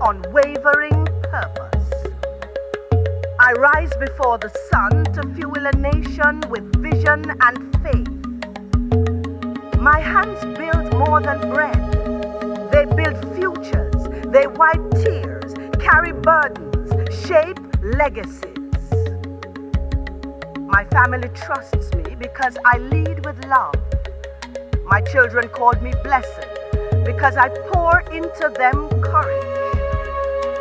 unwavering purpose. I rise before the sun to fuel a nation with vision and faith. My hands build more than bread. They build futures, they wipe tears, carry burdens, shape legacies. My family trusts me because I lead with love. My children called me blessed because I pour into them courage.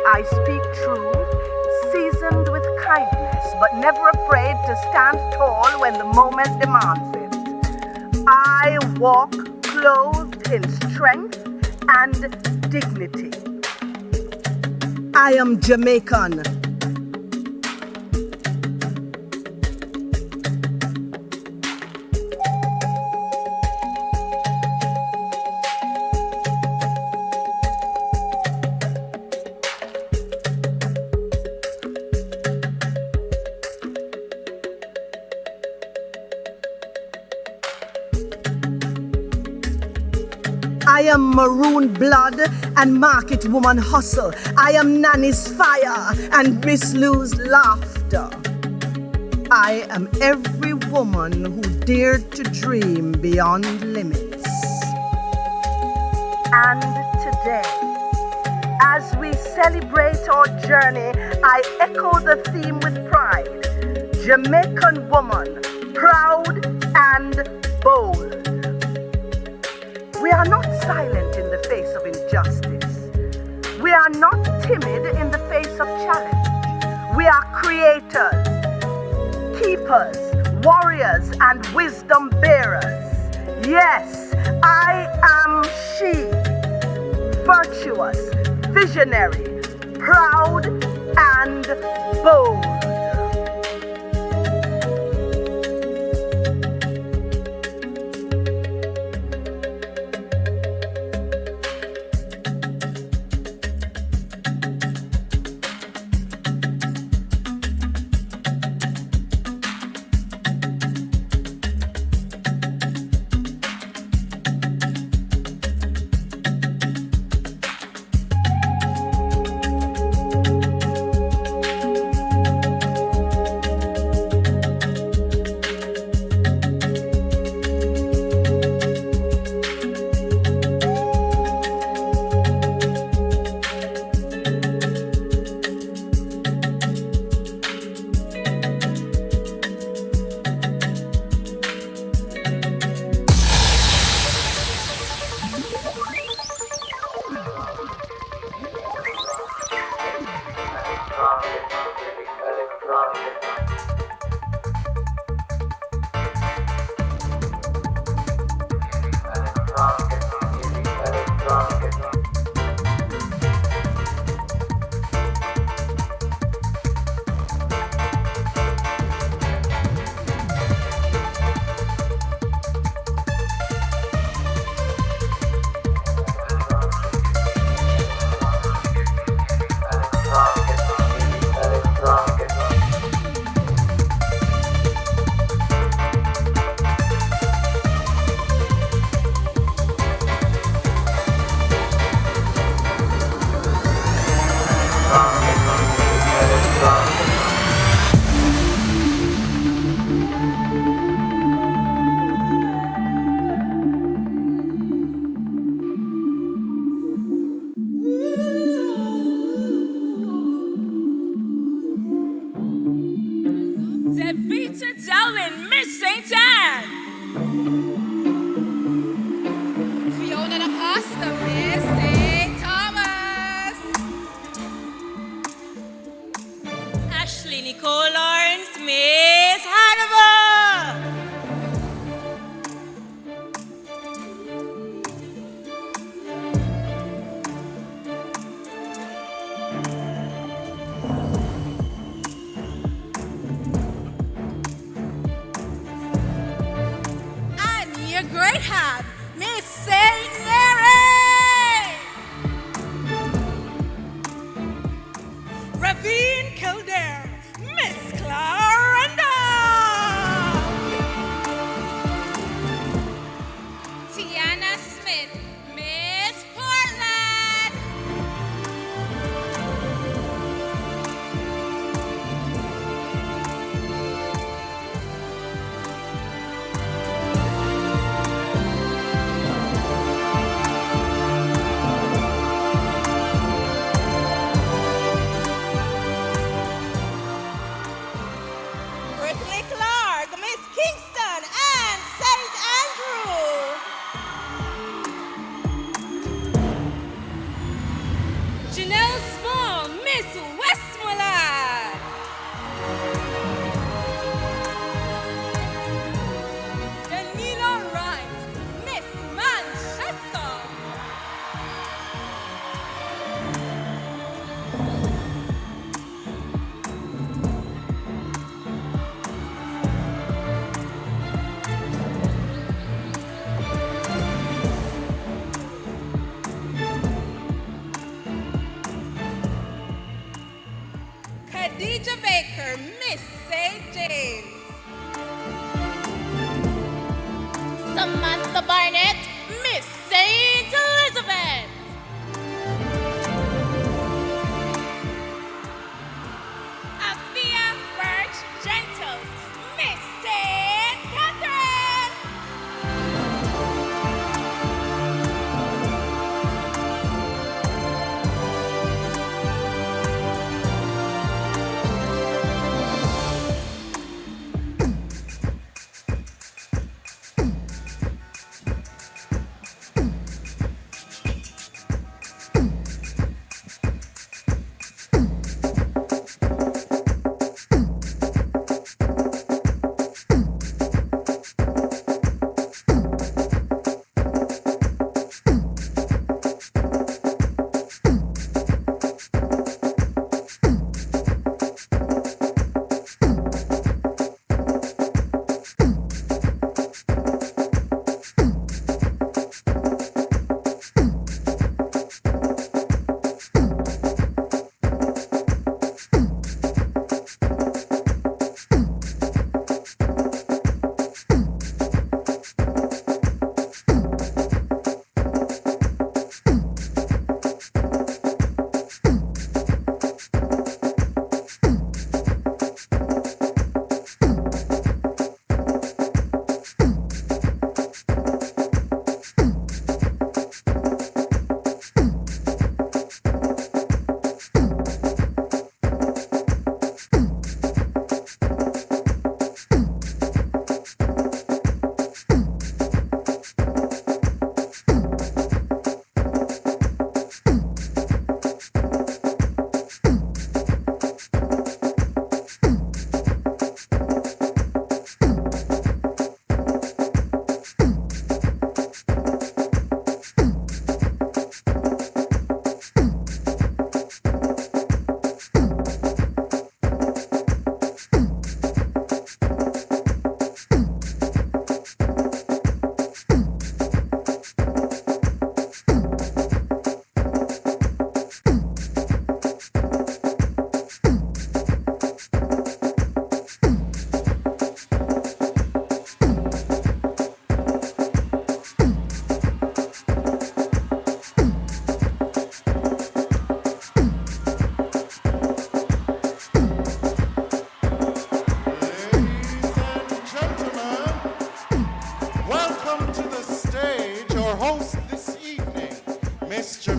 I speak truth, seasoned with kindness, but never afraid to stand tall when the moment demands it. I walk clothed in strength and dignity. I am Jamaican. I am maroon blood and market woman hustle. I am Nanny's fire and Miss Lou's laughter. I am every woman who dared to dream beyond limits. And today, as we celebrate our journey, I echo the theme with pride. Jamaican woman, proud and bold. We are not silent in the face of injustice. We are not timid in the face of challenge. We are creators, keepers, warriors, and wisdom bearers. Yes, I am she, virtuous, visionary, proud, and bold.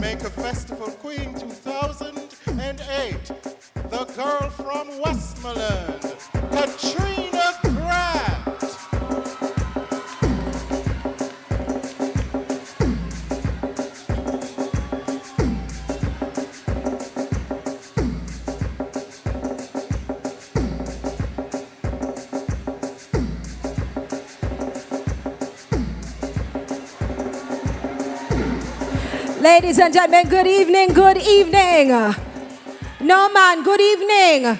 Jamaica Festival Queen 2008, the girl from Westmoreland, Katrina Grant. Ladies and gentlemen, good evening, good evening. No man, good evening.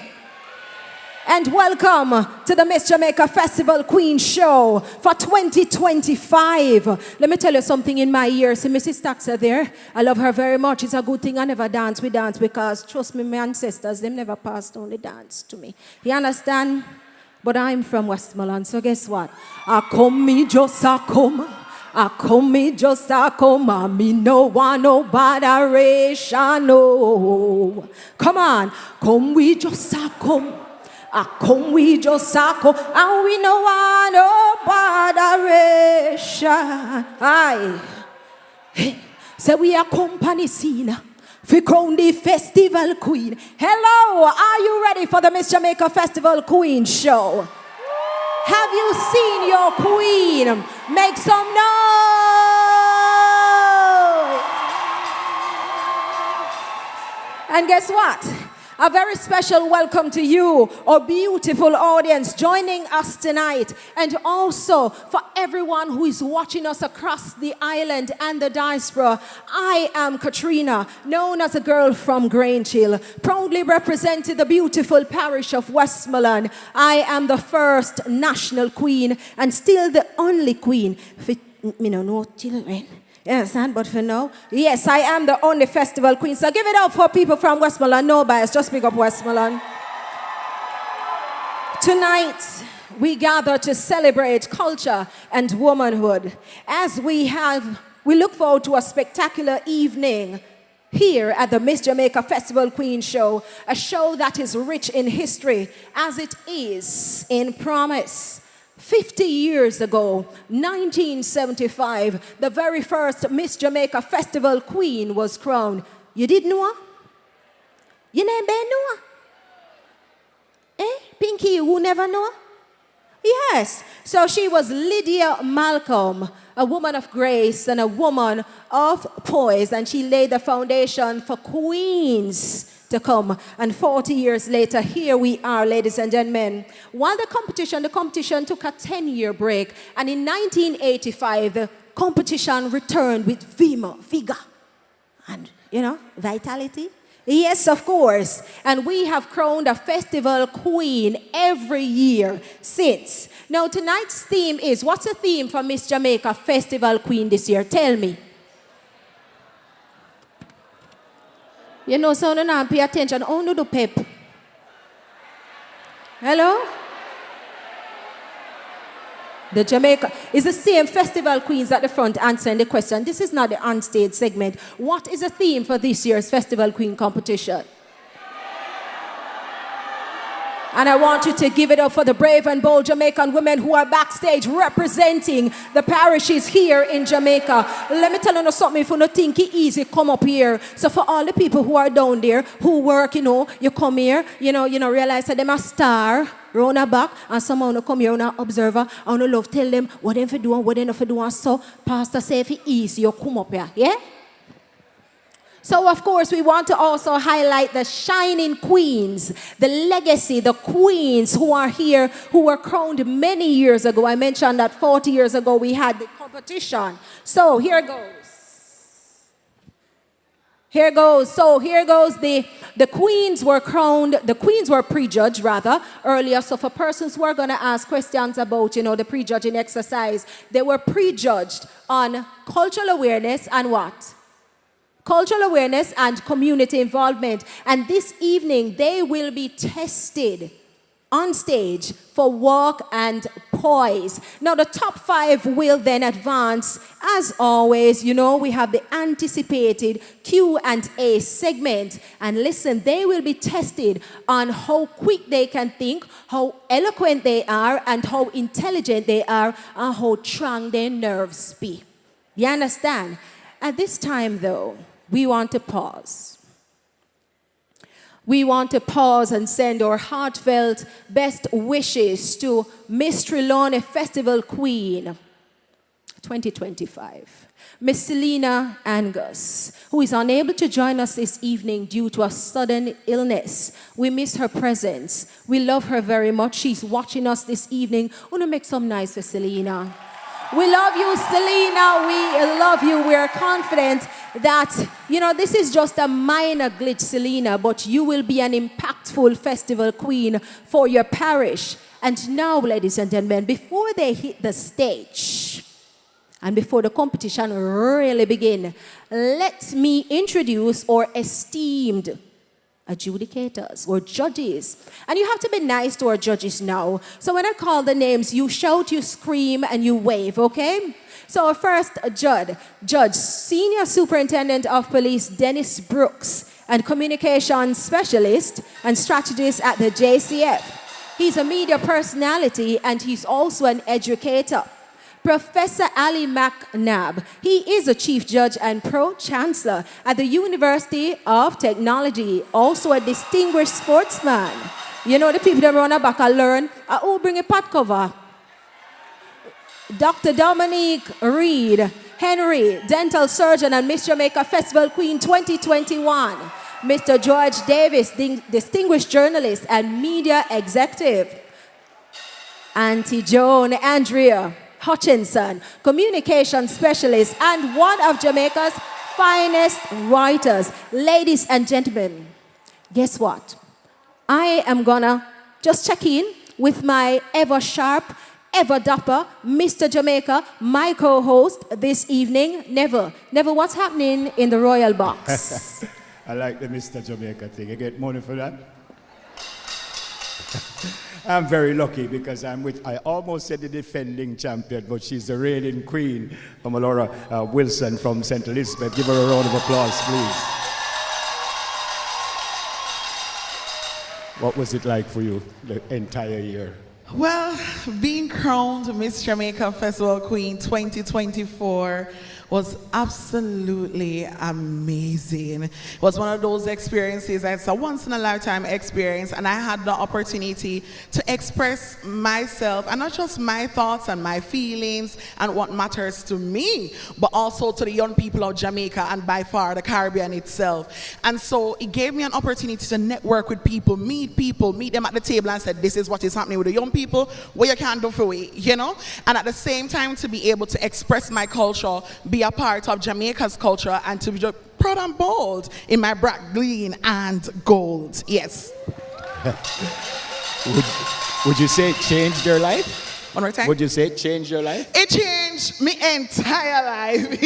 And welcome to the Miss Jamaica Festival Queen Show for 2025. Let me tell you something in my ear. See Mrs. Taxa there? I love her very much. It's a good thing I never dance. We dance because, trust me, my ancestors, them never passed on the dance to me. You understand? But I'm from Westmoreland, so guess what? I come, me just a come. I come, me just a come, and me no want no botheration, no. Come on, come we just a come. I come, we just a come, and we no want no botheration. Aye. Hey. So we are company scene. We crown the festival queen. Hello, are you ready for the Miss Jamaica Festival Queen Show? Have you seen your queen? Make some noise! And guess what? A very special welcome to you, our beautiful audience joining us tonight, and also for everyone who is watching us across the island and the diaspora. I am Katrina, known as a girl from Grange Hill, proudly representing the beautiful parish of Westmoreland. I am the first national queen and still the only queen. No children. Yes, but for now, yes, I am the only festival queen. So give it up for people from Westmoreland. No bias, just pick up Westmoreland. Tonight, we gather to celebrate culture and womanhood. As we look forward to a spectacular evening here at the Miss Jamaica Festival Queen Show, a show that is rich in history as it is in promise. 50 years ago, 1975, the very first Miss Jamaica Festival Queen was crowned. You didn't know? You never know? Pinky, you never know? Yes. So she was Lydia Malcolm, a woman of grace and a woman of poise, and she laid the foundation for queens to come. And 40 years later, here we are, ladies and gentlemen. While the competition took a 10-year break, and in 1985, the competition returned with vigor, and, vitality. Yes, of course. And we have crowned a festival queen every year since. Now, tonight's theme is, what's the theme for Miss Jamaica Festival Queen this year? Tell me. You know, so now pay attention. Only the pep. Hello? The Jamaica is the same festival queens at the front answering the question. This is not the on-stage segment. What is the theme for this year's festival queen competition? And I want you to give it up for the brave and bold Jamaican women who are backstage representing the parishes here in Jamaica. Let me tell you something, if you don't think it's easy, come up here. So for all the people who are down there, who work, you come here, realize that they're a star, round a back, and someone come here, an observer, and you love tell them what they do and what they not do. So pastor say if it's easy, you come up here, yeah? So, of course, we want to also highlight the shining queens, the legacy, the queens who are here, who were crowned many years ago. I mentioned that 40 years ago we had the competition. So, here goes. So, here goes the queens were crowned, the queens were prejudged, rather, earlier. So, for persons who are going to ask questions about, the prejudging exercise, they were prejudged on cultural awareness and what? Cultural awareness and community involvement. And this evening, they will be tested on stage for walk and poise. Now, the top 5 will then advance. As always, we have the anticipated Q&A segment. And listen, they will be tested on how quick they can think, how eloquent they are, and how intelligent they are, and how strong their nerves be. You understand? At this time, though, we want to pause. We want to pause and send our heartfelt best wishes to Miss Trelawney Festival Queen 2025. Miss Selena Angus, who is unable to join us this evening due to a sudden illness. We miss her presence. We love her very much. She's watching us this evening. I want to make some noise for Selena. We love you, Selena. We love you. We are confident that, this is just a minor glitch, Selena, but you will be an impactful festival queen for your parish. And now, ladies and gentlemen, before they hit the stage, and before the competition really begins, let me introduce our esteemed adjudicators or judges. And you have to be nice to our judges now. So when I call the names, you shout, you scream, and you wave, okay? So our first judge, Senior Superintendent of Police Dennis Brooks, and Communications Specialist and Strategist at the JCF. He's a media personality and he's also an educator. Professor Ali McNabb. He is a Chief Judge and Pro-Chancellor at the University of Technology, also a distinguished sportsman. The people that run back and learn, who bring a pot cover? Dr. Dominique Reed Henry, dental surgeon and Miss Jamaica Festival Queen 2021. Mr. George Davis, distinguished journalist and media executive. Auntie Joan Andrea Hutchinson, communication specialist and one of Jamaica's finest writers. Ladies and gentlemen, guess what? I am gonna just check in with my ever sharp, ever dapper, Mr. Jamaica, my co-host this evening, Never. Never, what's happening in the royal box? I like the Mr. Jamaica thing. You get money for that? I'm very lucky because I almost said the defending champion, but she's the reigning queen, Laura Wilson from St. Elizabeth. Give her a round of applause, please. What was it like for you the entire year? Well, being crowned Miss Jamaica Festival Queen 2024 was absolutely amazing. It was one of those experiences, it's a once-in-a-lifetime experience, and I had the opportunity to express myself, and not just my thoughts and my feelings and what matters to me, but also to the young people of Jamaica and by far the Caribbean itself. And so it gave me an opportunity to network with people, meet them at the table and said, this is what is happening with the young people, what you can do for we, And at the same time to be able to express my culture, be a part of Jamaica's culture, and to be proud and bold in my black, green, and gold. Yes. Would you say it changed your life? One more time. Would you say it changed your life? It changed my entire life.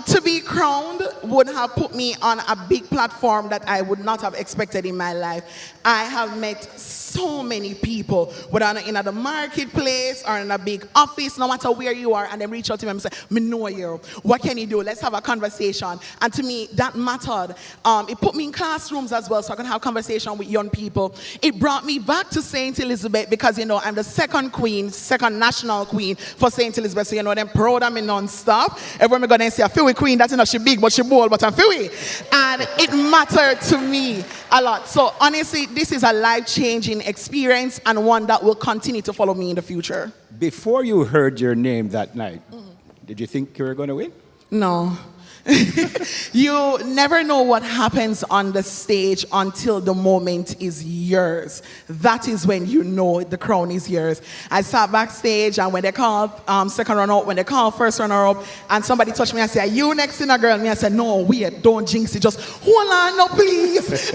To be crowned would have put me on a big platform that I would not have expected in my life. I have met so many people, whether in the marketplace or in a big office, no matter where you are, and they reach out to me and say, me know you, what can you do? Let's have a conversation. And to me, that mattered. It put me in classrooms as well, so I could have conversation with young people. It brought me back to St. Elizabeth because, I'm the second national queen for St. Elizabeth, so, them proud of me non-stop. Everyone going to say, a Philly queen, that's she big, but she bold, but I'm Philly. And it mattered to me a lot. So honestly, this is a life-changing experience and one that will continue to follow me in the future. Before you heard your name that night, did you think you were going to win? No. You never know what happens on the stage until the moment is yours. That is when you know the crown is yours. I sat backstage, and when they called second runner-up, when they called first runner-up, and somebody touched me and said, "Are you next in a girl?" Me, I said, "No, wait, don't jinx it. Just hold on, no, please."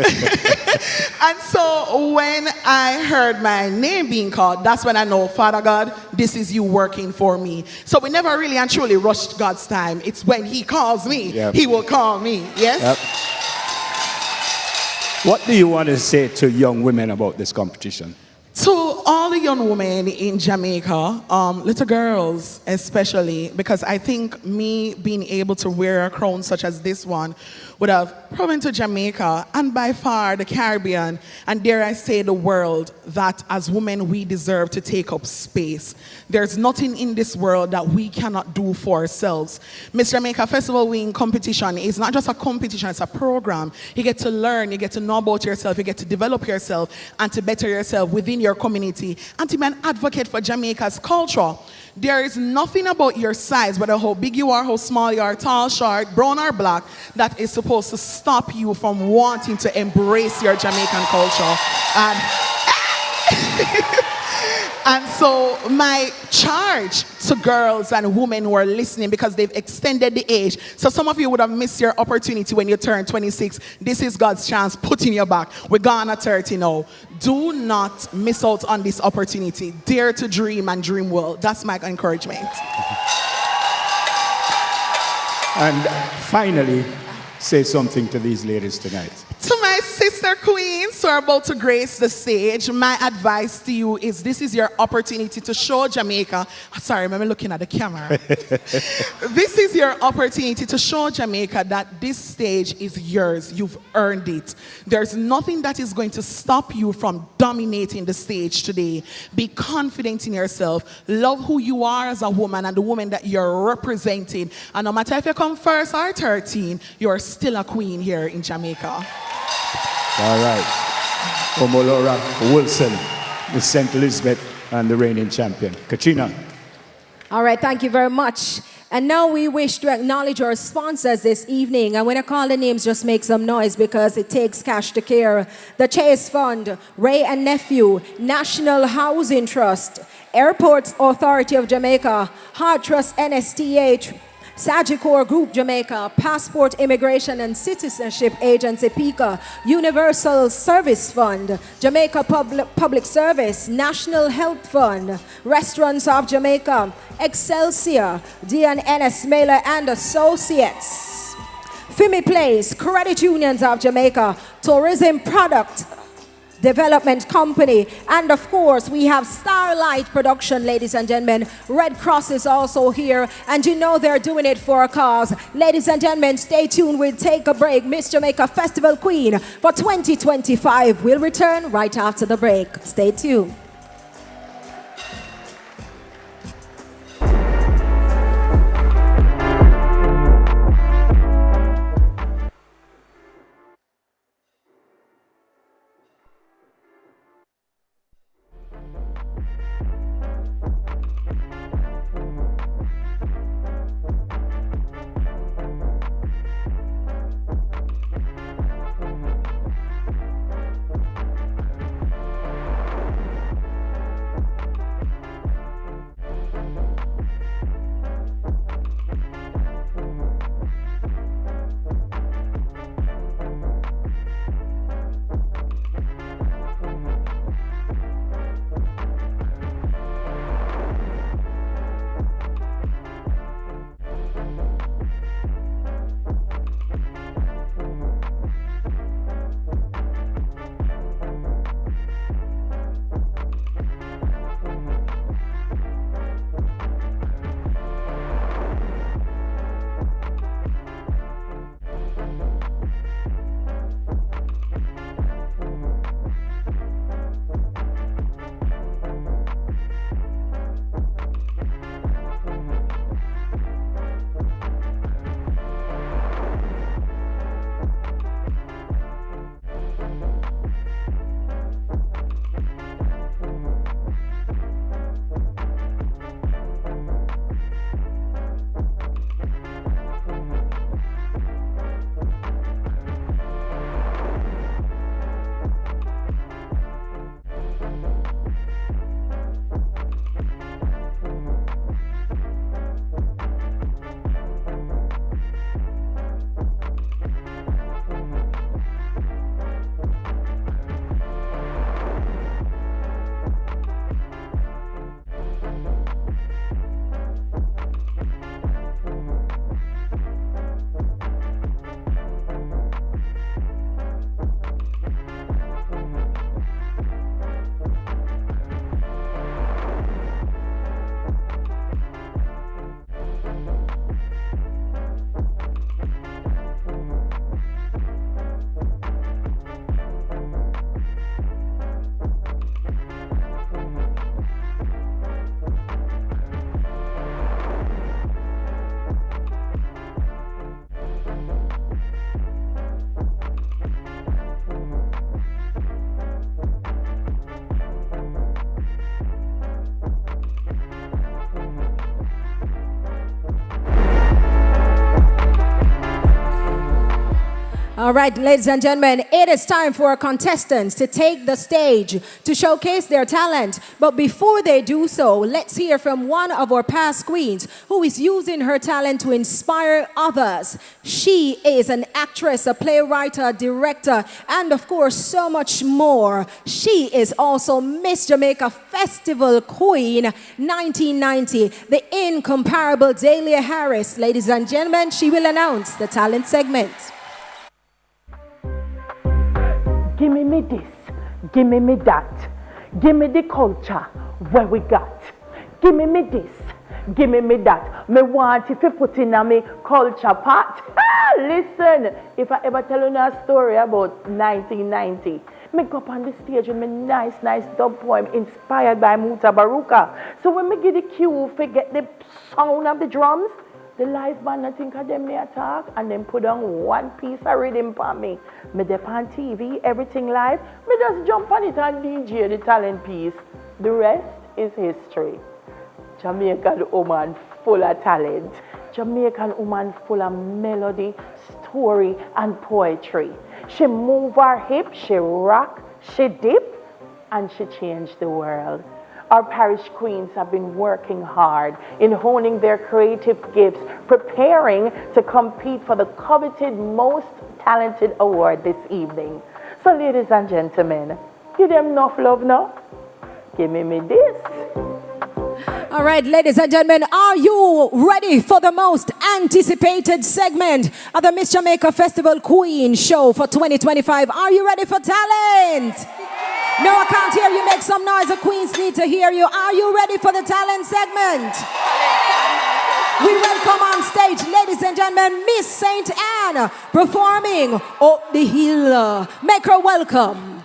And so when I heard my name being called, that's when I know, Father God, this is you working for me. So we never really and truly rushed God's time. It's when He calls me. Yep. He will call me, yes? Yep. What do you want to say to young women about this competition? To all the young women in Jamaica, little girls especially, because I think me being able to wear a crown such as this one would have proven to Jamaica and by far the Caribbean, and dare I say the world, that as women we deserve to take up space. There's nothing in this world that we cannot do for ourselves. Miss Jamaica Festival Wing competition is not just a competition, it's a program. You get to learn, you get to know about yourself, you get to develop yourself and to better yourself within your community and to be an advocate for Jamaica's culture. There is nothing about your size, whether how big you are, how small you are, tall, short, brown or black, that is supposed to stop you from wanting to embrace your Jamaican culture. And so my charge to girls and women who are listening, because they've extended the age, so some of you would have missed your opportunity when you turn 26. This is God's chance, put in your back. We're gone at 30 now. Do not miss out on this opportunity. Dare to dream and dream well. That's my encouragement. And finally, say something to these ladies tonight. To my sister queens who are about to grace the stage, my advice to you is this is your opportunity to show Jamaica. Sorry, I'm looking at the camera. This is your opportunity to show Jamaica that this stage is yours. You've earned it. There's nothing that is going to stop you from dominating the stage today. Be confident in yourself. Love who you are as a woman and the woman that you're representing. And no matter if you come first or 13, you're still a queen here in Jamaica. All right. Omolora Wilson, Miss St. Elizabeth, and the reigning champion. Katrina. All right, thank you very much. And now we wish to acknowledge our sponsors this evening. And when I call the names, just make some noise because it takes cash to care. The Chase Fund, Ray and Nephew, National Housing Trust, Airports Authority of Jamaica, Heart Trust NSTA, Sagicor Group Jamaica, Passport Immigration and Citizenship Agency PICA, Universal Service Fund, Jamaica Public Service, National Health Fund, Restaurants of Jamaica, Excelsior, DNS Mailer and Associates, Fimi Place, Credit Unions of Jamaica, Tourism Product Development Company, and of course we have Starlight Production, ladies and gentlemen. Red Cross is also here, and you know they're doing it for a cause. Ladies and gentlemen, stay tuned. We'll take a break. Miss Jamaica Festival Queen for 2025 will return right after the break. Stay tuned. All right, ladies and gentlemen, it is time for our contestants to take the stage to showcase their talent. But before they do so, let's hear from one of our past queens who is using her talent to inspire others. She is an actress, a playwright, a director, and of course, so much more. She is also Miss Jamaica Festival Queen 1990, the incomparable Dahlia Harris. Ladies and gentlemen, she will announce the talent segment. Give me this, give me that, give me the culture where we got. Give me this, give me that. Me want if you put in a me culture part. Listen, if I ever tell you a story about 1990, me go up on the stage with my nice dub poem inspired by Muta Baruka. So when me get the cue for get the sound of the drums, the live band I think of them may attack and then put on one piece of rhythm for me. Me dep on TV, everything live. Me just jump on it and DJ the talent piece. The rest is history. Jamaican woman full of talent. Jamaican woman full of melody, story and poetry. She move her hip, she rock, she dip, and she changed the world. Our parish queens have been working hard in honing their creative gifts, preparing to compete for the coveted Most Talented Award this evening. So ladies and gentlemen, give them enough love now. Give me this. All right, ladies and gentlemen, are you ready for the most anticipated segment of the Miss Jamaica Festival Queen Show for 2025? Are you ready for talent? No, I can't hear you. Make some noise. The queens need to hear you. Are you ready for the talent segment? We welcome on stage, ladies and gentlemen, Miss St. Anne performing Up the Hill. Make her welcome.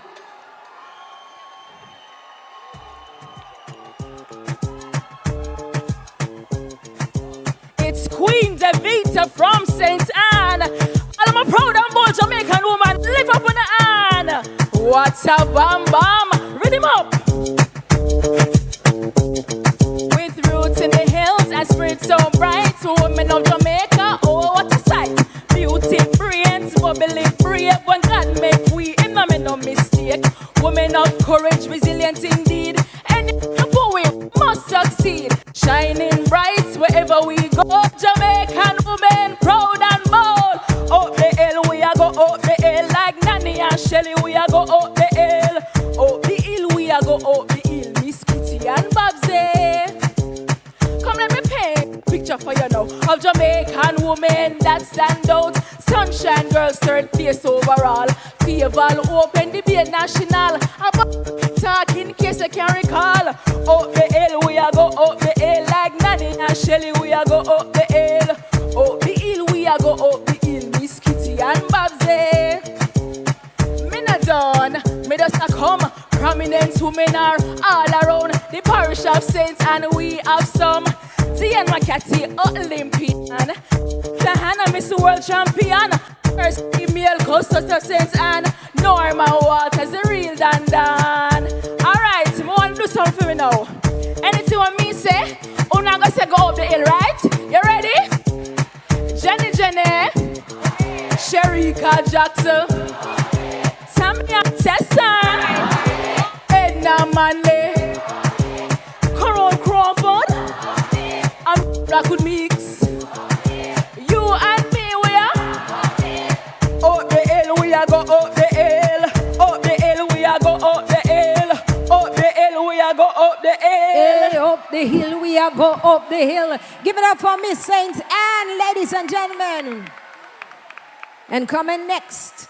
It's Queen Devita from St. Anne. I'm a proud and bold Jamaican woman. Lift up on the Anne. What's a bam bam? Rhythm up. With roots in the hills and spirit so bright. Women of Jamaica, oh what a sight. Beauty, brilliance, bubbly, brave. When God make we, him no make no mistake. Women of courage, resilience indeed. And we must succeed. Shining bright wherever we go. Jamaican women, proud and bold. Up the hill, we are go up the hill. Like Nanny and Shelly, we are go up the hill. Up the hill, we are go up the hill. Miss Kitty and Babsy. Come let me paint a picture for you now of Jamaican women that stand out. Sunshine girls, third place overall. Favor open debate national. About talk in case you can recall. Up the hill, we are go up the hill. Like Nanny and Shelly, we are go up the hill. Up the hill, we are go up the hill. Miss Kitty and Babsy. Me not done, me just a come. Prominent women are all around the parish of Saints, and we have some. Tian Makati, Olympian. Diana, Miss World Champion. First female custodian of Saints, and Norma Waters, the real Dan Dan. Alright, I want to do something for me now. Anything what me say, I'm not going to say go up the hill, right? You ready? Jenny, Sherika Jackson, Tamia Tessan, Edna Manley, Coron Crawford, and Blackwood Mix. You and me, we are up the hill, we are go up the hill. Up the hill, we are go up the hill. Up the hill, we are go up the hill. Hey, up the hill, we are go up the hill. Give it up for Miss St. Anne, ladies and gentlemen. And coming next.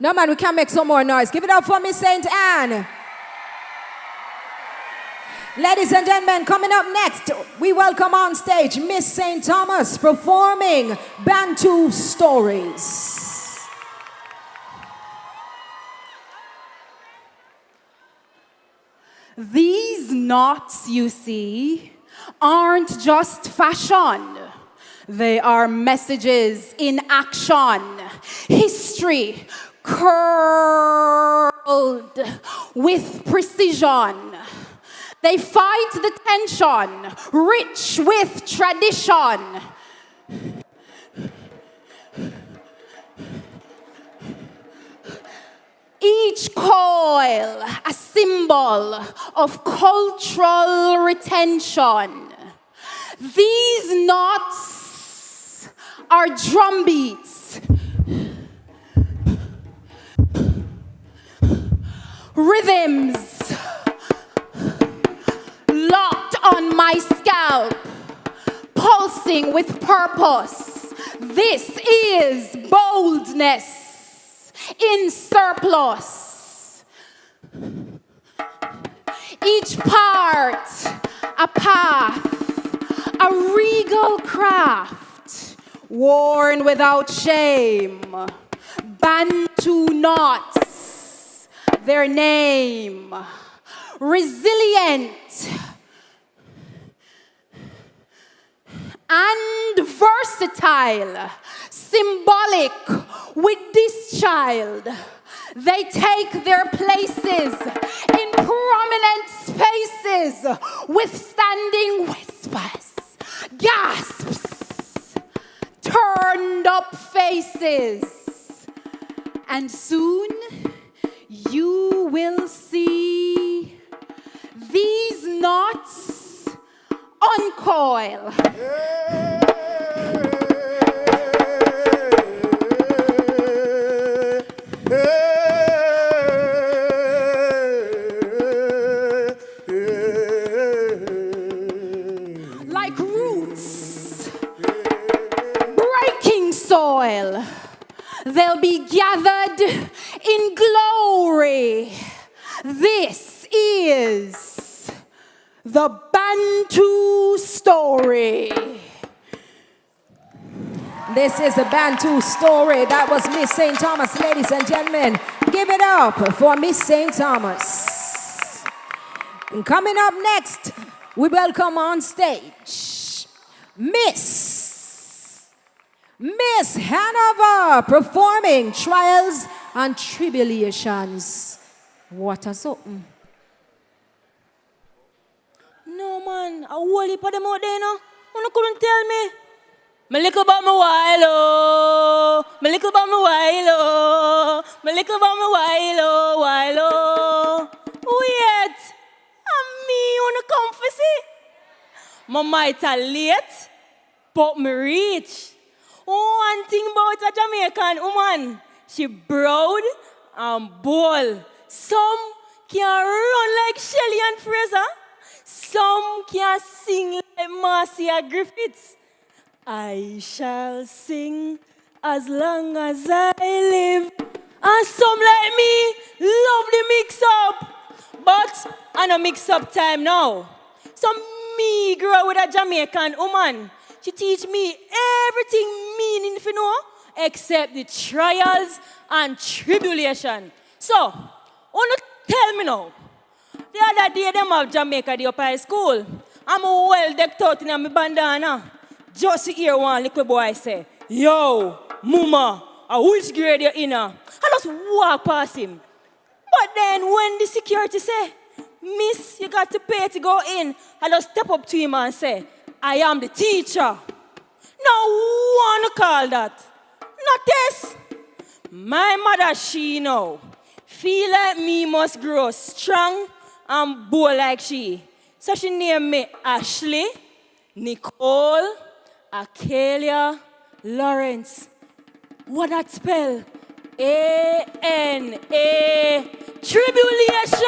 No man, we can't make some more noise. Give it up for Miss St. Anne. Ladies and gentlemen, coming up next, we welcome on stage Miss St. Thomas performing Bantu Stories. These knots, you see, aren't just fashion. They are messages in action. History curled with precision. They fight the tension, rich with tradition. Each coil a symbol of cultural retention. These knots are drum beats, rhythms locked on my scalp, pulsing with purpose. This is boldness in surplus. Each part a path, a regal craft, worn without shame. Bantu knots, their name. Resilient and versatile, symbolic with this child. They take their places in prominent spaces, withstanding whispers, gasps, turned up faces. And soon you will see these knots uncoil. Like roots breaking soil, they'll be gathered in glory. This is the Bantu story. This is the Bantu story. That was Miss St. Thomas, ladies and gentlemen. Give it up for Miss St. Thomas. And coming up next, we welcome on stage Miss Hanover, performing Trials and Tribulations. What a something. No, man. A whole heap of them out there, no? You couldn't tell me. Me little about my while, oh. Me little about my while, oh. Me little about my while, oh, while, oh. Wait. And me, you wanna come for see? Me might a late, but me reach. One thing about a Jamaican woman, she broad and bold. Some can run like Shelley and Fraser. Some can sing like Marcia Griffiths. I shall sing as long as I live. And some like me love the mix-up. But I no mix-up time now. So me grew up with a Jamaican woman. She teach me everything meaning for know, except the trials and tribulation. So, wanna tell me now. The other day, them have Jamaica Day up high school. I'm well decked out in my bandana. Just to hear one little boy say, "Yo, mama, which grade you in?" I just walk past him. But then when the security say, "Miss, you got to pay to go in," I just step up to him and say, "I am the teacher." Now, wanna call that? Not this. My mother, she know. Feel like me must grow strong and bold like she. So she named me Ashley, Nicole, Akelia, Lawrence. What that spell? A-N-A, tribulation!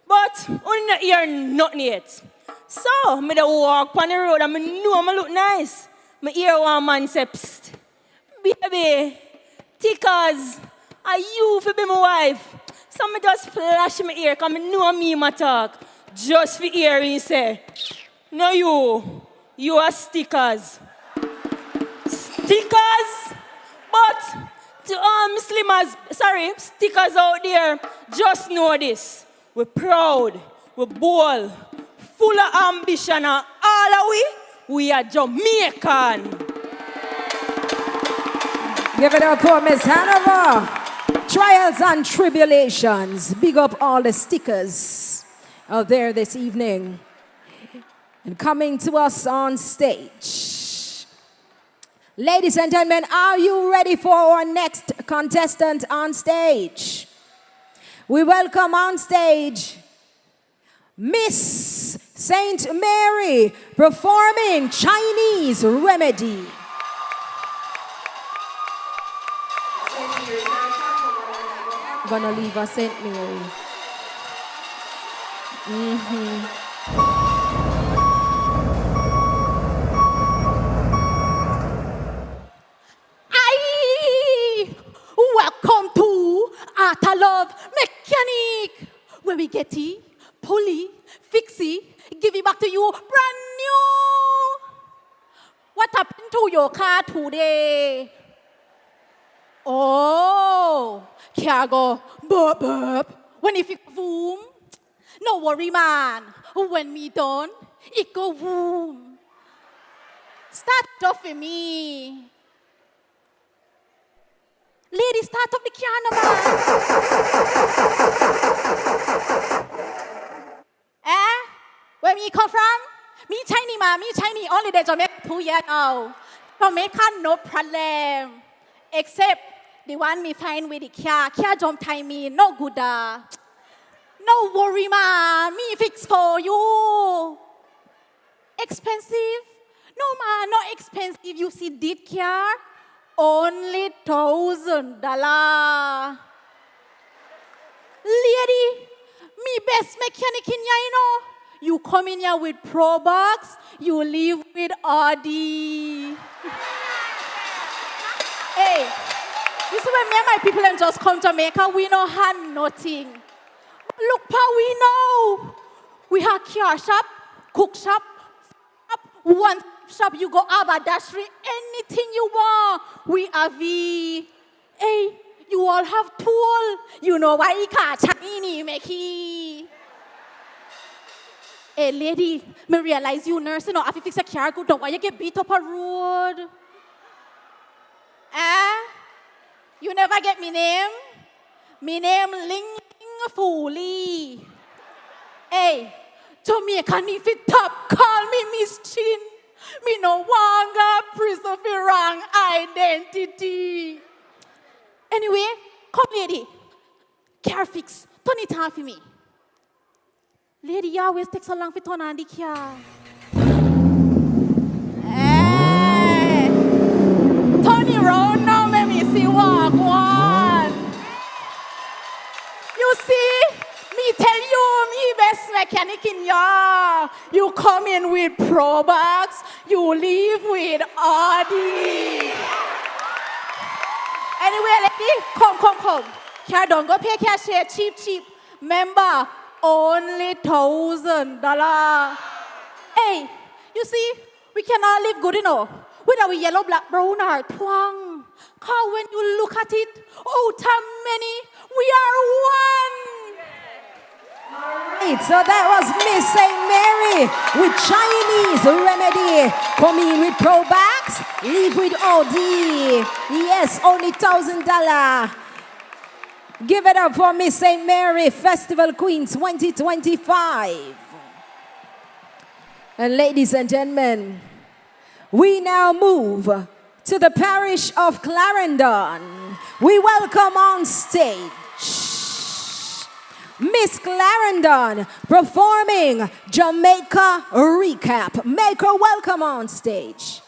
But I not hear nothing yet. So, me da walk on the road and me know I look nice. Me hear one man say, "Psst, baby, tickers, are you for be my wife?" So me just flash my ear because me know me my talk. Just for hear him say, "No you are stickers." Stickers? But to all Muslims, stickers out there, just know this. We're proud, we're bold, full of ambition, and all of we are Jamaican. Give it up for Miss Hanover. Trials and Tribulations. Big up all the stickers out there this evening. And coming to us on stage. Ladies and gentlemen, are you ready for our next contestant on stage. We welcome on stage Miss Saint Mary performing Chinese Remedy. I'm gonna leave us Saint Mary. Welcome to Art of Love Mechanic, where we get it, pulley, fix it, give it back to you brand new. What happened to your car today? Oh, cargo, burp, burp. When it fix boom, no worry, man. When me done, it go boom. Start off with me. Lady, start up the piano, man. Where me come from? Me Chinese, man. Me Chinese. Only the Jamaica 2 years now. Jamaica no problem. Except the one me find with the car. Car jump time me. No good. No worry, man. Me fix for you. Expensive? No, man. Not expensive. You see this car? Only $1,000. Lady, me best mechanic in here, you know. You come in here with Pro Box, you leave with Audi. Hey, you see when me and my people them just come to Jamaica, we no have nothing. Look how we know. We have car shop, cook shop, one shop, you go haberdashery, anything you want. We have hey, you all have tool. You know why you can't Chinese make it. Hey lady, me realize you nurse, you know, if you fix a car good, why you get beat up a road? You never get me name? Me name Ling Foley. Hey, Jamaican if it top, call me Miss Chin. Me no longer preserve the wrong identity. Anyway, come lady. Car fix. Turn it on for me. Lady, you always take so long to turn on the car. Hey. Turn it around now, let me see walk one. You see? Me tell you, me best mechanic in ya. You come in with Pro Box, you leave with Audi. Anyway, lady, come. Car don't go pay cash here, cheap. Remember, only $1,000. Hey, you see, we cannot live good enough without yellow, black, brown, or twang. Cause when you look at it, out of many, we are one. Right, so that was Miss Saint Mary with Chinese Remedy. Come in with Pro Box, leave with Audi. Yes, only $1,000. Give it up for Miss Saint Mary Festival Queen 2025. And ladies and gentlemen, we now move to the parish of Clarendon. We welcome on stage Miss Clarendon performing Jamaica Recap. Make her welcome on stage.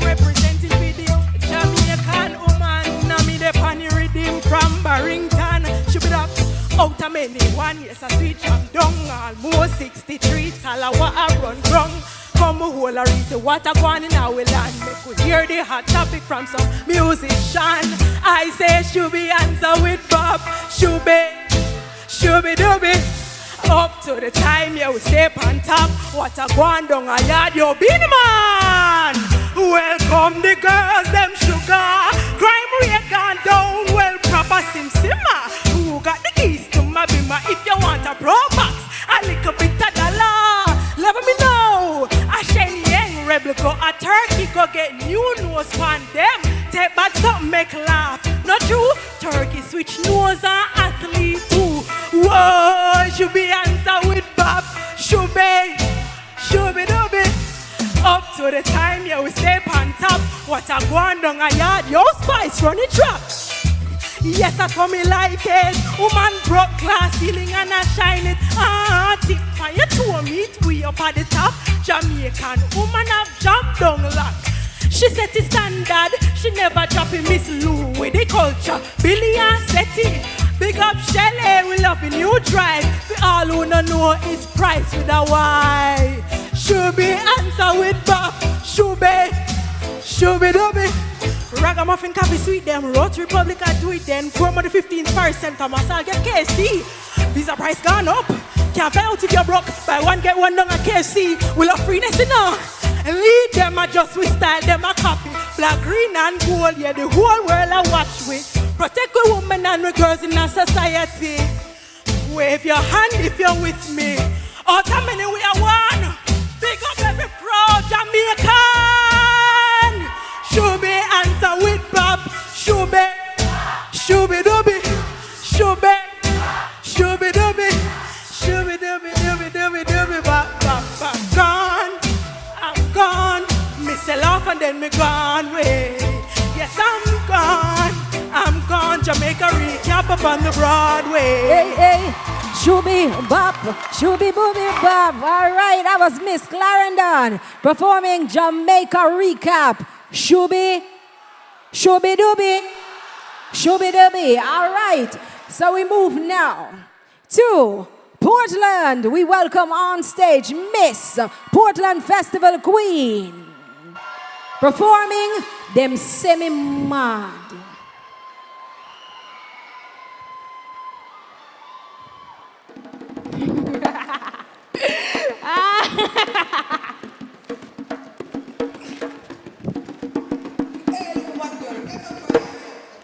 Representing video Jamaican woman. Now me the panny redeem from Barrington. She be up out of many 1 year. So sweet from down almost 63. Tell her what I run wrong. Come a whole a reason what I want in our land. Make we hear the hot topic from some musician. I say shooby answer with Bob. Shooby dooby. Up to the time you step on top. What a gwan down a yard, you be the man. Welcome the girls, them sugar. Crime rate gone down, well proper simmer. Who got the keys to my bimmer? If you want a Pro Box, a little bit of dollar. Let me know. A Shen Yang rebel go a turkey go get new nose on them. Take back something make laugh. Not true. Turkey switch nose and athlete too. Whoa, should be answer with Bob. What a go on down a yard, your spice run it trap. Yes, that's how me like it. Woman broke glass ceiling and I shine it. Tip for your toe meat, we up at the top. Jamaican woman have jumped down lock. She set the standard, she never drop it. Miss Lou with the culture. Billy and Setty, big up Shelley, we love a new drive. We all who don't know is price with a Y. Shubi answer with bop, Shubi, Shubi dubby. Ragamuffin coffee sweet them, Rotary Republic I do it then. Promo the 15% Thomas, I'll get KC. Visa price gone up, can't pay out if you're broke. Buy one get one down at KC. We'll have freeness enough. And lead them a just with style, them a copy. Black, green and gold, yeah, the whole world I watch with. Protect the women and the girls in our society. Wave your hand if you're with me. Out how many we are one. Big up every proud Jamaican. Shubi answer with Bob. Shubi, Shubi dubby, Shubi, Shubi dubby, Shubi dubby, dubby, dubby, dubby, bop, bop, bop, gone. I'm gone. Me sell off and then me gone way. Yes, I'm gone. I'm gone. Jamaica recap up on the Broadway. Hey, hey, shooby bop, shooby booby bop. All right, that was Miss Clarendon performing Jamaica recap. Shooby, shooby dooby, shooby dooby. All right, so we move now to Portland. We welcome on stage Miss Portland Festival Queen performing Them Semi-Mad.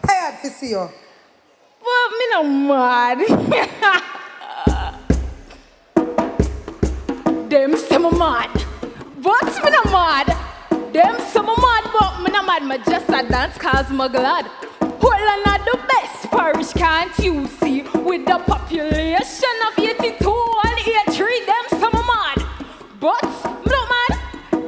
Tired to see you. But me no mad. Them semi-mad. But me no mad. Them semi-mad, but me no mad. Me just a dance cause me glad. Portland are the best parish, can't you see? With the population of 82 and 83, them semi-mad. But me no mad.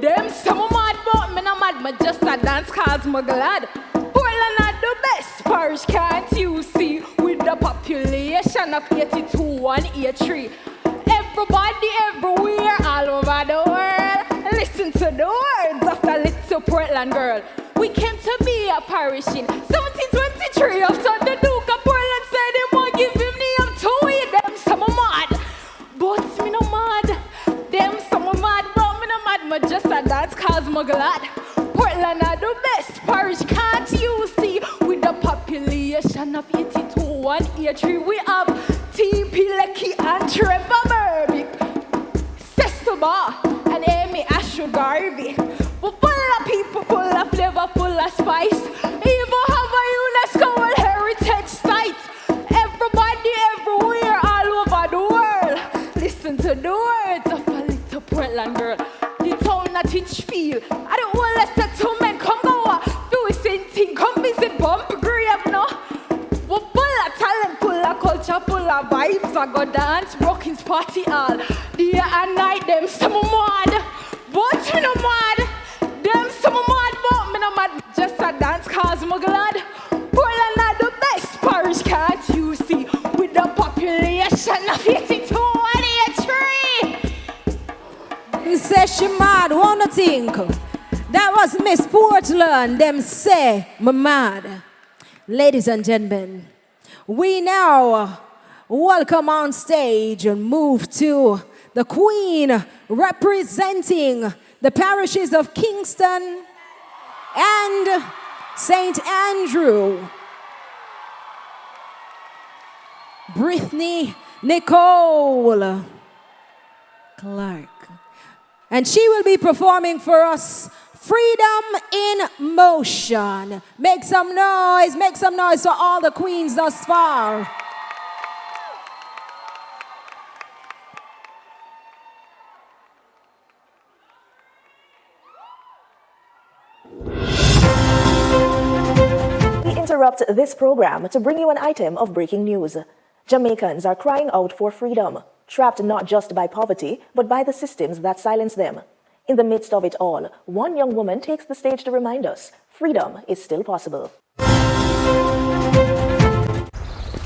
Them semi-mad, but me no mad. Me just a dance cause me glad. Portland are the best parish, can't you see? With the population of 82 and 83. Everybody, everywhere, all over the world, listen to the words of the little Portland girl. We came to be a parish in 1723 after the Duke of Portland said he won't give him name to it. Them some mad, but me no mad. Them some mad, but me no mad. Me just a dance cause me glad. Portland are the best parish, can't you see? With the population of 82 and 83, we have T.P. Lecky and Trevor Burbick, Cecil and Amy Asher Garvey. We're full of people, full of flavor, full of spice. Even have a UNESCO World Heritage site. Everybody, everywhere, all over the world, listen to the words of a little Portland girl. The town at Titchfield, I don't want to settlement, come go do a same thing, come visit Bump Grave, no? We're full of talent, full of culture, full of vibes. I go dance, Brookings party all day and night. Them some mad, but me no mad. Them some mad, but me no mad. Just a dance cause me glad. Portland are the best parish, can't you see? With the population of 82 and 83. Say she mad, wanna think. That was Miss Portland, them say me mad. Ladies and gentlemen, we now welcome on stage and move to the Queen representing the parishes of Kingston and St. Andrew, Brittany Nicole Clark. And she will be performing for us Freedom in Motion. Make some noise for all the queens thus far. We interrupt this program to bring you an item of breaking news. Jamaicans are crying out for freedom, trapped not just by poverty, but by the systems that silence them. In the midst of it all, one young woman takes the stage to remind us, freedom is still possible.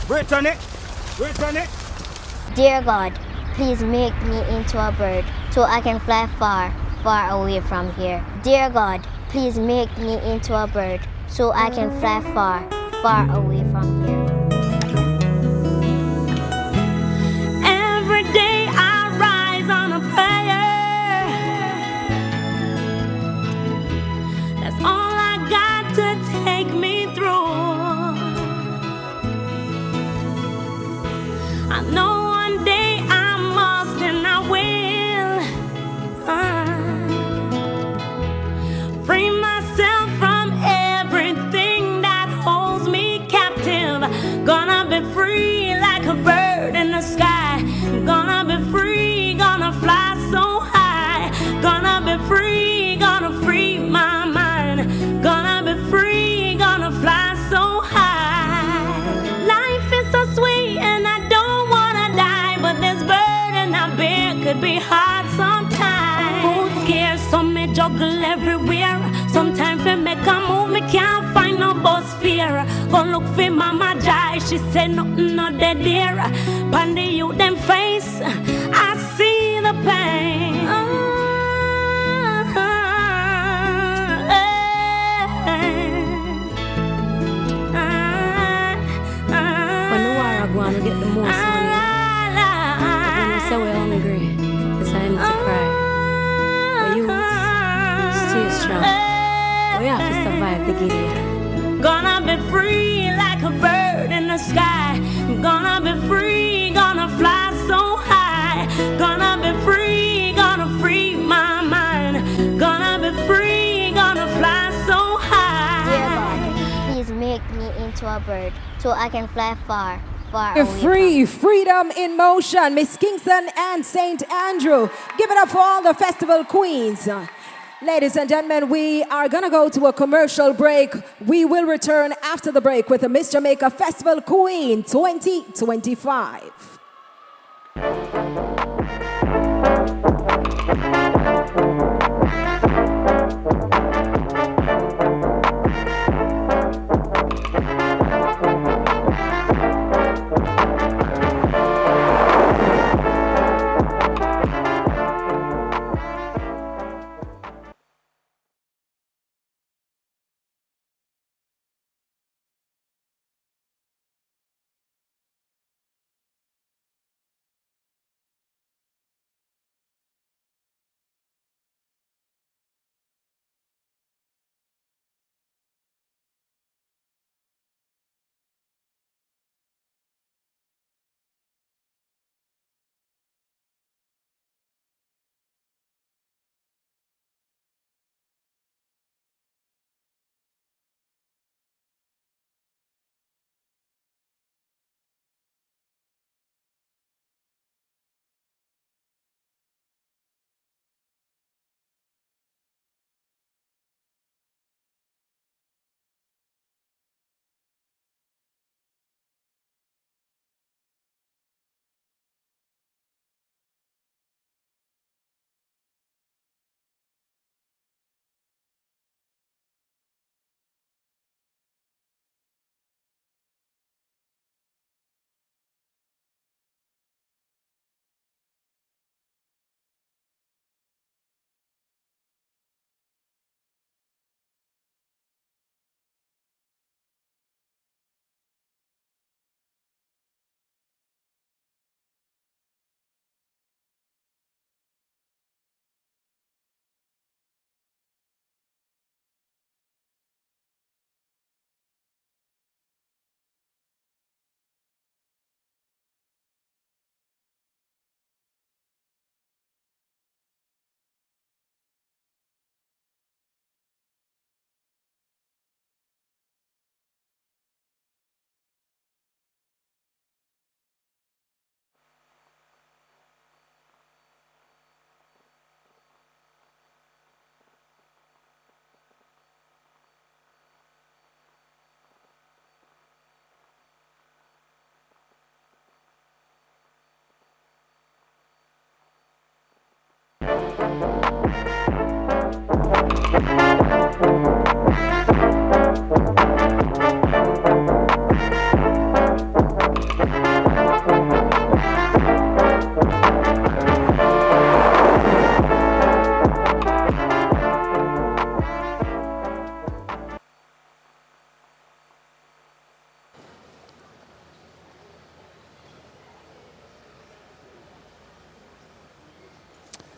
Brittany! Brittany! Dear God, please make me into a bird so I can fly far, far away from here. Dear God, please make me into a bird so I can fly far, far away from here. Every day I rise on a prayer. That's all I got to take me through. I know one day I must and I will free myself from everything that holds me captive. Gonna be free like a bird in the sky. Gonna be free, gonna fly so high. Gonna be free, gonna free my mind. Gonna be free, gonna fly so high. Life is so sweet and I don't wanna die, but this burden I bear could be hard sometimes. Food scarce, so me juggle everywhere. Sometimes we make a move, me can't find no bus fare. Go look for Mama Jai, she said nothing not dead there. Pan the youth them face, I see the pain. When the war I go on, we get the most money. But when we say we're hungry, it's time to cry. But you stay strong. We have to survive the Gideon. Gonna be free like a bird in the sky. Gonna be free, gonna fly so high. Gonna be free, gonna free my mind. Gonna be free, gonna fly so high. Dear God, please make me into a bird so I can fly far, far away. Free, freedom in motion. Miss Kingston and St. Andrew. Give it up for all the festival queens. Ladies and gentlemen, we are going to go to a commercial break. We will return after the break with the Miss Jamaica Festival Queen 2025.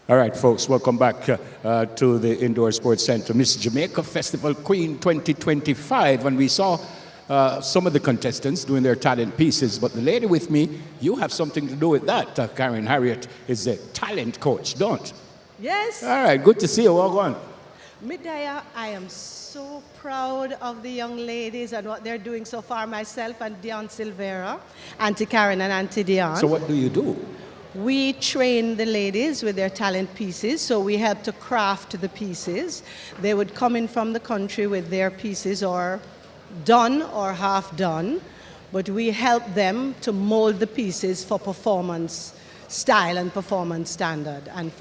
All right, folks, welcome back to the Indoor Sports Center. Miss Jamaica Festival Queen 2025. And we saw some of the contestants doing their talent pieces, but the lady with me, you have something to do with that. Karen Harriet is the talent coach, don't? Yes. All right, good to see you. Walk on. Midaya, I am so proud of the young ladies and what they're doing so far, myself and Dion Silvera, Auntie Karen and Auntie Dion. So what do you do? We train the ladies with their talent pieces, so we help to craft the pieces. They would come in from the country with their pieces or done or half done, but we help them to mold the pieces for performance style and performance standard and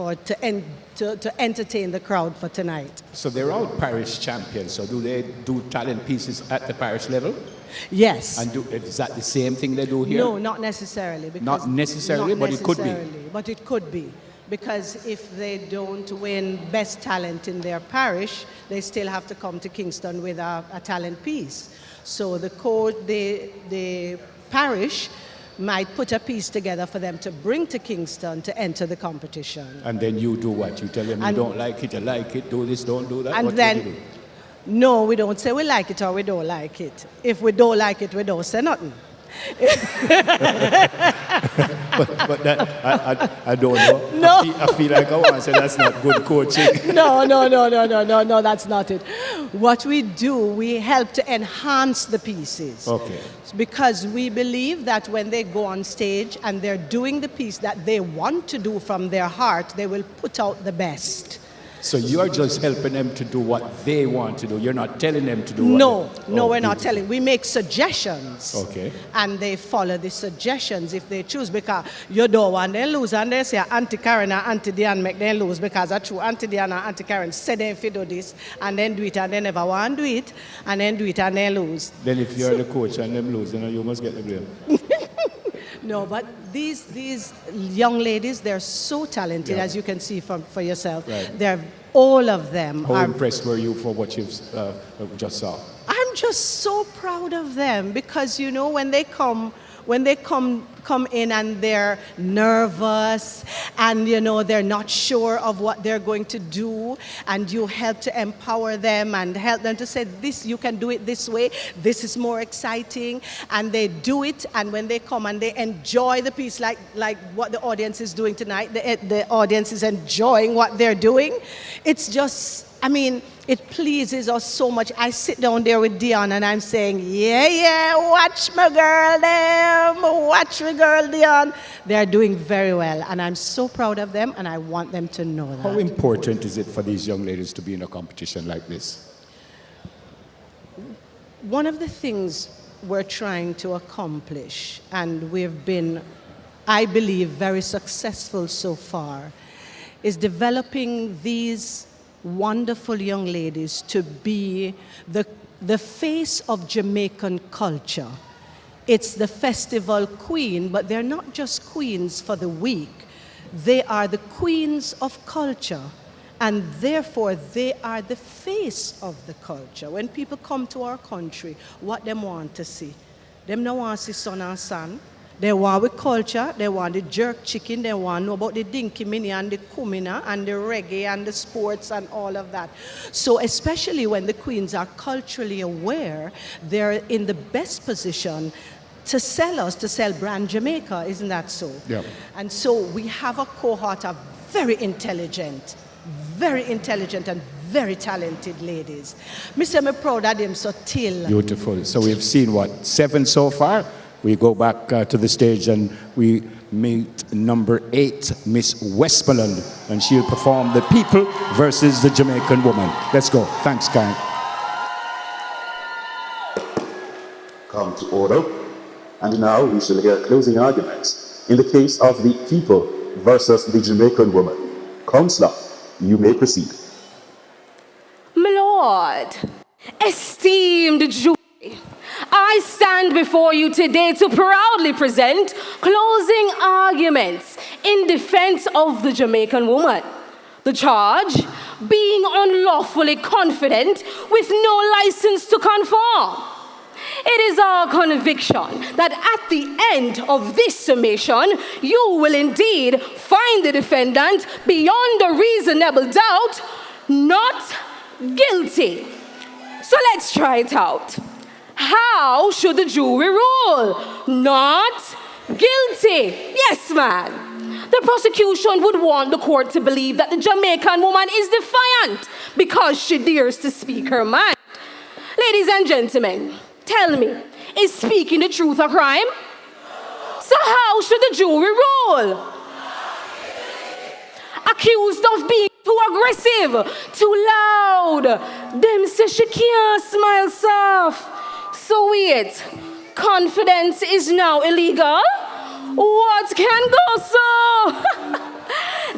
to entertain the crowd for tonight. So they're all parish champions, so do they do talent pieces at the parish level? Yes. And is that the same thing they do here? No, not necessarily. Not necessarily, but it could be. But it could be. Because if they don't win best talent in their parish, they still have to come to Kingston with a talent piece. So the parish might put a piece together for them to bring to Kingston to enter the competition. And then you do what? You tell them you don't like it, you like it, do this, don't do that? And what then, do you do? No, we don't say we like it or we don't like it. If we don't like it, we don't say nothing. but that, I don't know. No. I feel like I want to say that's not good coaching. No, that's not it. What we do, we help to enhance the pieces. Okay. Because we believe that when they go on stage and they're doing the piece that they want to do from their heart, they will put out the best. So you're just helping them to do what they want to do. You're not telling them to do what we're not telling. We make suggestions. Okay. And they follow the suggestions if they choose, because you don't want them lose. And they say Auntie Karen and Auntie Diane make them lose because that's true. Auntie Diane and Auntie Karen said they do this and then do it and they never want to do it and then do it and they lose. Then if you're the coach and them lose, then you must get the blame. No, but these young ladies, they're so talented, as you can see for yourself. Right. They're all of them. How impressed were you for what you've just saw? I'm just so proud of them because, you know, when they come in and they're nervous and, you know, they're not sure of what they're going to do, and you help to empower them and help them to say, this, you can do it this way, this is more exciting, and they do it, and when they come and they enjoy the piece like what the audience is doing tonight, the audience is enjoying what they're doing. It's just, I mean, it pleases us so much. I sit down there with Dion and I'm saying, yeah, watch my girl them, watch my girl Dion. They're doing very well and I'm so proud of them and I want them to know that. How important is it for these young ladies to be in a competition like this? One of the things we're trying to accomplish, and we've been, I believe, very successful so far, is developing these wonderful young ladies to be the face of Jamaican culture. It's the festival queen, but they're not just queens for the week. They are the queens of culture, and therefore they are the face of the culture. When people come to our country, what they want to see? Them no want to see son and son. They want with culture, they want the jerk chicken, they want to know about the dinky mini and the kumina and the reggae and the sports and all of that. So especially when the queens are culturally aware, they're in the best position to sell brand Jamaica, isn't that so? Yeah. And so we have a cohort of very intelligent and very talented ladies. I'm proud of them so till. Beautiful. So we've seen, 7 so far? We go back to the stage and we meet number 8, Miss Westmoreland, and she'll perform The People versus the Jamaican Woman. Let's go. Thanks, Karen. Come to order. And now we shall hear closing arguments in the case of The People versus the Jamaican Woman. Counselor, you may proceed. My Lord, esteemed jury, I stand before you today to proudly present closing arguments in defense of the Jamaican woman. The charge, being unlawfully confident with no license to conform. It is our conviction that at the end of this summation, you will indeed find the defendant beyond a reasonable doubt not guilty. So let's try it out. How should the jury rule? Not guilty. Yes, ma'am. The prosecution would want the court to believe that the Jamaican woman is defiant because she dares to speak her mind. Ladies and gentlemen, tell me, is speaking the truth a crime? So how should the jury rule? Accused of being too aggressive, too loud. Them say she can't smile soft. So wait, confidence is now illegal? What can go so?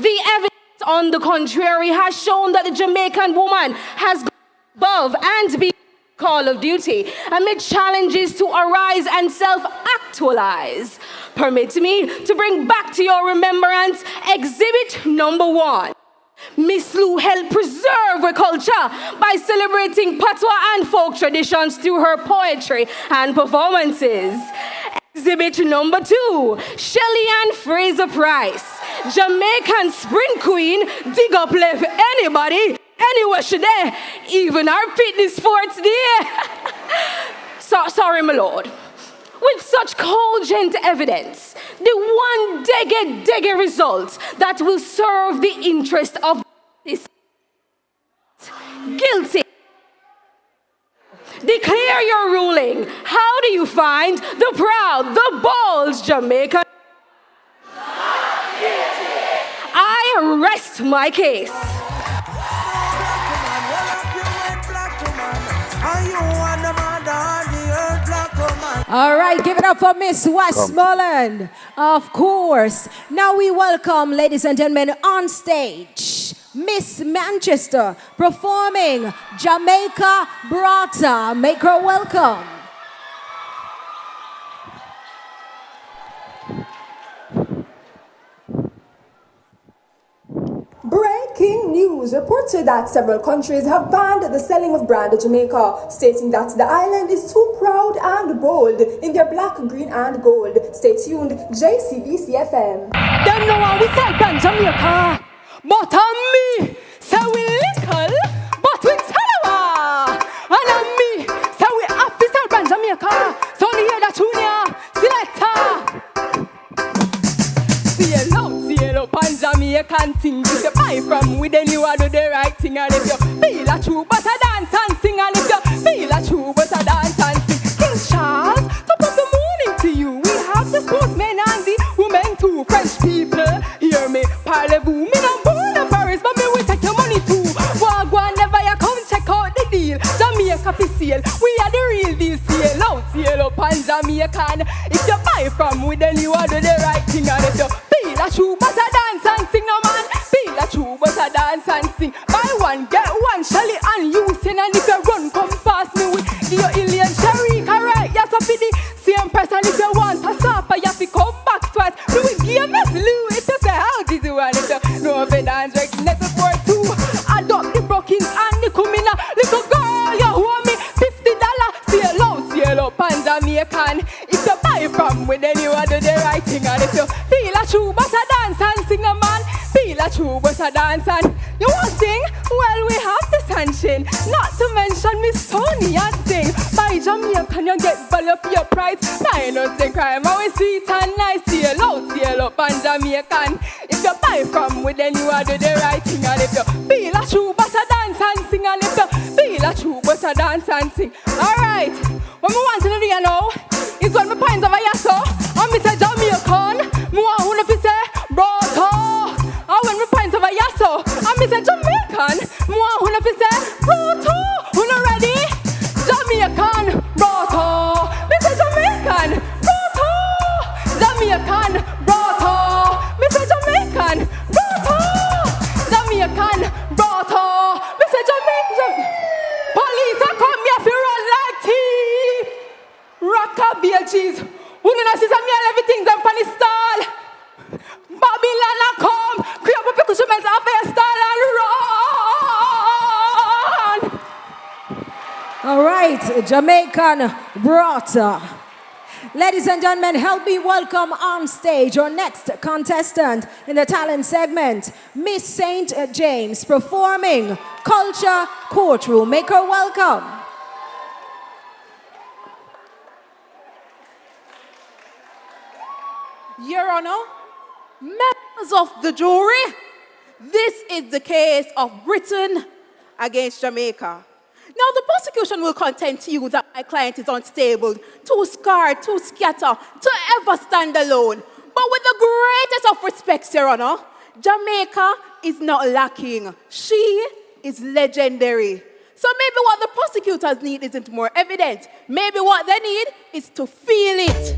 The evidence, on the contrary, has shown that the Jamaican woman has gone above and beyond call of duty amid challenges to arise and self-actualize. Permit me to bring back to your remembrance exhibit number 1. Miss Lou helped preserve her culture by celebrating patois and folk traditions through her poetry and performances. Exhibit number 2, Shelley Ann Fraser Price, Jamaican sprint queen, dig up left anybody, anywhere she there, even our fitness sports there. Sorry, my lord. With such cogent evidence, the one dege result that will serve the interest of this guilty. Declare your ruling. How do you find the proud, the bold Jamaican? I rest my case. All right, give it up for Miss Westmoreland. Of course. Now we welcome, ladies and gentlemen, on stage, Miss Manchester, performing Jamaica Brata. Make her welcome. Breaking news reported that several countries have banned the selling of brand Jamaica, stating that the island is too proud and bold in their black, green, and gold. Stay tuned, JCDC FM. Them know how we sell brand Jamaica, but on me, say we little, but we tell and on me, say we have to sell brand Jamaica. So you hear that junior selector. See up on Jamaican thing. If you buy from within, you do the right thing. And if you feel a true, but a dance and sing. And if you feel a true, but a dance and sing. King Charles, top of the morning to you. We have the sportsmen and the women too. French people, hear me, parlez-vous. Me not born in Paris, but me will take your money too. Wagwan, never you come check out the deal. Jamaica for sale, we are the real deal. Sail up on Jamaican. If you buy from within, you do the right thing. And if you feel a true, but a dance and sing, no man. Feel a true, but a dance and sing. Buy one, get one, Shelly and Houston. And if you run, come past me with your alien Sherry. Correct, yes, I feel the same person. If you want a suffer, you have to come back twice. Do we give us Lou? If you say how did you want it? No, if you dance right, next for two. Adopt the Brookings and the Kumina. Little girl, you want me $50. Sail up on Jamaican. If you buy from within, you do the right thing. And if you feel a true, but a dance and sing, a man. Feel a true, but a dance and you want sing? Well, we have the sunshine. Not to mention Miss Tony and sing. By Jamaican, you get value for your price. Now you know the crime, always sweet and nice. Sail up on Jamaican. If you buy from within, you do the right thing. And if you feel a true, but a dance and sing. And if you feel a true, but a dance and sing. Alright, what me want to do you know is when me points over here so and me say Jamaican, me want who if say Brata. And when me points over here so and me say Jamaican, me want who if say Brata. Who not ready? Jamaican, Brata. Me say Jamaican, Brata. Jamaican, Brata. Me say Jamaican, Brata. Jamaican, Brata. Me say Jamaican. Police are come here for run like thief. Rocker BLGs. Who know see me and everything them funny stall. Babylon a come. Create up a cushion off your stall and run. All right, Jamaican brother. Ladies and gentlemen, help me welcome on stage our next contestant in the talent segment, Miss St. James, performing Culture Courtroom. Make her welcome. Your Honor, members of the jury, this is the case of Britain against Jamaica. Now, the prosecution will contend to you that my client is unstable, too scarred, too scattered, to ever stand alone. But with the greatest of respects, Your Honor, Jamaica is not lacking. She is legendary. So maybe what the prosecutors need isn't more evidence. Maybe what they need is to feel it.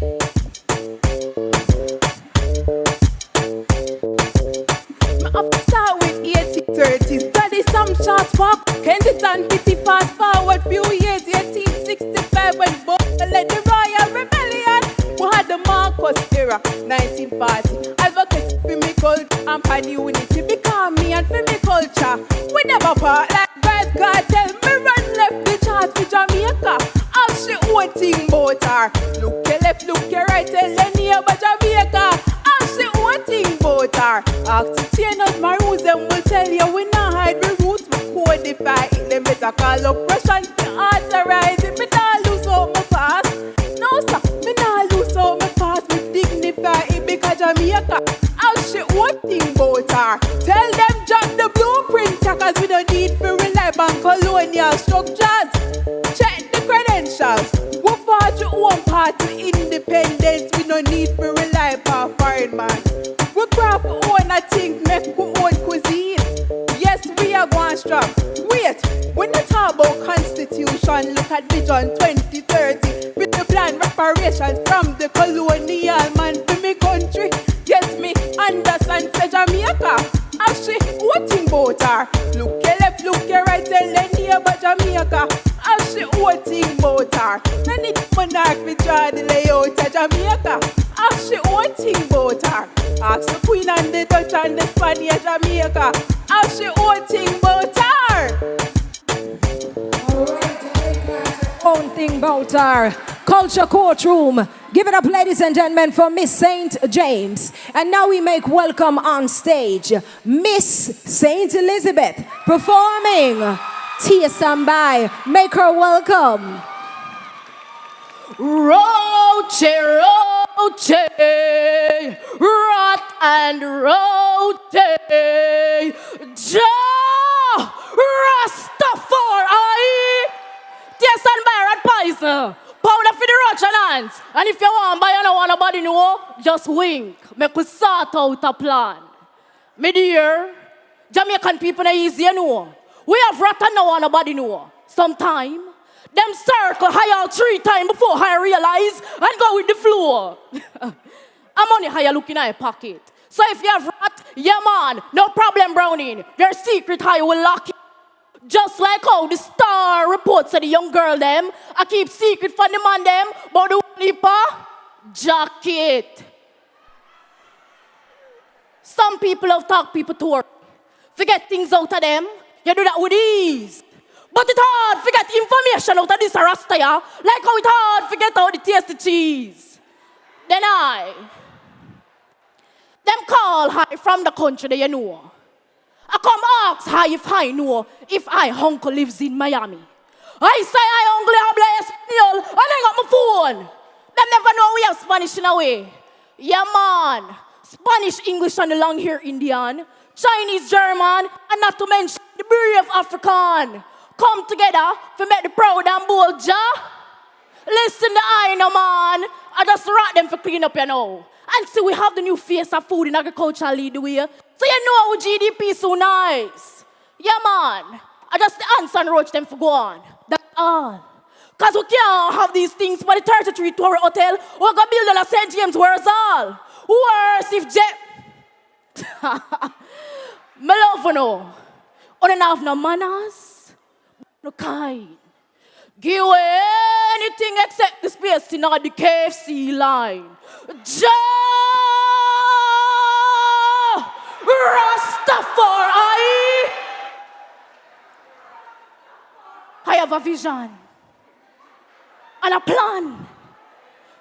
I'll start with 1830s. Study some shots pop. Kensington City fast forward few years. 1865 when Bob led the Royal Rebellion. We had the Marcos era. 1940. Advocates for me culture and pan unity. Become me and for me culture. We never part like Vice Cartel. Me run left the chart for Jamaica. All she one thing about her. Look your left, look your right, tell any about Jamaica. She one thing about her. Ask to change us my rules, them will tell you we not hide the roots, we codify it. Them better call oppression to authorize it. Me not lose out my past. No sir, me not lose out my past. Me dignify it because Jamaica. Ask she one thing about her. Tell them drop the blueprint, cause we don't need to rely on colonial structures. Check the credentials. We fought your own part to independence. We don't need to rely on foreign man. We craft our own things, make our own cuisine. Yes, we are going strong. Wait, when you talk about constitution, look at Vision 2030. With the plan reparations from the colonial man to me country. Yes, me understand say Jamaica. Actually, what thing about her? Look your left, look your right, tell any about Jamaica. Actually, what thing about her? No need monarch we draw the layout of Jamaica. Actually, what thing about her? Ask the Queen and the Dutch and the Spanish Jamaica. Actually, what thing about her? Own thing about her. Culture Courtroom. Give it up, ladies and gentlemen, for Miss St. James. And now we make welcome on stage Miss St. Elizabeth performing Tia Sambai. Make her welcome. Roche, roche, rot and roche, Ja, Rastafari. Tia Sambai at Poise. Powder for the roach and hands. And if you want buy and want nobody know, just wink. Make us sort out a plan. Me dear, Jamaican people are easy, you know. We have rat and no one nobody know. Sometime, them circle higher 3 times before I realize and go with the flow. I'm only higher looking at your pocket. So if you have rat, yeah man, no problem Browning. Your secret high will lock it. Just like how the Star reports to the young girl them, I keep secret from the man them, but the leaper, jacket. Some people have talk people to work. Forget things out of them, you do that with ease. But it's hard to get information out of this Rasta, yeah? Like how it's hard to get out the tasty cheese. Then them call high from the country that you know. I come ask her if I know if I uncle lives in Miami. I say I uncle have Espanol and I got my phone. They never know we have Spanish in a way. Yeah man, Spanish, English and the long hair Indian, Chinese, German, and not to mention the brave African. Come together to make the proud and bold Jah. Listen to I know man, I just rat them for clean up you know. And see we have the new face of food in agriculture lead the way. So you know our GDP so nice. Yeah, man. I just answer and roach them for go on. That's all. Because we can't have these things for the 33 Tower Hotel. We're going to build a St. James, where's all? Worse if Me love you know. You don't have no manners, no kind. Give away anything except the space in the KFC line. Rastafari. I have a vision. and a plan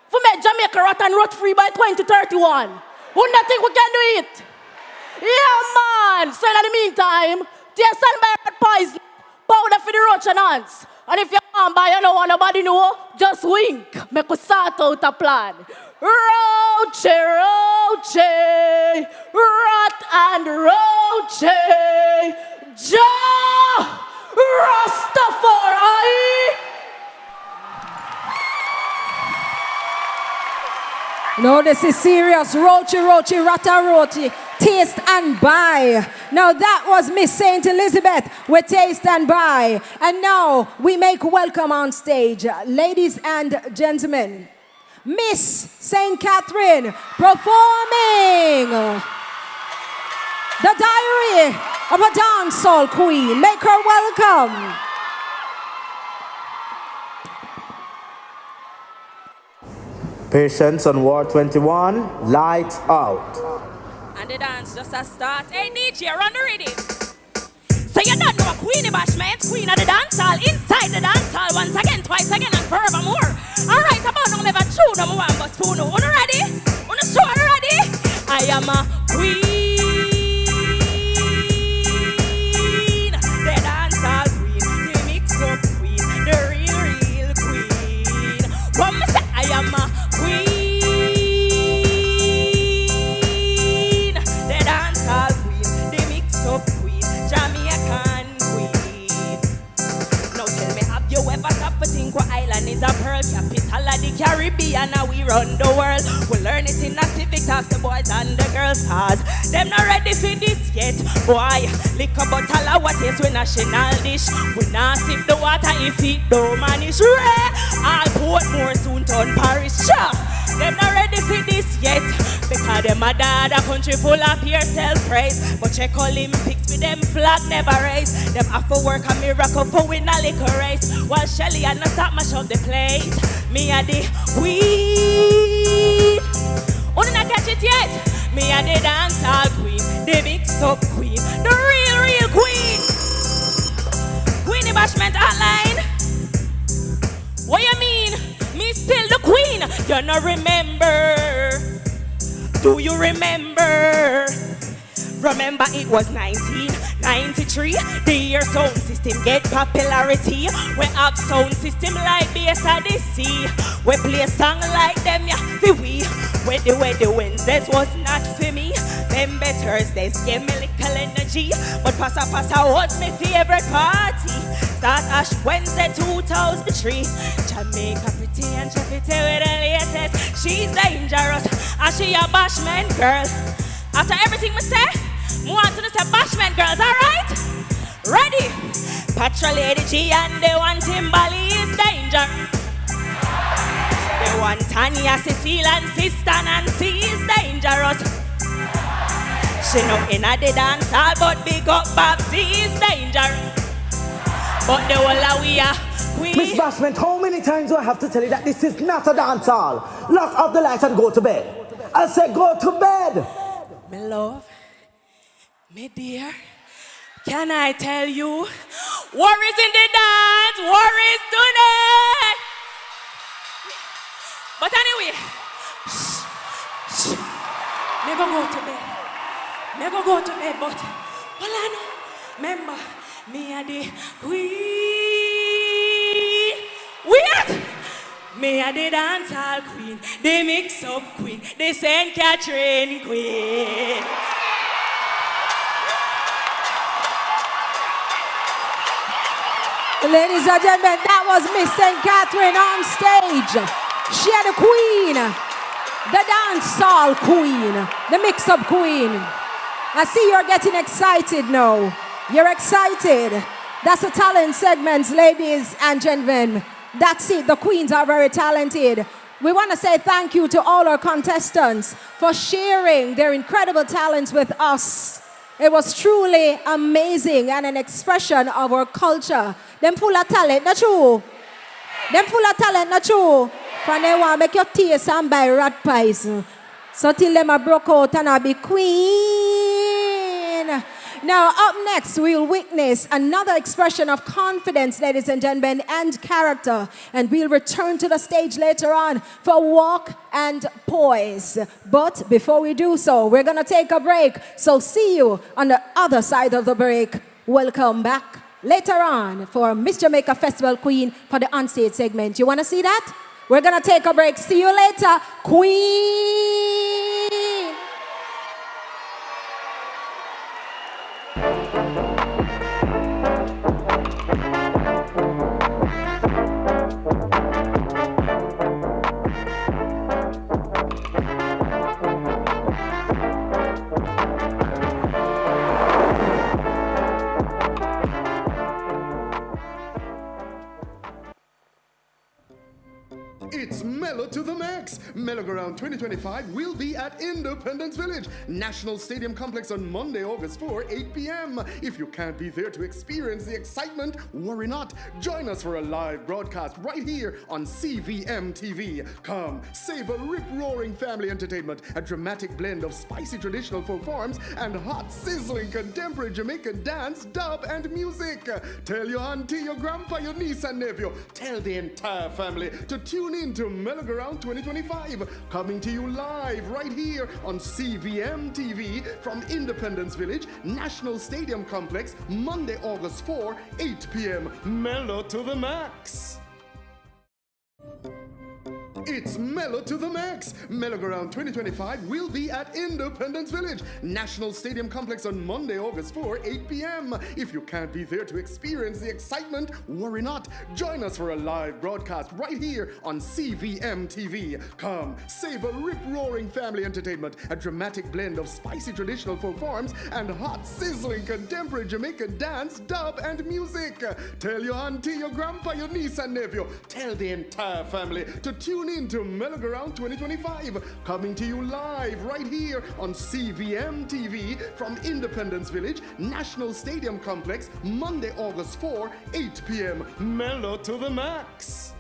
for make Jamaica rot and rot free by 2031. Who not think we can do it? Yeah, man. So in the meantime, take stand by at Poise, powder for the roach and ants. And if you can't buy, you don't want nobody know, just wink. Make us sort out a plan. Roche, roche, rot and roche, Jah Rastafari. No, this is serious. Rochi, rochi, rata, roti. Taste and buy. Now that was Miss Saint Elizabeth with Taste and Buy. And now we make welcome on stage, ladies and gentlemen, Miss Saint Catherine performing The Diary of a Dancehall Queen. Make her welcome. Patience on Ward 21, lights out. And the dance just a start. Hey DJ, run the rhythm. So you don't know a queenie bashment, queen of the dance hall, inside the dance hall, once again, twice again, and forevermore. Alright, about now, never true, no more, but spoon. Are you ready? On the show, ready? I am a queen, the dance hall queen, the mix up queen, the real queen. Come say, I am a queen, the dance hall queen, the mix up queen, Jamaican queen. Now tell me, have you ever stopped to think what island is a pearl capital of the Caribbean? Now we run the world. We learn it in the civic talks, the boys and the girls, cause them not ready for this yet. Boy, lick a bottle of what is we national dish. We not sip the water if it don't manage. I'll put more soon turn parish. Them not ready for this yet, because them a dad a country full of pure self-praise. But check Olympics with them flag never raise. Them have to work a miracle for win a liquor race. While Shelly and not stop mash up the place. Me a the queen. Only not catch it yet. Me a the dancehall queen, the mix up queen, the real queen. Queenie Bashment Hotline. What you mean? Me still the queen. You no remember? Do you remember? Remember it was 1993. The year sound system get popularity. We have sound system like BSDC. We play a song like them, yeah, for we. Where the Wednesdays was not for me. Them Thursdays gave me little energy. But Passa was my favorite party. Start Ash Wednesday 2003. Jamaica pretty and chappity with the latest. She's dangerous and she a bashment girl. After everything we say, we want to say bashment girls, alright? Ready? Patrol Lady G and they want Timberly is danger. They want Tanya, Cecile and Sister Nancy is dangerous. She know inna the dance hall, but big up Babsy is dangerous. But the whole of we are queen. Miss Bashment, how many times do I have to tell you that this is not a dance hall? Lock off the lights and go to bed. I said go to bed. My love, my dear, can I tell you? War is in the dance, war is today. But anyway, never go to bed. Never go to bed, but well, I know. Remember, me a the queen. Weird. Me a the dancehall queen, the mix-up queen, the St. Catherine queen. Ladies and gentlemen, that was Miss St. Catherine on stage. She had a queen, the dancehall queen, the mix-up queen. I see you're getting excited now. You're excited. That's the talent segments, ladies and gentlemen. That's it. The queens are very talented. We want to say thank you to all our contestants for sharing their incredible talents with us. It was truly amazing and an expression of our culture. Them full of talent, not true? Them full of talent, not true? From they want to make your taste and buy rat pies. So till them are broke out and I be queen. Now, up next, we'll witness another expression of confidence, ladies and gentlemen, and character. And we'll return to the stage later on for Walk and Poise. But before we do so, we're going to take a break. So see you on the other side of the break. Welcome back later on for Miss Jamaica Festival Queen for the onstage segment. You want to see that? We're going to take a break. See you later, Queen. It's Mellow to the Max. Mellow-Ground 2025 will be at Independence Village, National Stadium Complex on Monday, August 4, 8 p.m. If you can't be there to experience the excitement, worry not. Join us for a live broadcast right here on CVM TV. Come, savor rip-roaring family entertainment, a dramatic blend of spicy traditional folk forms and hot, sizzling contemporary Jamaican dance, dub, and music. Tell your auntie, your grandpa, your niece, and nephew. Tell the entire family to tune in to Mellow-Ground 2025, coming to you live right here on CVM TV from Independence Village, National Stadium Complex, Monday, August 4, 8 p.m. Mellow to the Max. It's Mellow to the Max. Mellow-Ground 2025 will be at Independence Village, National Stadium Complex on Monday, August 4, 8 p.m. If you can't be there to experience the excitement, worry not. Join us for a live broadcast right here on CVM TV. Come, savor rip-roaring family entertainment, a dramatic blend of spicy traditional folk forms and hot, sizzling contemporary Jamaican dance, dub, and music. Tell your auntie, your grandpa, your niece, and nephew. Tell the entire family to tune in to Mellow-Ground 2025, coming to you live right here on CVM TV from Independence Village, National Stadium Complex, Monday, August 4, 8 p.m. Mellow to the Max.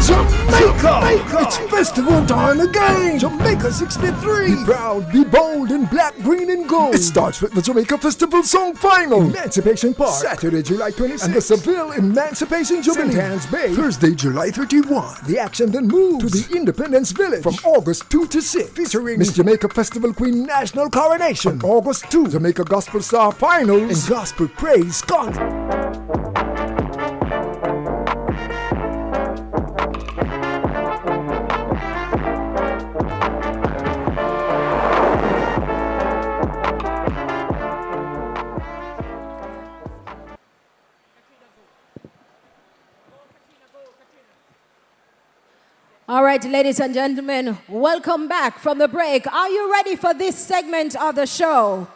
Jamaica! It's festival time again! Jamaica 63! Be proud, be bold in black, green, and gold! It starts with the Jamaica Festival Song Final! Emancipation Park, Saturday, July 26th, and the Seville Emancipation Jubilee, St. Anne's Bay, Thursday, July 31. The action then moves to the Independence Village from August 2 to 6, featuring Miss Jamaica Festival Queen National Coronation. On August 2, Jamaica Gospel Star Finals and Gospel Praise Contest. All right, ladies and gentlemen, welcome back from the break. Are you ready for this segment of the show?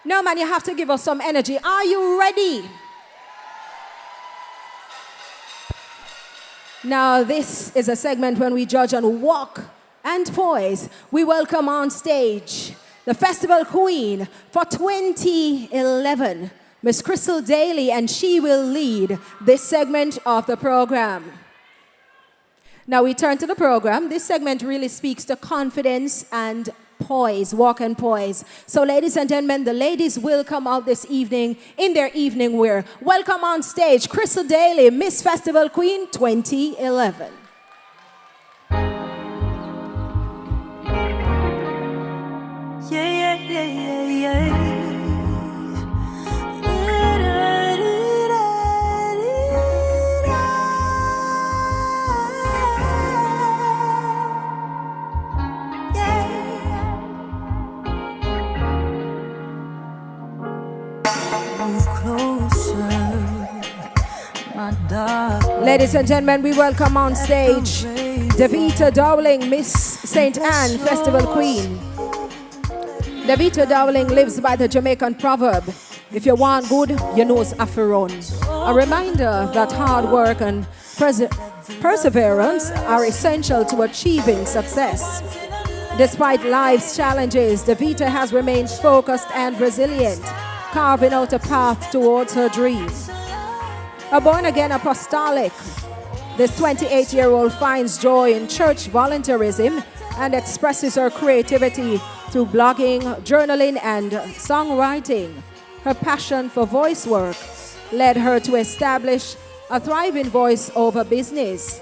No, man, you have to give us some energy. Are you ready? Now, this is a segment when we judge on Walk and Poise. We welcome on stage the Festival Queen for 2011, Miss Crystal Daly, and she will lead this segment of the program. Now we turn to the program. This segment really speaks to confidence and poise, walk and poise. So ladies and gentlemen, the ladies will come out this evening in their evening wear. Welcome on stage, Crystal Daly, Miss Festival Queen 2011. Ladies and gentlemen, we welcome on stage Davita Dowling, Miss St. Anne Festival Queen. Davita Dowling lives by the Jamaican proverb, if you want good, you knows a run. A reminder that hard work and perseverance are essential to achieving success. Despite life's challenges, Davita has remained focused and resilient, carving out a path towards her dreams. A born-again apostolic, this 28-year-old finds joy in church volunteerism and expresses her creativity through blogging, journaling, and songwriting. Her passion for voice work led her to establish a thriving voice-over business,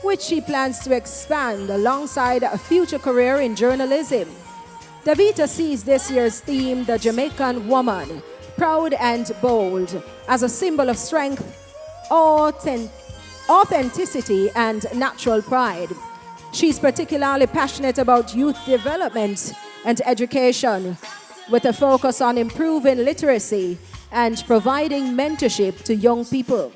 which she plans to expand alongside a future career in journalism. Davita sees this year's theme, the Jamaican Woman, proud and bold, as a symbol of strength, authenticity, and natural pride. She's particularly passionate about youth development and education, with a focus on improving literacy and providing mentorship to young people.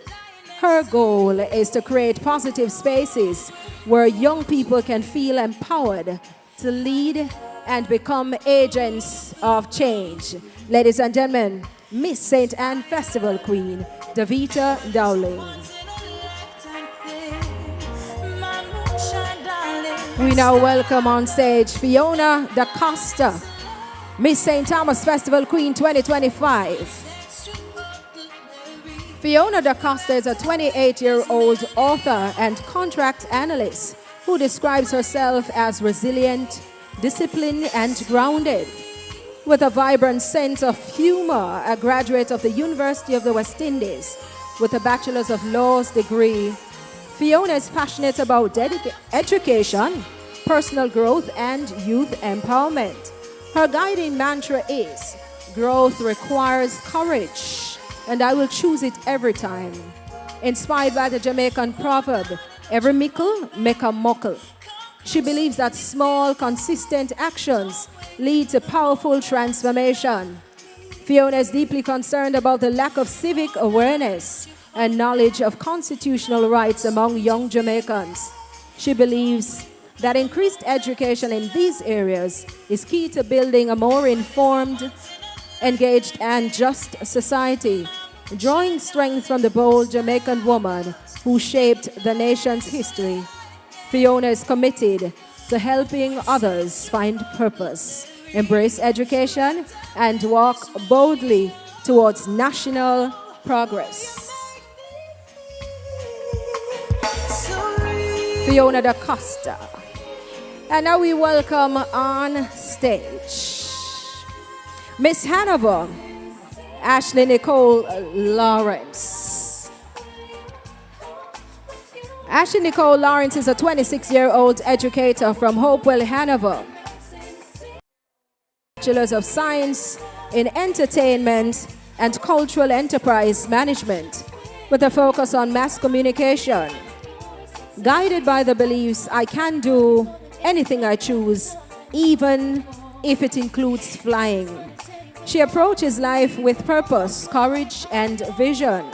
Her goal is to create positive spaces where young people can feel empowered to lead and become agents of change. Ladies and gentlemen, Miss St. Anne Festival Queen, Davita Dowling. We now welcome on stage Fiona Da Costa, Miss St. Thomas Festival Queen 2025. Fiona Da Costa is a 28-year-old author and contract analyst who describes herself as resilient, disciplined, and grounded. With a vibrant sense of humor, a graduate of the University of the West Indies with a Bachelor's of Laws degree, Fiona is passionate about education, personal growth, and youth empowerment. Her guiding mantra is, "Growth requires courage, and I will choose it every time." Inspired by the Jamaican proverb, "Every mickle make a muckle." She believes that small, consistent actions lead to powerful transformation. Fiona is deeply concerned about the lack of civic awareness and knowledge of constitutional rights among young Jamaicans. She believes that increased education in these areas is key to building a more informed, engaged, and just society, drawing strength from the bold Jamaican woman who shaped the nation's history. Fiona is committed to helping others find purpose, embrace education, and walk boldly towards national progress. Fiona Da Costa. And now we welcome on stage Miss Hanover, Ashley Nicole Lawrence. Ashley Nicole Lawrence is a 26-year-old educator from Hopewell, Hanover. Bachelor's of Science in Entertainment and Cultural Enterprise Management, with a focus on mass communication. Guided by the beliefs, I can do anything I choose, even if it includes flying. She approaches life with purpose, courage, and vision.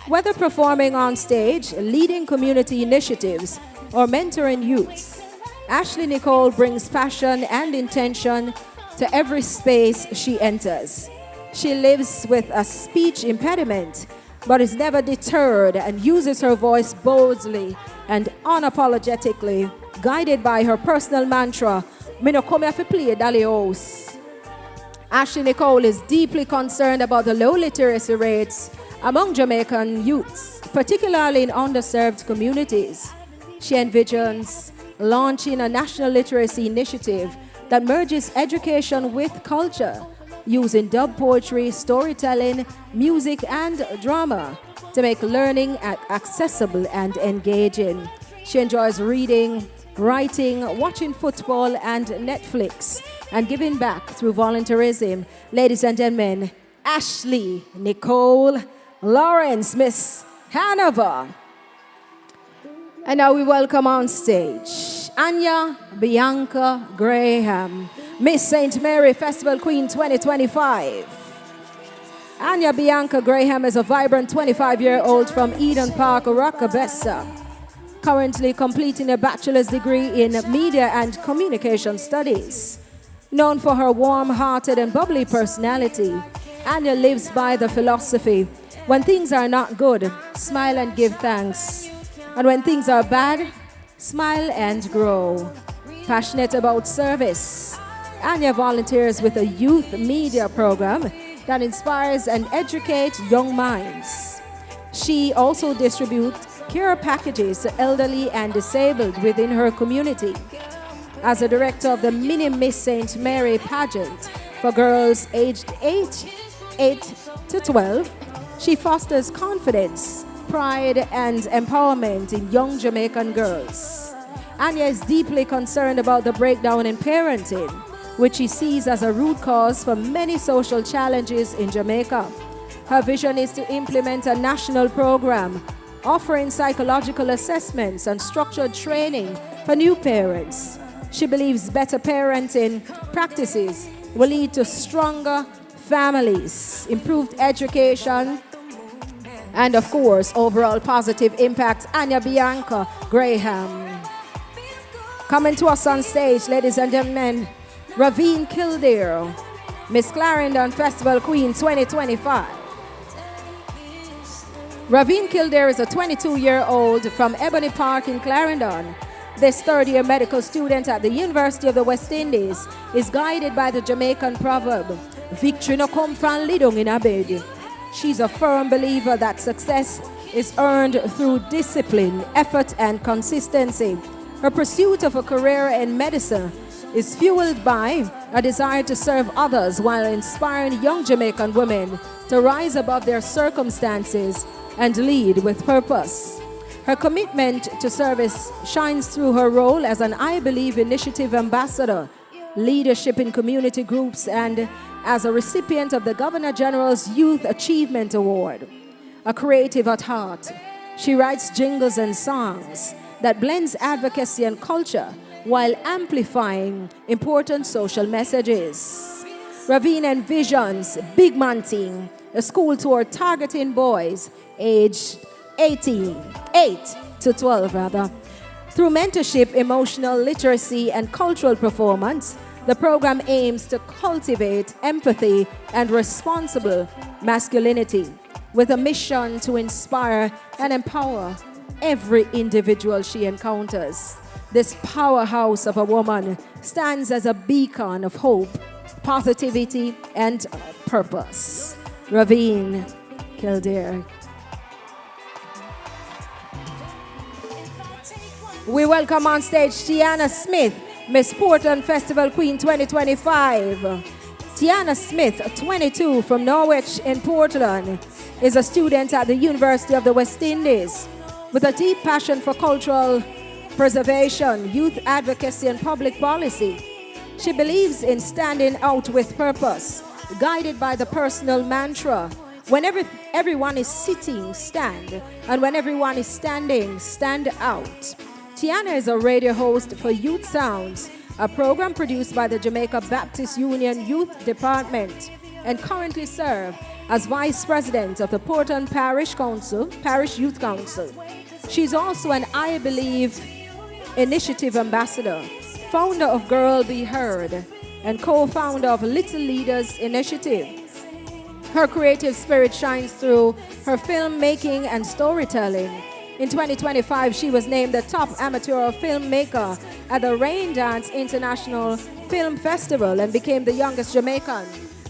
Whether performing on stage, leading community initiatives, or mentoring youths, Ashley Nicole brings passion and intention to every space she enters. She lives with a speech impediment, but is never deterred and uses her voice boldly and unapologetically, guided by her personal mantra, "Me no come here to play Dolly House." Ashley Nicole is deeply concerned about the low literacy rates among Jamaican youths, particularly in underserved communities. She envisions launching a national literacy initiative that merges education with culture, using dub poetry, storytelling, music, and drama to make learning accessible and engaging. She enjoys reading, writing, watching football and Netflix, and giving back through volunteerism. Ladies and gentlemen, Ashley Nicole Lawrence, Miss Hanover. And now we welcome on stage Anya Bianca Graham, Miss St. Mary Festival Queen 2025. Anya Bianca Graham is a vibrant 25-year-old from Eden Park, Rockabessa, currently completing a bachelor's degree in media and communication studies. Known for her warm-hearted and bubbly personality, Anya lives by the philosophy, when things are not good, smile and give thanks. And when things are bad, smile and grow. Passionate about service, Anya volunteers with a youth media program that inspires and educates young minds. She also distributes care packages to elderly and disabled within her community. As a director of the Mini Miss St. Mary pageant for girls aged 8 to 12, she fosters confidence, pride, and empowerment in young Jamaican girls. Anya is deeply concerned about the breakdown in parenting, which she sees as a root cause for many social challenges in Jamaica. Her vision is to implement a national program offering psychological assessments and structured training for new parents. She believes better parenting practices will lead to stronger families, improved education, and of course, overall positive impact. Anya Bianca Graham. Coming to us on stage, ladies and gentlemen, Ravine Kildare, Miss Clarendon Festival Queen 2025. Ravine Kildare is a 22-year-old from Ebony Park in Clarendon. This third-year medical student at the University of the West Indies is guided by the Jamaican proverb, "Victory no come from lidung in a bed." She's a firm believer that success is earned through discipline, effort, and consistency. Her pursuit of a career in medicine is fueled by a desire to serve others while inspiring young Jamaican women to rise above their circumstances and lead with purpose. Her commitment to service shines through her role as an I Believe Initiative ambassador, leadership in community groups, and as a recipient of the Governor General's Youth Achievement Award. A creative at heart, she writes jingles and songs that blends advocacy and culture while amplifying important social messages. Ravine envisions Big Man Thing, a school tour targeting boys aged 8 to 12. Through mentorship, emotional literacy, and cultural performance, the program aims to cultivate empathy and responsible masculinity with a mission to inspire and empower every individual she encounters. This powerhouse of a woman stands as a beacon of hope, positivity, and purpose. Ravine Kildare. We welcome on stage Tiana Smith, Miss Portland Festival Queen 2025. Tiana Smith, 22, from Norwich in Portland, is a student at the University of the West Indies with a deep passion for cultural preservation, youth advocacy, and public policy. She believes in standing out with purpose, guided by the personal mantra, whenever everyone is sitting, stand, and when everyone is standing, stand out. Tiana is a radio host for Youth Sounds, a program produced by the Jamaica Baptist Union Youth Department, and currently serves as Vice President of the Portland Parish Youth Council. She's also an I Believe Initiative Ambassador, founder of Girl Be Heard, and co-founder of Little Leaders Initiative. Her creative spirit shines through her filmmaking and storytelling. In 2025, she was named the top amateur filmmaker at the Rain Dance International Film Festival and became the youngest Jamaican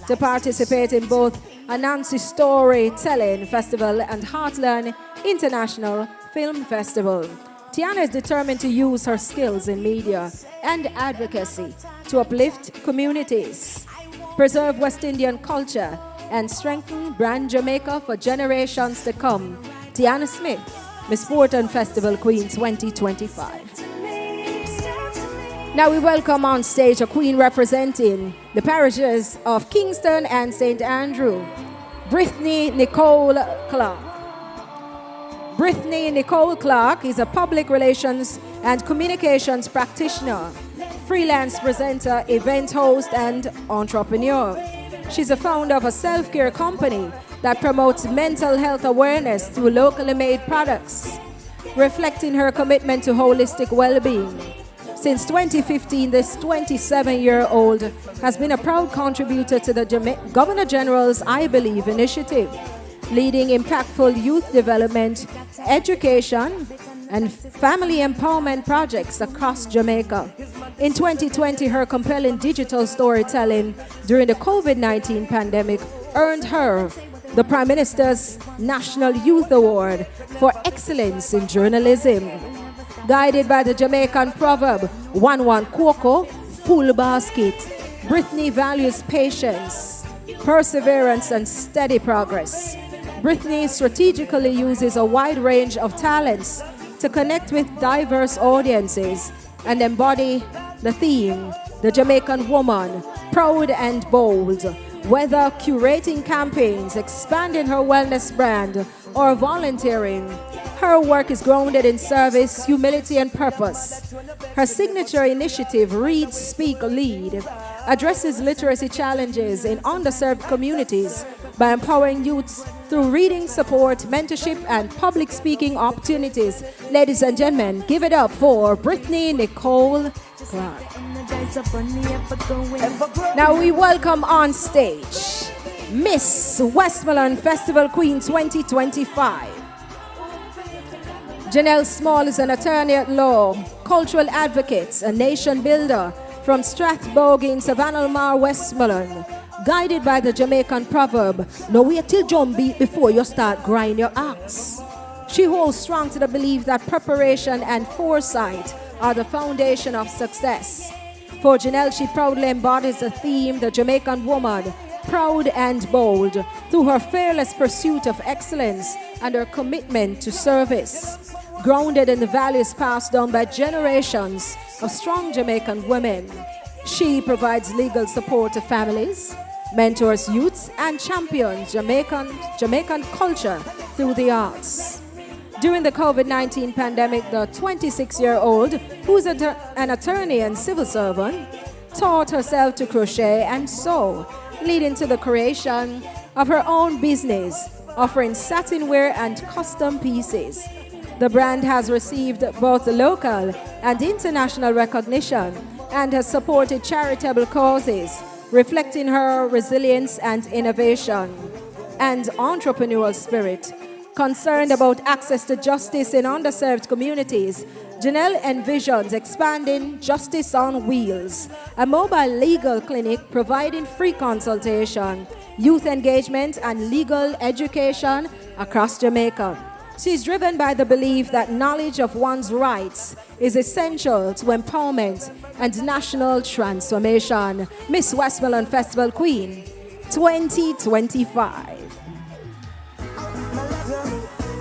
to participate in both Anansi Storytelling Festival and Heartland International Film Festival. Tiana is determined to use her skills in media and advocacy to uplift communities, preserve West Indian culture, and strengthen brand Jamaica for generations to come. Tiana Smith, Miss Portland Festival Queen 2025. Now we welcome on stage a queen representing the parishes of Kingston and St. Andrew, Brittany Nicole Clark. Brittany Nicole Clark is a public relations and communications practitioner, freelance presenter, event host, and entrepreneur. She's a founder of a self-care company that promotes mental health awareness through locally made products, reflecting her commitment to holistic well-being. Since 2015, this 27-year-old has been a proud contributor to the Governor General's I Believe initiative, leading impactful youth development, education, and family empowerment projects across Jamaica. In 2020, her compelling digital storytelling during the COVID-19 pandemic earned her the Prime Minister's National Youth Award for Excellence in Journalism. Guided by the Jamaican proverb, one cocoa, full basket, Brittany values patience, perseverance, and steady progress. Brittany strategically uses a wide range of talents to connect with diverse audiences and embody the theme, the Jamaican woman, proud and bold. Whether curating campaigns, expanding her wellness brand, or volunteering, her work is grounded in service, humility, and purpose. Her signature initiative, Read, Speak, Lead, addresses literacy challenges in underserved communities by empowering youths through reading support, mentorship, and public speaking opportunities. Ladies and gentlemen, give it up for Brittany Nicole Clark. Now we welcome on stage Miss Westmoreland Festival Queen 2025. Janelle Small is an attorney at law, cultural advocate, a nation builder from Strathbogie in Savannah Mar, Westmoreland. Guided by the Jamaican proverb, no wait till drum beat before you start grind your axe. She holds strong to the belief that preparation and foresight are the foundation of success. For Janelle, she proudly embodies the theme, the Jamaican woman, proud and bold, through her fearless pursuit of excellence and her commitment to service. Grounded in the values passed down by generations of strong Jamaican women, she provides legal support to families, mentors youths, and champions Jamaican culture through the arts. During the COVID-19 pandemic, the 26-year-old, who's an attorney and civil servant, taught herself to crochet and sew, leading to the creation of her own business, offering satinware and custom pieces. The brand has received both local and international recognition and has supported charitable causes, reflecting her resilience and innovation and entrepreneurial spirit. Concerned about access to justice in underserved communities, Janelle envisions expanding Justice on Wheels, a mobile legal clinic providing free consultation, youth engagement, and legal education across Jamaica. She's driven by the belief that knowledge of one's rights is essential to empowerment and national transformation. Miss Westmoreland Festival Queen 2025.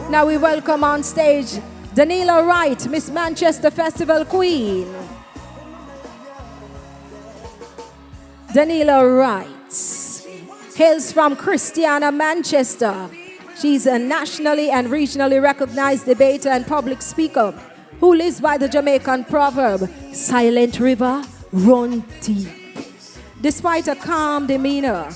Now we welcome on stage Danila Wright, Miss Manchester Festival Queen. Danila Wright hails from Christiana, Manchester. She's a nationally and regionally recognized debater and public speaker who lives by the Jamaican proverb, silent river, run deep. Despite a calm demeanor,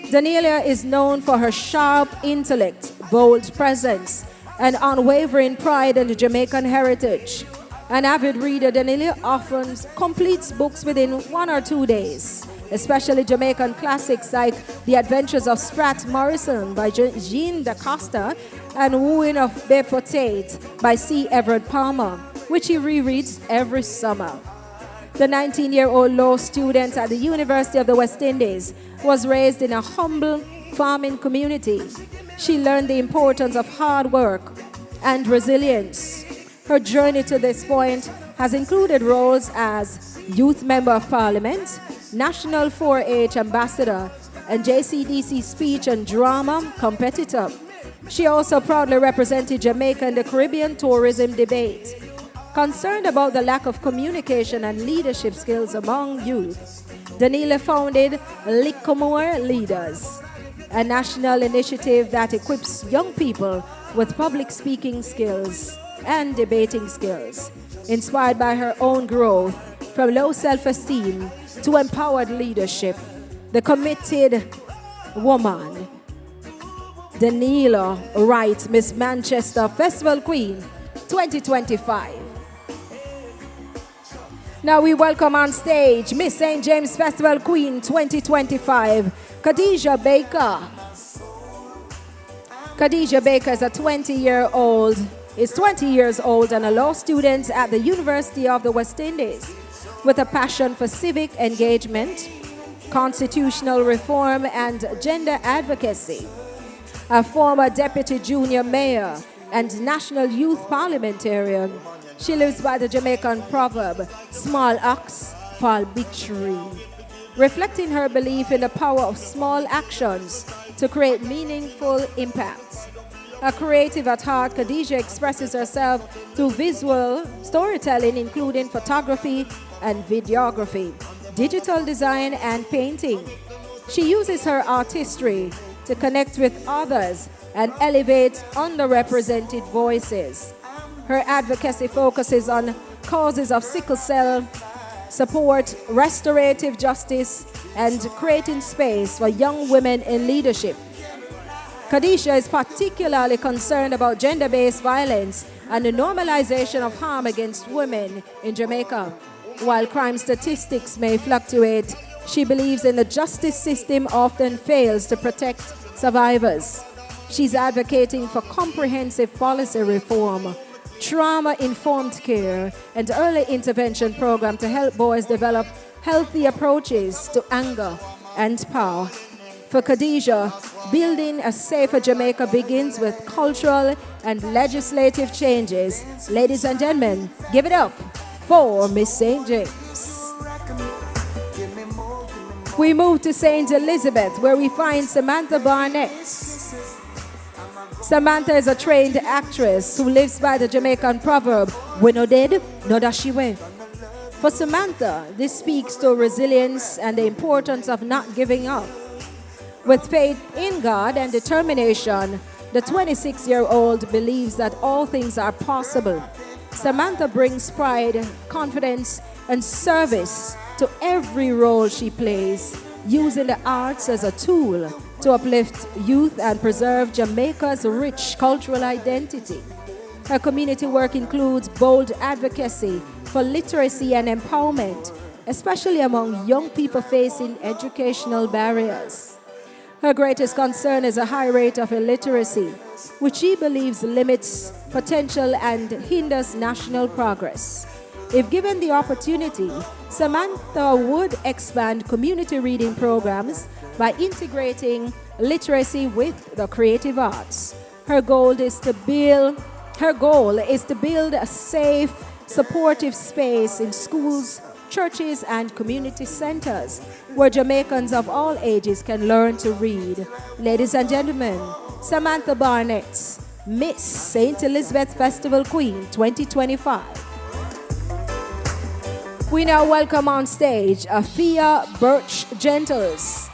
Daniela is known for her sharp intellect, bold presence, and unwavering pride in the Jamaican heritage. An avid reader, Daniela often completes books within 1 or 2 days, especially Jamaican classics like The Adventures of Spratt Morrison by Jean DaCosta and Wooing of Bepotate by C. Everett Palmer, which he rereads every summer. The 19-year-old law student at the University of the West Indies was raised in a humble farming community. She learned the importance of hard work and resilience. Her journey to this point has included roles as Youth Member of Parliament, National 4-H Ambassador, and JCDC Speech and Drama Competitor. She also proudly represented Jamaica in the Caribbean tourism debate. Concerned about the lack of communication and leadership skills among youth, Danila founded Likomore Leaders, a national initiative that equips young people with public speaking skills and debating skills. Inspired by her own growth from low self-esteem to empowered leadership, the committed woman, Danila Wright, Miss Manchester Festival Queen 2025. Now we welcome on stage Miss St. James Festival Queen 2025, Khadija Baker. Khadija Baker is 20 years old and a law student at the University of the West Indies. with a passion for civic engagement, constitutional reform, and gender advocacy. A former deputy junior mayor and national youth parliamentarian, she lives by the Jamaican proverb, small ox fall big tree, reflecting her belief in the power of small actions to create meaningful impact. A creative at heart, Khadija expresses herself through visual storytelling, including photography and videography, digital design, and painting. She uses her artistry to connect with others and elevate underrepresented voices. Her advocacy focuses on causes of sickle cell support, restorative justice, and creating space for young women in leadership. Khadija is particularly concerned about gender-based violence and the normalization of harm against women in Jamaica. While crime statistics may fluctuate, she believes in the justice system often fails to protect survivors. She's advocating for comprehensive policy reform, trauma-informed care, and early intervention program to help boys develop healthy approaches to anger and power. For Khadija, building a safer Jamaica begins with cultural and legislative changes. Ladies and gentlemen, give it up for Miss St. James. We move to St. Elizabeth, where we find Samantha Barnett. Samantha is a trained actress who lives by the Jamaican proverb, "We no dead, no dash she way." For Samantha, this speaks to resilience and the importance of not giving up. With faith in God and determination, the 26-year-old believes that all things are possible. Samantha brings pride, confidence, and service to every role she plays, using the arts as a tool to uplift youth and preserve Jamaica's rich cultural identity. Her community work includes bold advocacy for literacy and empowerment, especially among young people facing educational barriers. Her greatest concern is a high rate of illiteracy, which she believes limits potential and hinders national progress. If given the opportunity, Samantha would expand community reading programs by integrating literacy with the creative arts. Her goal is to build a safe, supportive space in schools, churches, and community centers where Jamaicans of all ages can learn to read. Ladies and gentlemen, Samantha Barnett, Miss St. Elizabeth Festival Queen 2025. We now welcome on stage Afia Birch Gentles,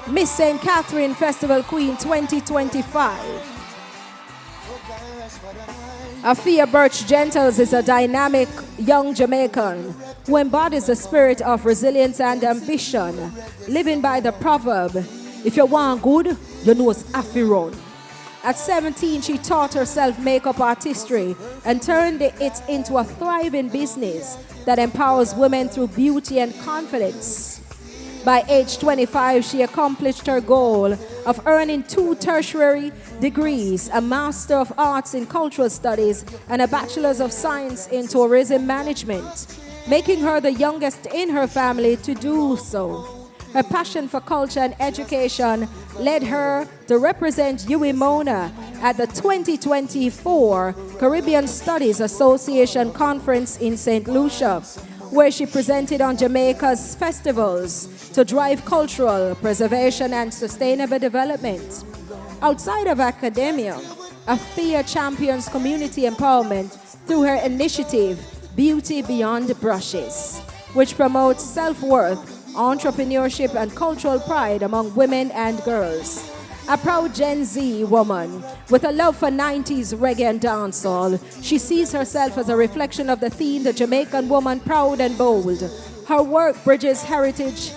Miss St. Catherine Festival Queen 2025. Afia Birch Gentles is a dynamic young Jamaican who embodies the spirit of resilience and ambition, living by the proverb, "If you want good, you know it's Afi run." At 17, she taught herself makeup artistry and turned it into a thriving business that empowers women through beauty and confidence. By age 25, she accomplished her goal of earning 2 tertiary degrees, a Master of Arts in Cultural Studies, and a Bachelor's of Science in Tourism Management, making her the youngest in her family to do so. Her passion for culture and education led her to represent Huey Mona at the 2024 Caribbean Studies Association Conference in St. Lucia, where she presented on Jamaica's festivals to drive cultural preservation and sustainable development. Outside of academia, Afia champions community empowerment through her initiative, Beauty Beyond Brushes, which promotes self-worth, entrepreneurship, and cultural pride among women and girls. A proud Gen Z woman with a love for 90s reggae and dancehall, she sees herself as a reflection of the theme, the Jamaican woman, proud and bold. Her work bridges heritage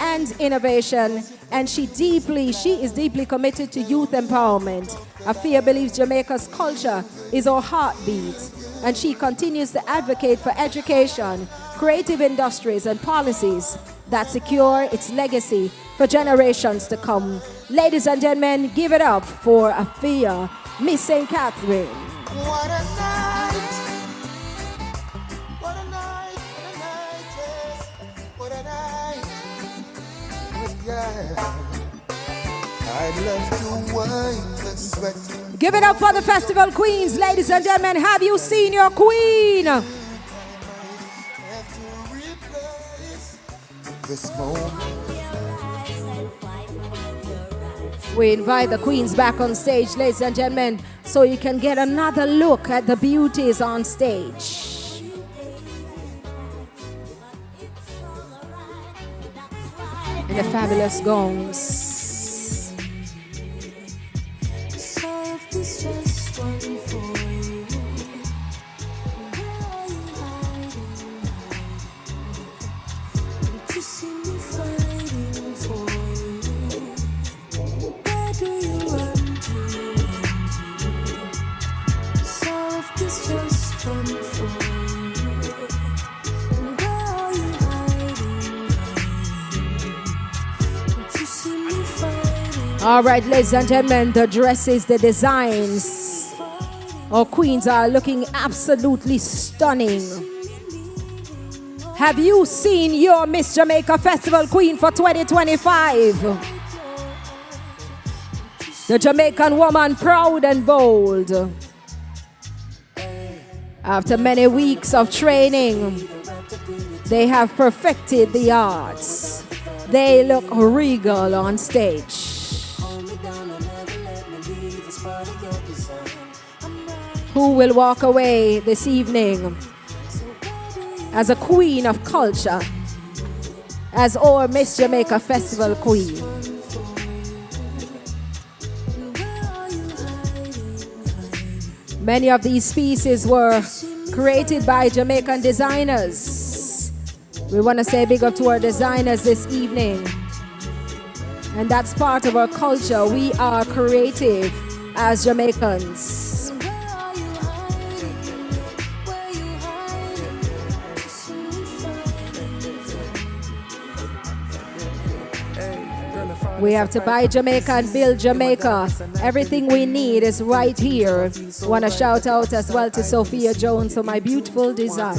and innovation, and she is deeply committed to youth empowerment. Afia believes Jamaica's culture is our heartbeat, and she continues to advocate for education, creative industries, and policies that secure its legacy for generations to come. Ladies and gentlemen, give it up for Afia, Miss St. Catherine. What a night, what a night, what a night, I'd love to wipe the sweat. Give it up for the festival queens, ladies and gentlemen. Have you seen your queen? This moment. We invite the queens back on stage, ladies and gentlemen, so you can get another look at the beauties on stage. In the fabulous gowns. All right, ladies and gentlemen, the dresses, the designs, our queens are looking absolutely stunning. Have you seen your Miss Jamaica Festival Queen for 2025? The Jamaican woman, proud and bold. After many weeks of training, they have perfected the arts. They look regal on stage. Who will walk away this evening as a queen of culture, as our Miss Jamaica Festival Queen? Many of these pieces were created by Jamaican designers. We want to say big up to our designers this evening. And that's part of our culture. We are creative as Jamaicans. We have to buy Jamaica and build Jamaica. Everything we need is right here. Want to shout out as well to Sophia Jones for my beautiful design.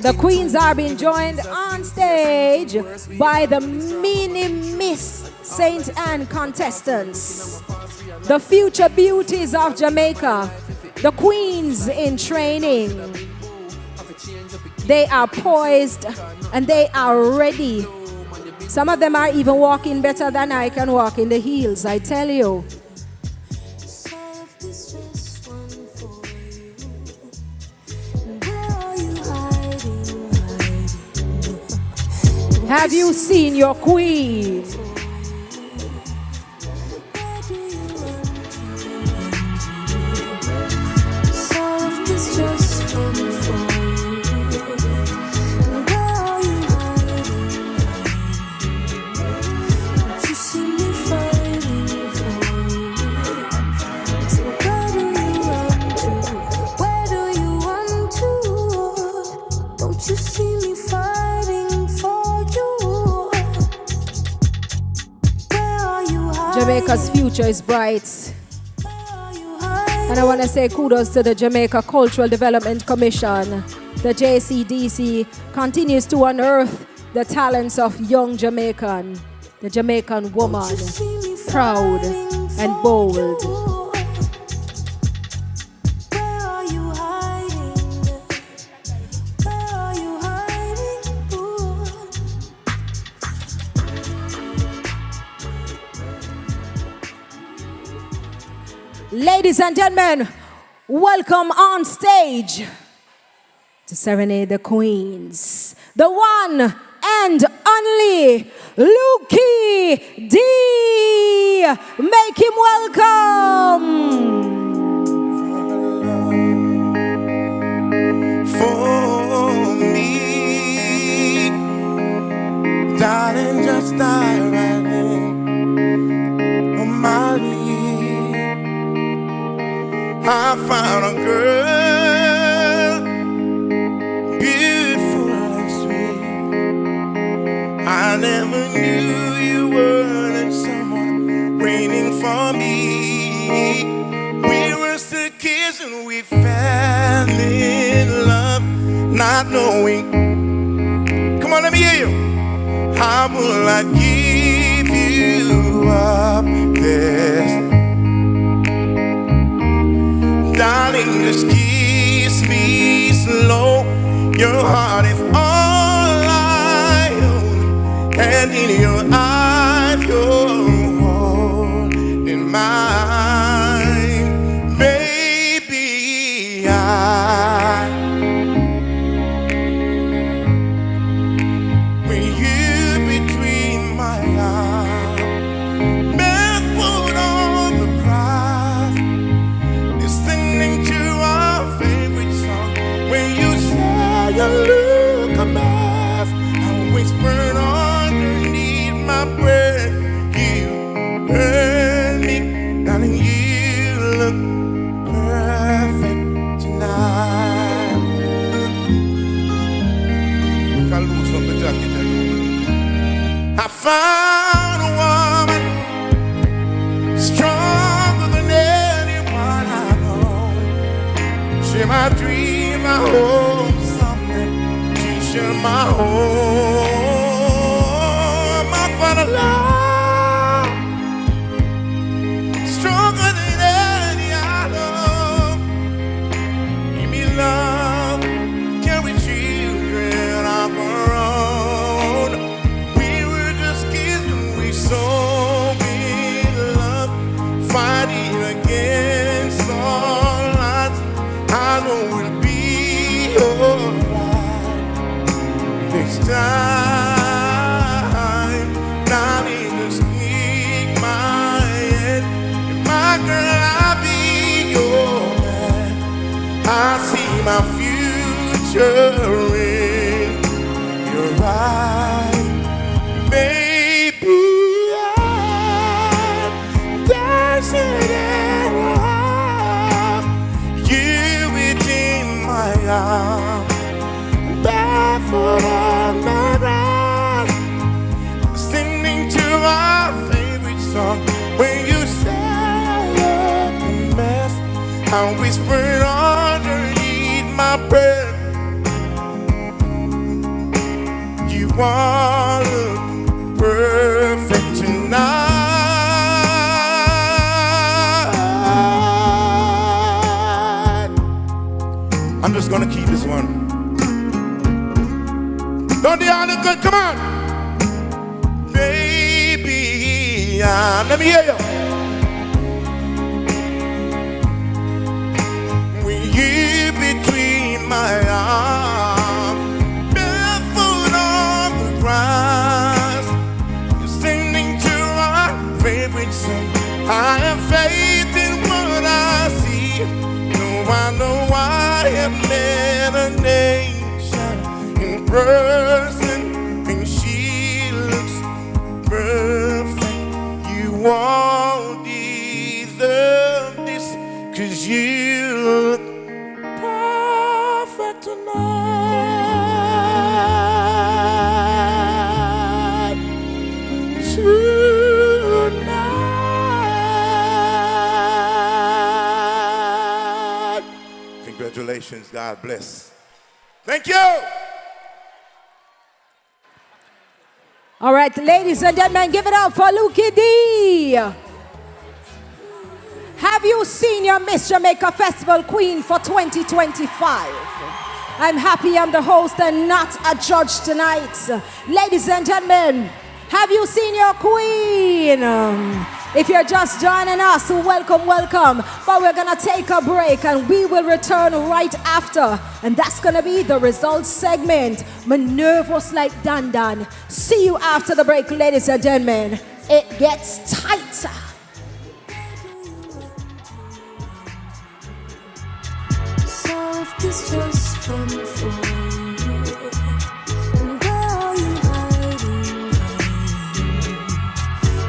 The queens are being joined on stage by the mini Miss St. Anne contestants, the future beauties of Jamaica, the queens in training. They are poised and they are ready. Some of them are even walking better than I can walk in the heels, I tell you. Have you seen your queen? Jamaica's future is bright. And I want to say kudos to the Jamaica Cultural Development Commission. The JCDC continues to unearth the talents of young Jamaican, the Jamaican woman, proud and bold. Ladies and gentlemen, welcome on stage to serenade the queens, the one and only Lucky D. Make him welcome. For me, darling, just dive right in on my knees. I found a girl, beautiful and sweet. I never knew you were the someone waiting for me. We were still kids and we fell in love, not knowing I will not give you up this. Darling, just kiss me slow. Your heart is all I own, and in your eyes you're holding mine. Baby, when you between my arms, barefoot on the grass, listening to our favorite song. When you say you look a mess, I whispered underneath my breath, you heard me, darling, you look perfect tonight. I'll lose on the jacket. I found a woman stronger than anyone I know. Share my dream, my home, something. She share my home. I found a love stronger than any I know. Give me love, carry children of our own. We were just kids when we so in love, fighting against all odds. I know we'll be alright this time. Not in the sneak my head. My girl, I'll be your man. I see my future in your eyes. Baby, I'm dancing in love. You within my arms, barefoot on the grass, listening to our favorite song. When you say I look a mess, I whispered underneath my breath, you all look perfect tonight. I'm just gonna keep this one. Don't they all look good? Come on. Baby, let me hear you. When you between my arms, barefoot on the grass, you're singing to our favorite song. I have faith in what I see. No, I know I have met a nation in person, and she looks perfect. You won't deserve this, 'cause you look perfect tonight. Tonight. Congratulations, God bless. Thank you. All right, ladies and gentlemen, give it up for Lukie D. Have you seen your Miss Jamaica Festival Queen for 2025? I'm happy I'm the host and not a judge tonight. Ladies and gentlemen, have you seen your queen? If you're just joining us, welcome, welcome. But we're gonna take a break and we will return right after. And that's gonna be the results segment. I'm nervous like Dan Dan. See you after the break, ladies and gentlemen. It gets tighter. It's just fun for you. And where are you hiding?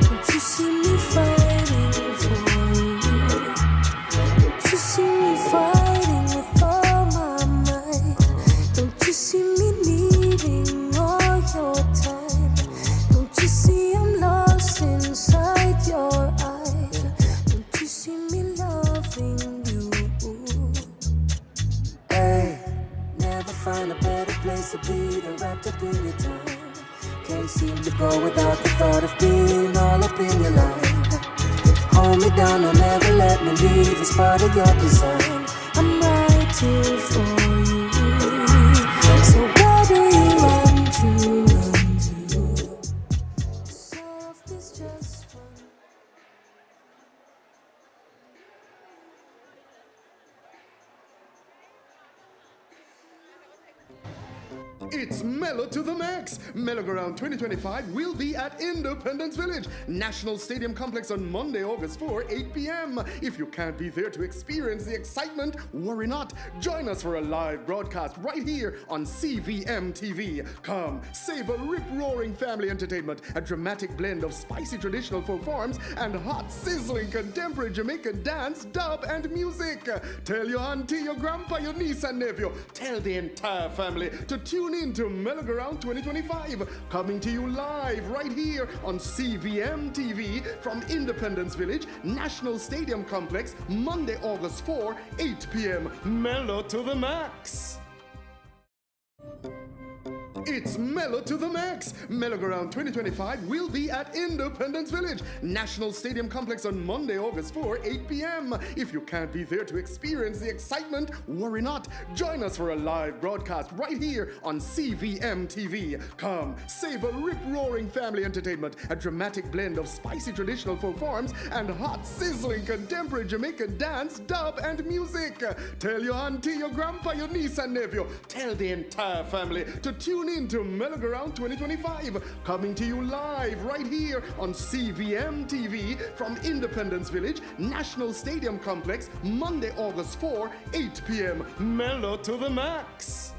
Don't you see me fighting for you? Don't you see me fighting with all my might? Don't you see me needing all your time? Don't you see I'm lost inside your eyes? Don't you see me loving you? Never find a better place to be than wrapped up in your time. can't seem to go without the thought of being all up in your life. Hold me down, don't ever let me leave. It's part of your design. I'm right here for you. So where do you run to? Soft is just fun. It's Mellow to the Max. Mellow 2025 will be at Independence Village, National Stadium Complex on Monday, August 4, 8 p.m. If you can't be there to experience the excitement, worry not. Join us for a live broadcast right here on CVM TV. Come, savor rip-roaring family entertainment, a dramatic blend of spicy traditional folk forms and hot, sizzling contemporary Jamaican dance, dub, and music. Tell your auntie, your grandpa, your niece, and nephew. Tell the entire family to tune in to Mellow 2025, coming to you live right here on CVM TV from Independence Village, National Stadium Complex, Monday, August 4, 8 p.m. Mellow to the Max. It's Mellow to the Max. Mellow 2025 will be at Independence Village, National Stadium Complex on Monday, August 4, 8 p.m. If you can't be there to experience the excitement, worry not. Join us for a live broadcast right here on CVM TV. Come, savor rip-roaring family entertainment, a dramatic blend of spicy traditional folk forms and hot, sizzling contemporary Jamaican dance, dub, and music. Tell your auntie, your grandpa, your niece, and nephew. Tell the entire family to tune in to Mellow 2025, coming to you live right here on CVM TV from Independence Village, National Stadium Complex, Monday, August 4, 8 p.m. Mellow to the Max.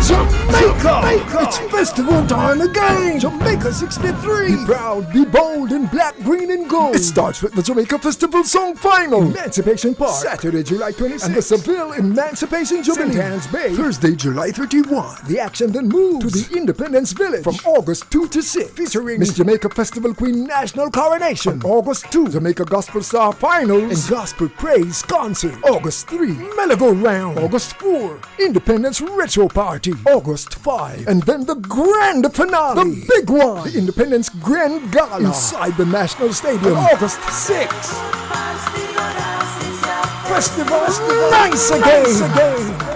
Jamaica! It's festival time again! Jamaica 63! Be proud, be bold in black, green, and gold. It starts with the Jamaica Festival Song Final. Emancipation Park, Saturday, July 26th. And the Seville Emancipation Jubilee, St. Anne's Bay, Thursday, July 31. The action then moves to the Independence Village from August 2 to 6. Featuring Miss Jamaica Festival Queen National Coronation. On August 2, Jamaica Gospel Star Finals and Gospel Praise Concert. August 3, Mellow Round. August 4, Independence Retro Party. August 5, and then the grand finale, the big one, the Independence Grand Gala inside the National Stadium. On August 6. Festival is nice again.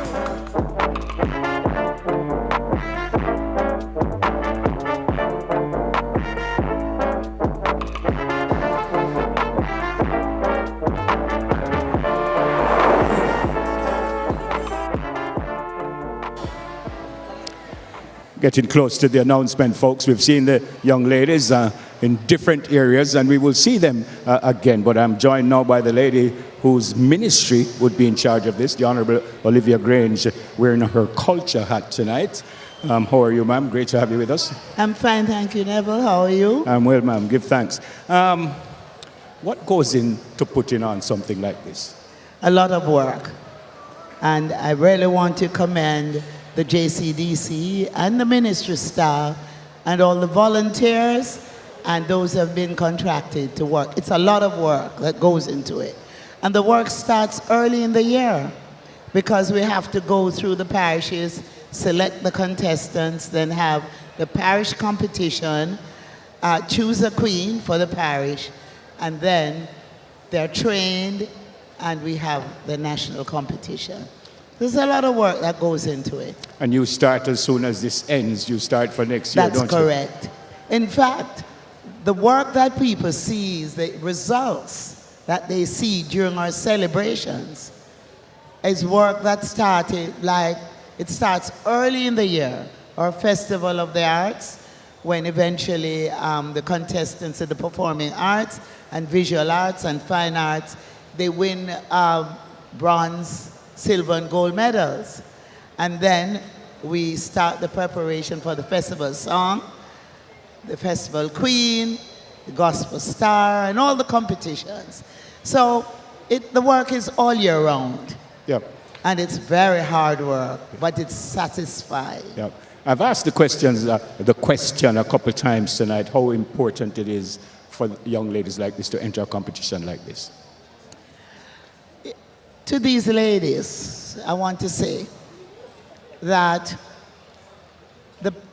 Getting close to the announcement, folks. We've seen the young ladies in different areas, and we will see them again. But I'm joined now by the lady whose ministry would be in charge of this, the Honorable Olivia Grange, wearing her culture hat tonight. How are you, ma'am? Great to have you with us. I'm fine, thank you, Neville. How are you? I'm well, ma'am. Give thanks. What goes into putting on something like this? A lot of work. And I really want to commend the JCDC and the ministry staff and all the volunteers and those who have been contracted to work. It's a lot of work that goes into it. And the work starts early in the year because we have to go through the parishes, select the contestants, then have the parish competition, choose a queen for the parish, and then they're trained and we have the national competition. There's a lot of work that goes into it. And you start as soon as this ends, you start for next year, don't you? That's correct. In fact, the work that people see, the results that they see during our celebrations is work that started, like, it starts early in the year, our Festival of the Arts, when eventually the contestants of the performing arts and visual arts and fine arts, they win bronze, silver, and gold medals. And then we start the preparation for the festival song, the festival queen, the gospel star, and all the competitions. So the work is all year round. Yep. And it's very hard work, but it's satisfying. Yep. I've asked the question a couple times tonight, how important it is for young ladies like this to enter a competition like this. To these ladies, I want to say that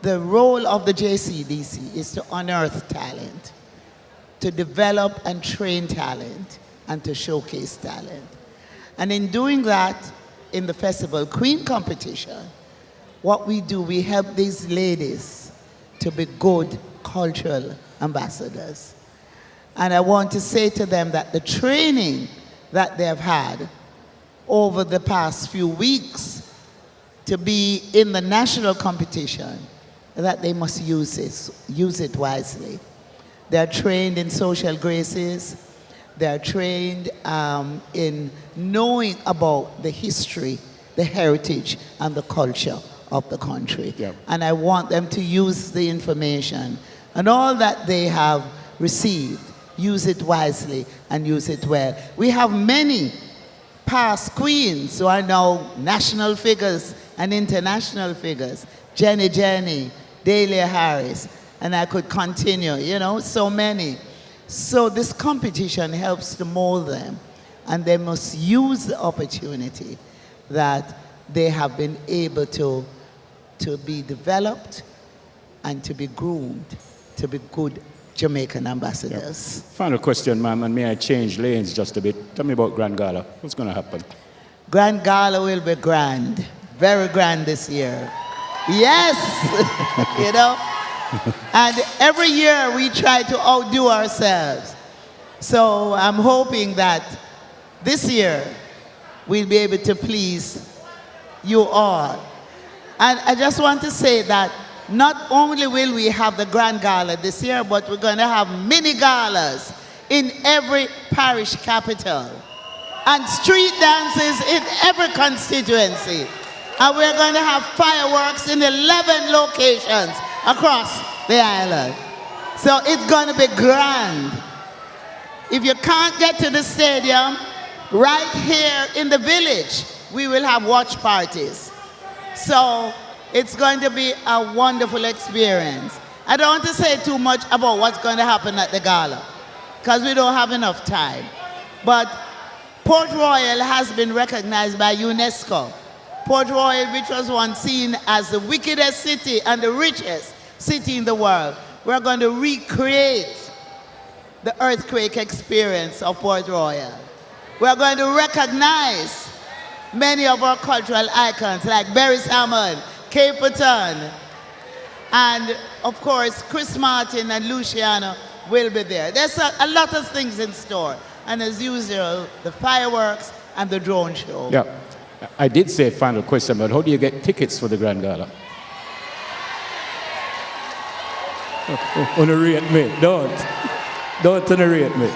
the role of the JCDC is to unearth talent, to develop and train talent, and to showcase talent. And in doing that, in the Festival Queen competition, what we do, we help these ladies to be good cultural ambassadors. And I want to say to them that the training that they have had over the past few weeks to be in the national competition, that they must use it wisely. They're trained in social graces. They're trained in knowing about the history, the heritage, and the culture of the country. Yep. And I want them to use the information and all that they have received, use it wisely and use it well. We have many past queens who are now national figures and international figures. Jenny, Dahlia Harris, and I could continue, you know, so many. So this competition helps to mold them, and they must use the opportunity that they have been able to be developed and to be groomed to be good Jamaican ambassadors. Yep. Final question, ma'am, and may I change lanes just a bit? Tell me about Grand Gala. What's going to happen? Grand Gala will be grand, very grand this year. Yes, you know. And every year we try to outdo ourselves. So I'm hoping that this year we'll be able to please you all. And I just want to say that not only will we have the Grand Gala this year, but we're going to have mini galas in every parish capital and street dances in every constituency. And we're going to have fireworks in 11 locations across the island. So it's going to be grand. If you can't get to the stadium, right here in the village, we will have watch parties. So it's going to be a wonderful experience. I don't want to say too much about what's going to happen at the gala, because we don't have enough time. But Port Royal has been recognized by UNESCO. Port Royal, which was once seen as the wickedest city and the richest city in the world, we're going to recreate the earthquake experience of Port Royal. We're going to recognize many of our cultural icons like Barry Salmon, Caperton, and of course Chris Martin and Luciano will be there. There's a lot of things in store, and as usual, the fireworks and the drone show. Yeah, I did say final question, but how do you get tickets for the Grand Gala? Honorate me, don't honorate me.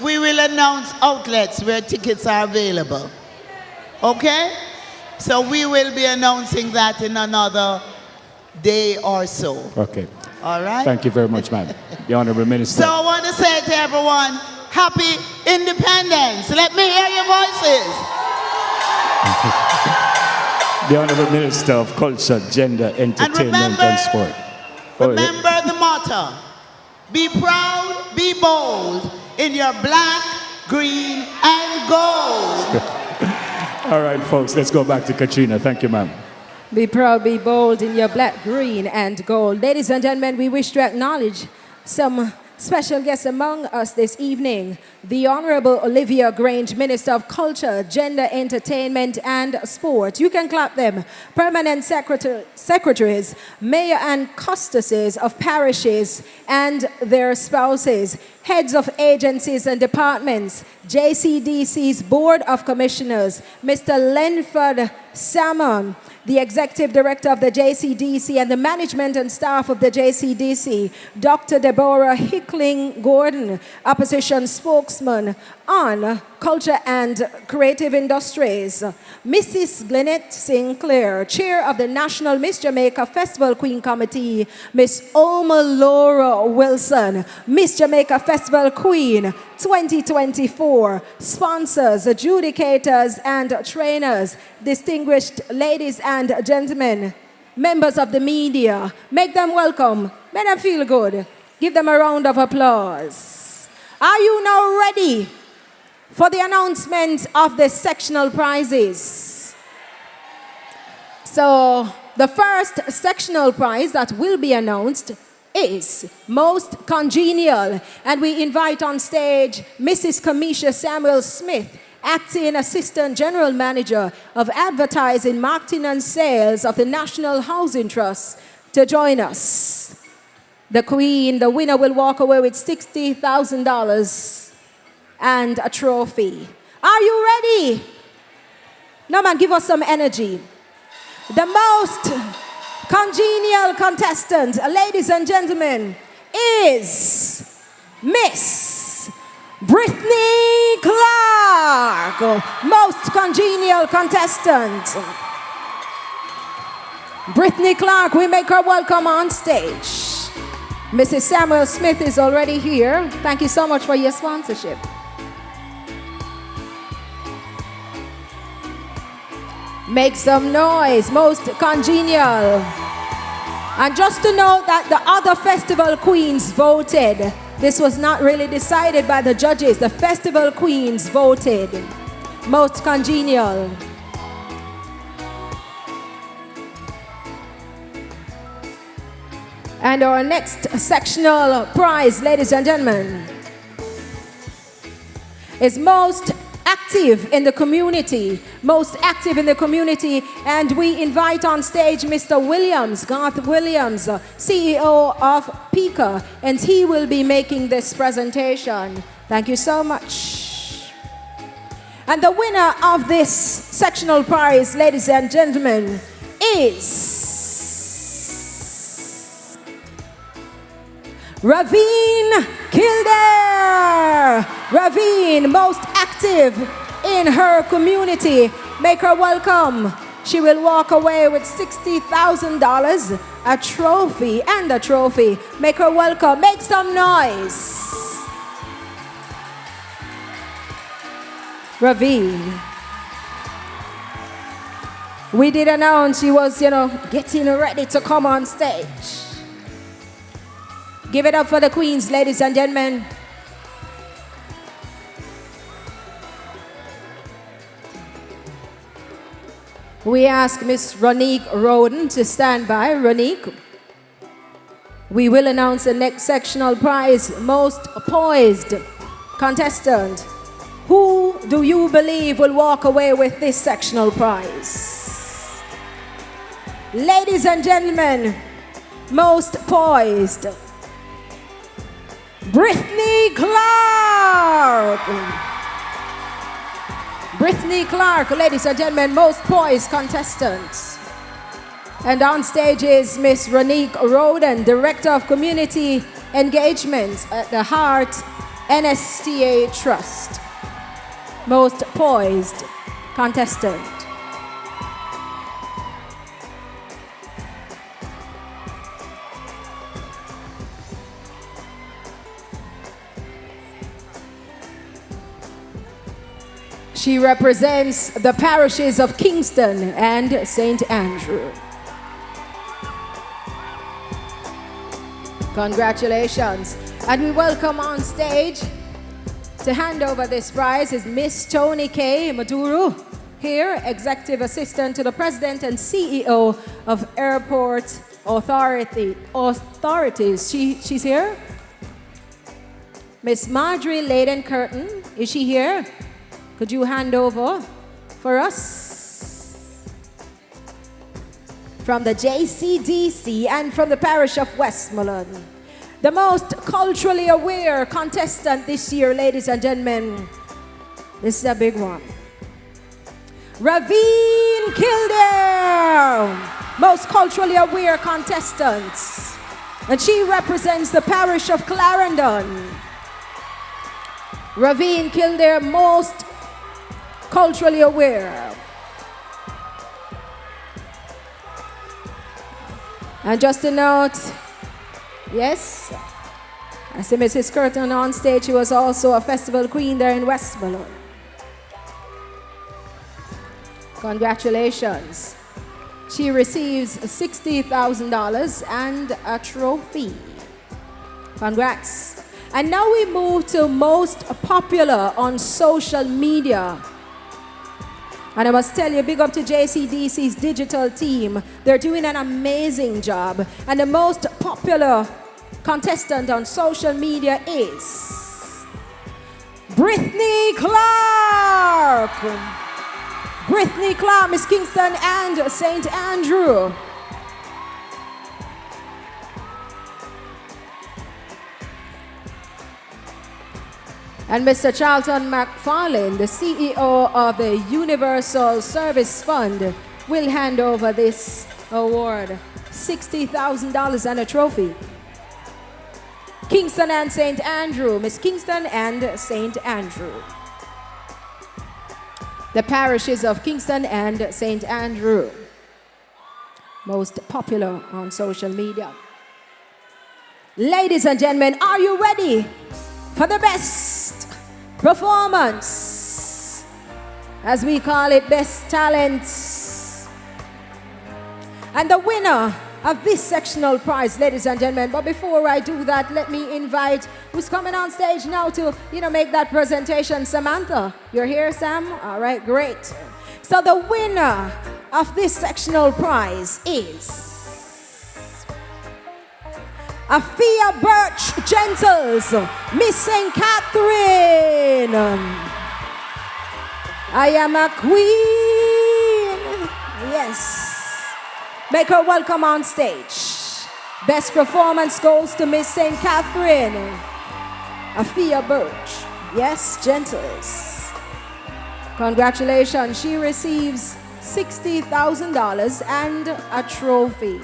We will announce outlets where tickets are available. Okay? So we will be announcing that in another day or so. Okay. All right? Thank you very much, ma'am. The Honorable Minister. So I want to say to everyone, happy independence. Let me hear your voices. The Honorable Minister of Culture, Gender, Entertainment and Sport. Remember the motto. Be proud, be bold in your black, green, and gold. All right, folks, let's go back to Katrina. Thank you, ma'am. Be proud, be bold in your black, green, and gold. Ladies and gentlemen, we wish to acknowledge some special guests among us this evening. The Honorable Olivia Grange, Minister of Culture, Gender, Entertainment, and Sport. You can clap them. Permanent secretaries, mayor and custodians of parishes and their spouses, heads of agencies and departments, JCDC's Board of Commissioners, Mr. Lenford Salmon, the Executive Director of the JCDC and the management and staff of the JCDC, Dr. Deborah Hickling Gordon, Opposition Spokesman on Culture and Creative Industries, Mrs. Glynette Sinclair, Chair of the National Miss Jamaica Festival Queen Committee, Miss Oma Laura Wilson, Miss Jamaica Festival Queen, 2024. Sponsors, adjudicators, and trainers, distinguished ladies and gentlemen, members of the media, make them welcome, make them feel good. Give them a round of applause. Are you now ready for the announcement of the sectional prizes? So, the first sectional prize that will be announced is Most Congenial, and we invite on stage Mrs. Kamisha Samuel Smith, Acting Assistant General Manager of Advertising, Marketing and Sales of the National Housing Trust, to join us. The Queen, the winner, will walk away with $60,000 and a trophy. Are you ready? No, man, give us some energy. The most congenial contestant, ladies and gentlemen, is Miss Brittany Clark. Most congenial contestant. Brittany Clark, we make her welcome on stage. Mrs. Samuel Smith is already here. Thank you so much for your sponsorship. Make some noise, most congenial. And just to note that the other festival queens voted. This was not really decided by the judges. The festival queens voted. Most congenial. And our next sectional prize, ladies and gentlemen, is most active in the community. Most active in the community. And we invite on stage Mr. Williams, Garth Williams, CEO of PICA, and he will be making this presentation. Thank you so much. And the winner of this sectional prize, ladies and gentlemen, is Ravine Kildare. Ravine, most active in her community. Make her welcome. She will walk away with $60,000, a trophy, and a trophy. Make her welcome. Make some noise. Ravine. We did announce she was, getting ready to come on stage. Give it up for the queens, ladies and gentlemen. We ask Miss Ronique Roden to stand by. Ronique. We will announce the next sectional prize, Most Poised Contestant. Who do you believe will walk away with this sectional prize? Ladies and gentlemen, Most Poised, Brittany Clark. Brittany Clark, ladies and gentlemen, Most Poised Contestant. And on stage is Miss Ronique Roden, Director of Community Engagement at the Heart NSTA Trust. Most Poised Contestant. She represents the parishes of Kingston and St. Andrew. Congratulations. And we welcome on stage to hand over this prize is Miss Tony K. Maduro, here, Executive Assistant to the President and CEO of Airport Authorities. She's here. Miss Marjorie Layden Curtin, is she here? Could you hand over for us? From the JCDC and from the parish of Westmoreland. The most culturally aware contestant this year, ladies and gentlemen. This is a big one. Ravine Kildare, most culturally aware contestant. And she represents the parish of Clarendon. Ravine Kildare, most culturally aware. And just a note, yes, I see Mrs. Curtin on stage. She was also a festival queen there in Westboro. Congratulations. She receives $60,000 and a trophy. Congrats. And now we move to most popular on social media. And I must tell you, big up to JCDC's digital team. They're doing an amazing job. And the most popular contestant on social media is Brittany Clark. Brittany Clark, Miss Kingston and St. Andrew. And Mr. Charlton McFarlane, the CEO of the Universal Service Fund, will hand over this award, $60,000 and a trophy. Kingston and St. Andrew, Miss Kingston and St. Andrew. The parishes of Kingston and St. Andrew, most popular on social media. Ladies and gentlemen, are you ready for the best performance? As we call it, best talents. And the winner of this sectional prize, ladies and gentlemen. But before I do that, let me invite who's coming on stage now to, make that presentation. Samantha, you're here, Sam? All right, great. So the winner of this sectional prize is Afia Birch Gentles, Miss St. Catherine. I am a queen. Yes. Make her welcome on stage. Best performance goes to Miss St. Catherine. Afia Birch. Yes, Gentles. Congratulations. She receives $60,000 and a trophy.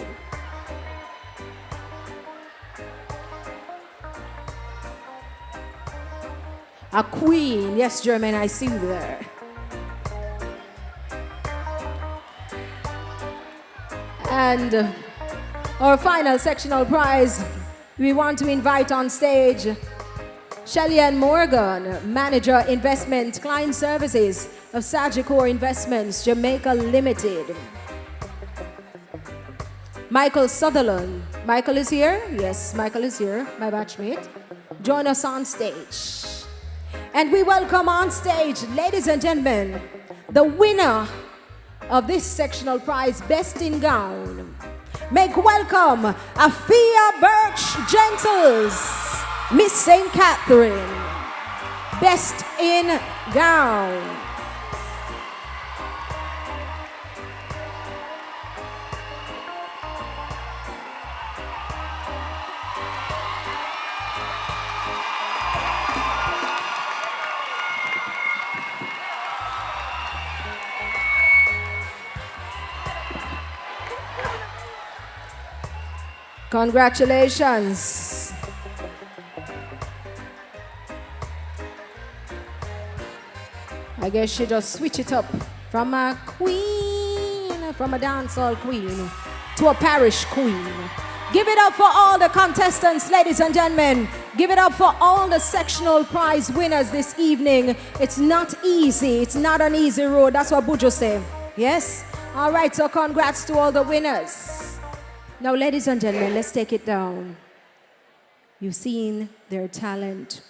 A queen. Yes, Jermaine, I see you there. And our final sectional prize, we want to invite on stage Shelly Ann Morgan, Manager Investment Client Services of Sagicor Investments, Jamaica Limited. Michael Sutherland. Michael is here? Yes, Michael is here, my batchmate. Join us on stage. And we welcome on stage, ladies and gentlemen, the winner of this sectional prize, Best in Gown. Make welcome Afia Birch Gentles, Miss St. Catherine. Best in Gown. Congratulations. I guess she just switch it up from a queen, from a dancehall queen to a parish queen. Give it up for all the contestants, ladies and gentlemen. Give it up for all the sectional prize winners this evening. It's not easy. It's not an easy road. That's what Bujo said. Yes? All right, so congrats to all the winners. Now, ladies and gentlemen, let's take it down. You've seen their talent.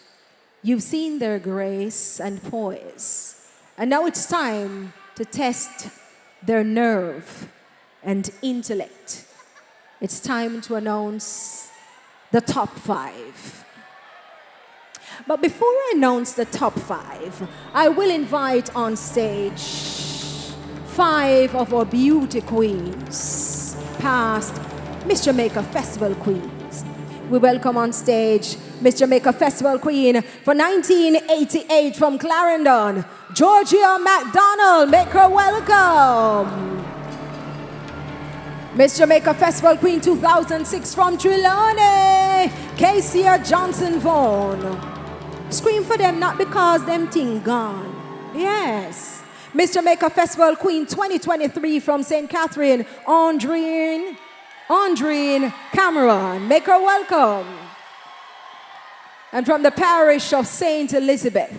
You've seen their grace and poise. And now it's time to test their nerve and intellect. It's time to announce the top 5. But before I announce the top 5, I will invite on stage 5 of our beauty queens, past Miss Jamaica Festival Queens. We welcome on stage Miss Jamaica Festival Queen for 1988 from Clarendon, Georgia McDonald. Make her welcome. Miss Jamaica Festival Queen 2006 from Trelawney, Kesia Johnson Vaughan. Scream for them, not because them thing gone. Yes. Miss Jamaica Festival Queen 2023 from St. Catherine, Andreen Cameron. Make her welcome. And from the parish of St. Elizabeth,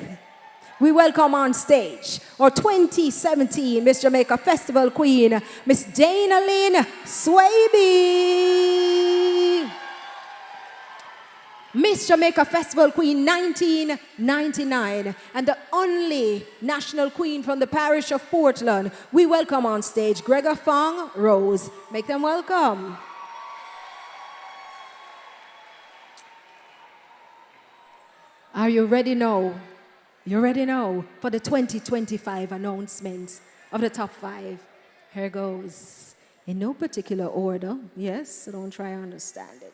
we welcome on stage our 2017 Miss Jamaica Festival Queen, Miss Dana Lynn Swaby. Miss Jamaica Festival Queen 1999 and the only national queen from the parish of Portland. We welcome on stage Gregor Fong Rose. Make them welcome. Are you ready now? You ready now for the 2025 announcements of the top 5? Here goes. In no particular order. Yes, so don't try to understand it.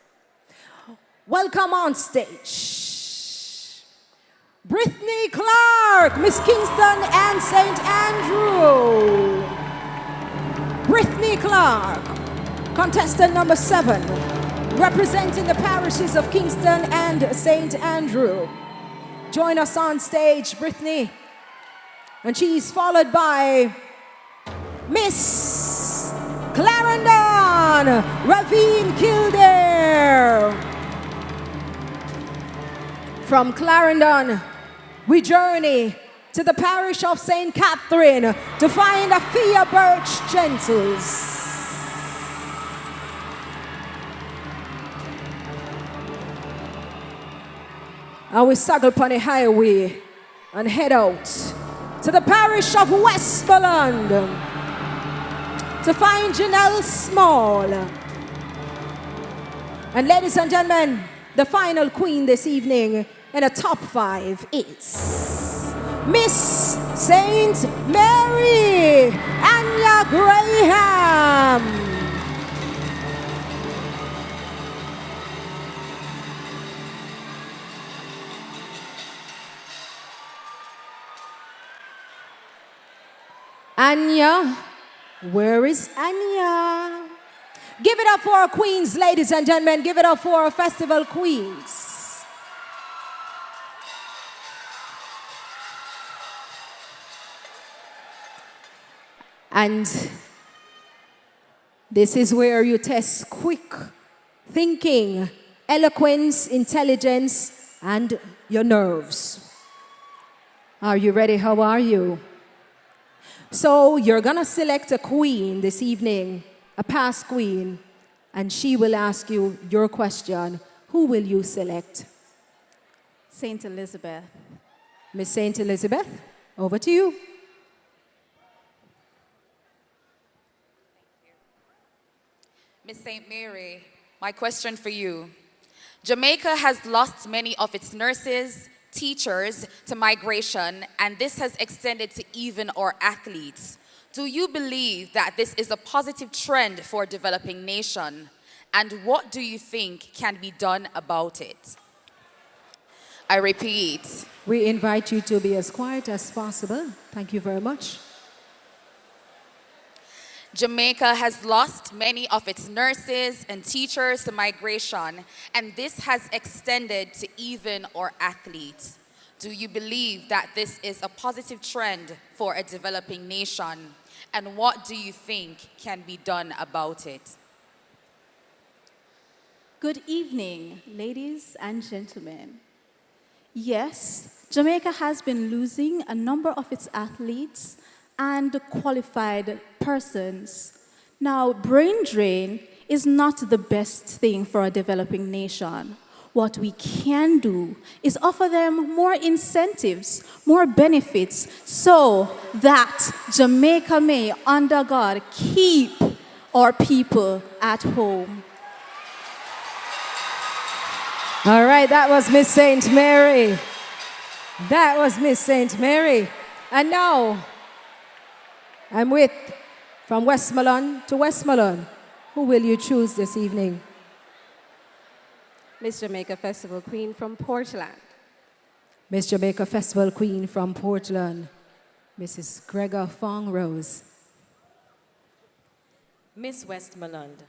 Welcome on stage, Brittany Clark, Miss Kingston and St. Andrew. Brittany Clark, contestant number 7, representing the parishes of Kingston and St. Andrew. Join us on stage, Brittany. And she's followed by Miss Clarendon Ravine Kildare. From Clarendon, we journey to the parish of St. Catherine to find Afia Birch Gentles. And we saddle upon the highway and head out to the parish of Westmoreland to find Janelle Small. And ladies and gentlemen, the final queen this evening in the top 5 is Miss St. Mary, Anya Graham. Anya, where is Anya? Give it up for our queens, ladies and gentlemen. Give it up for our festival queens. And this is where you test quick thinking, eloquence, intelligence, and your nerves. Are you ready? How are you? So you're gonna select a queen this evening, a past queen, and she will ask you your question. Who will you select? St. Elizabeth. Miss St. Elizabeth, over to you. Miss St. Mary, my question for you. Jamaica has lost many of its nurses, teachers to migration, and this has extended to even our athletes. Do you believe that this is a positive trend for a developing nation? And what do you think can be done about it? I repeat. We invite you to be as quiet as possible. Thank you very much. Jamaica has lost many of its nurses and teachers to migration, and this has extended to even our athletes. Do you believe that this is a positive trend for a developing nation? And what do you think can be done about it? Good evening, ladies and gentlemen. Yes, Jamaica has been losing a number of its athletes and qualified persons. Now, brain drain is not the best thing for a developing nation. What we can do is offer them more incentives, more benefits, so that Jamaica may, under God, keep our people at home. All right, that was Miss St. Mary. That was Miss St. Mary. And now, I'm with, from Westmoreland to Westmoreland. Who will you choose this evening? Miss Jamaica Festival Queen from Portland. Miss Jamaica Festival Queen from Portland, Mrs. Gregor Fong Rose. Miss Westmoreland,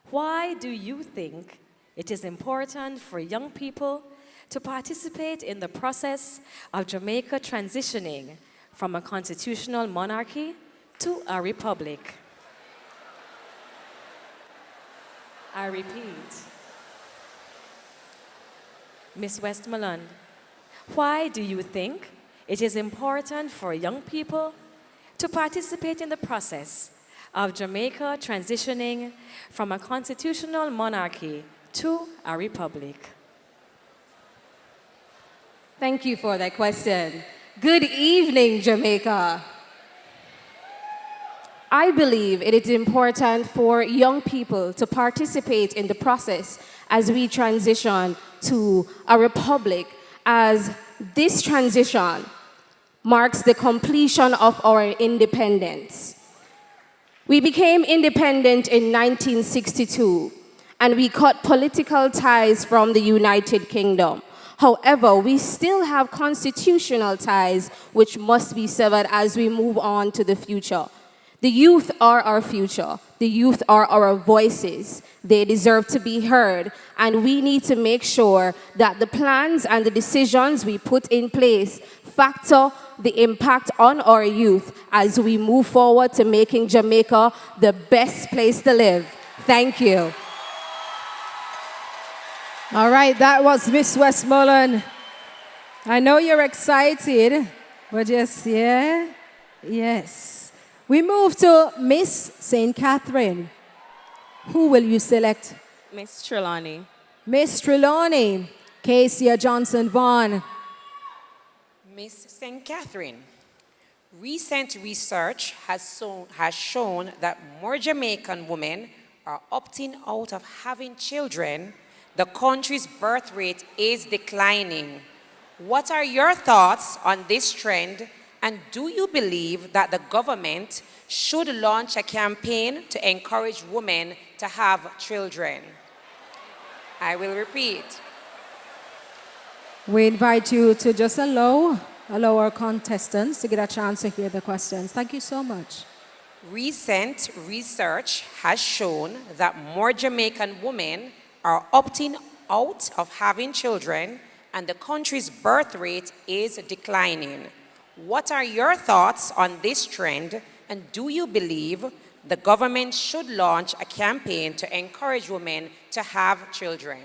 why do you think it is important for young people to participate in the process of Jamaica transitioning from a constitutional monarchy to a republic? I repeat. Miss Westmoreland, why do you think it is important for young people to participate in the process of Jamaica transitioning from a constitutional monarchy to a republic? Thank you for that question. Good evening, Jamaica. I believe it is important for young people to participate in the process as we transition to a republic, as this transition marks the completion of our independence. We became independent in 1962, and we cut political ties from the United Kingdom. However, we still have constitutional ties which must be severed as we move on to the future. The youth are our future. The youth are our voices. They deserve to be heard, and we need to make sure that the plans and the decisions we put in place factor the impact on our youth as we move forward to making Jamaica the best place to live. Thank you. All right, that was Miss Westmoreland. I know you're excited, but just, yeah, yes. We move to Miss St. Catherine. Who will you select? Miss Trelawney. Miss Trelawney, Casey Johnson Vaughn. Miss St. Catherine, recent research has shown that more Jamaican women are opting out of having children. The country's birth rate is declining. What are your thoughts on this trend, and do you believe that the government should launch a campaign to encourage women to have children? I will repeat. We invite you to just allow our contestants to get a chance to hear the questions. Thank you so much. Recent research has shown that more Jamaican women are opting out of having children, and the country's birth rate is declining. What are your thoughts on this trend, and do you believe the government should launch a campaign to encourage women to have children?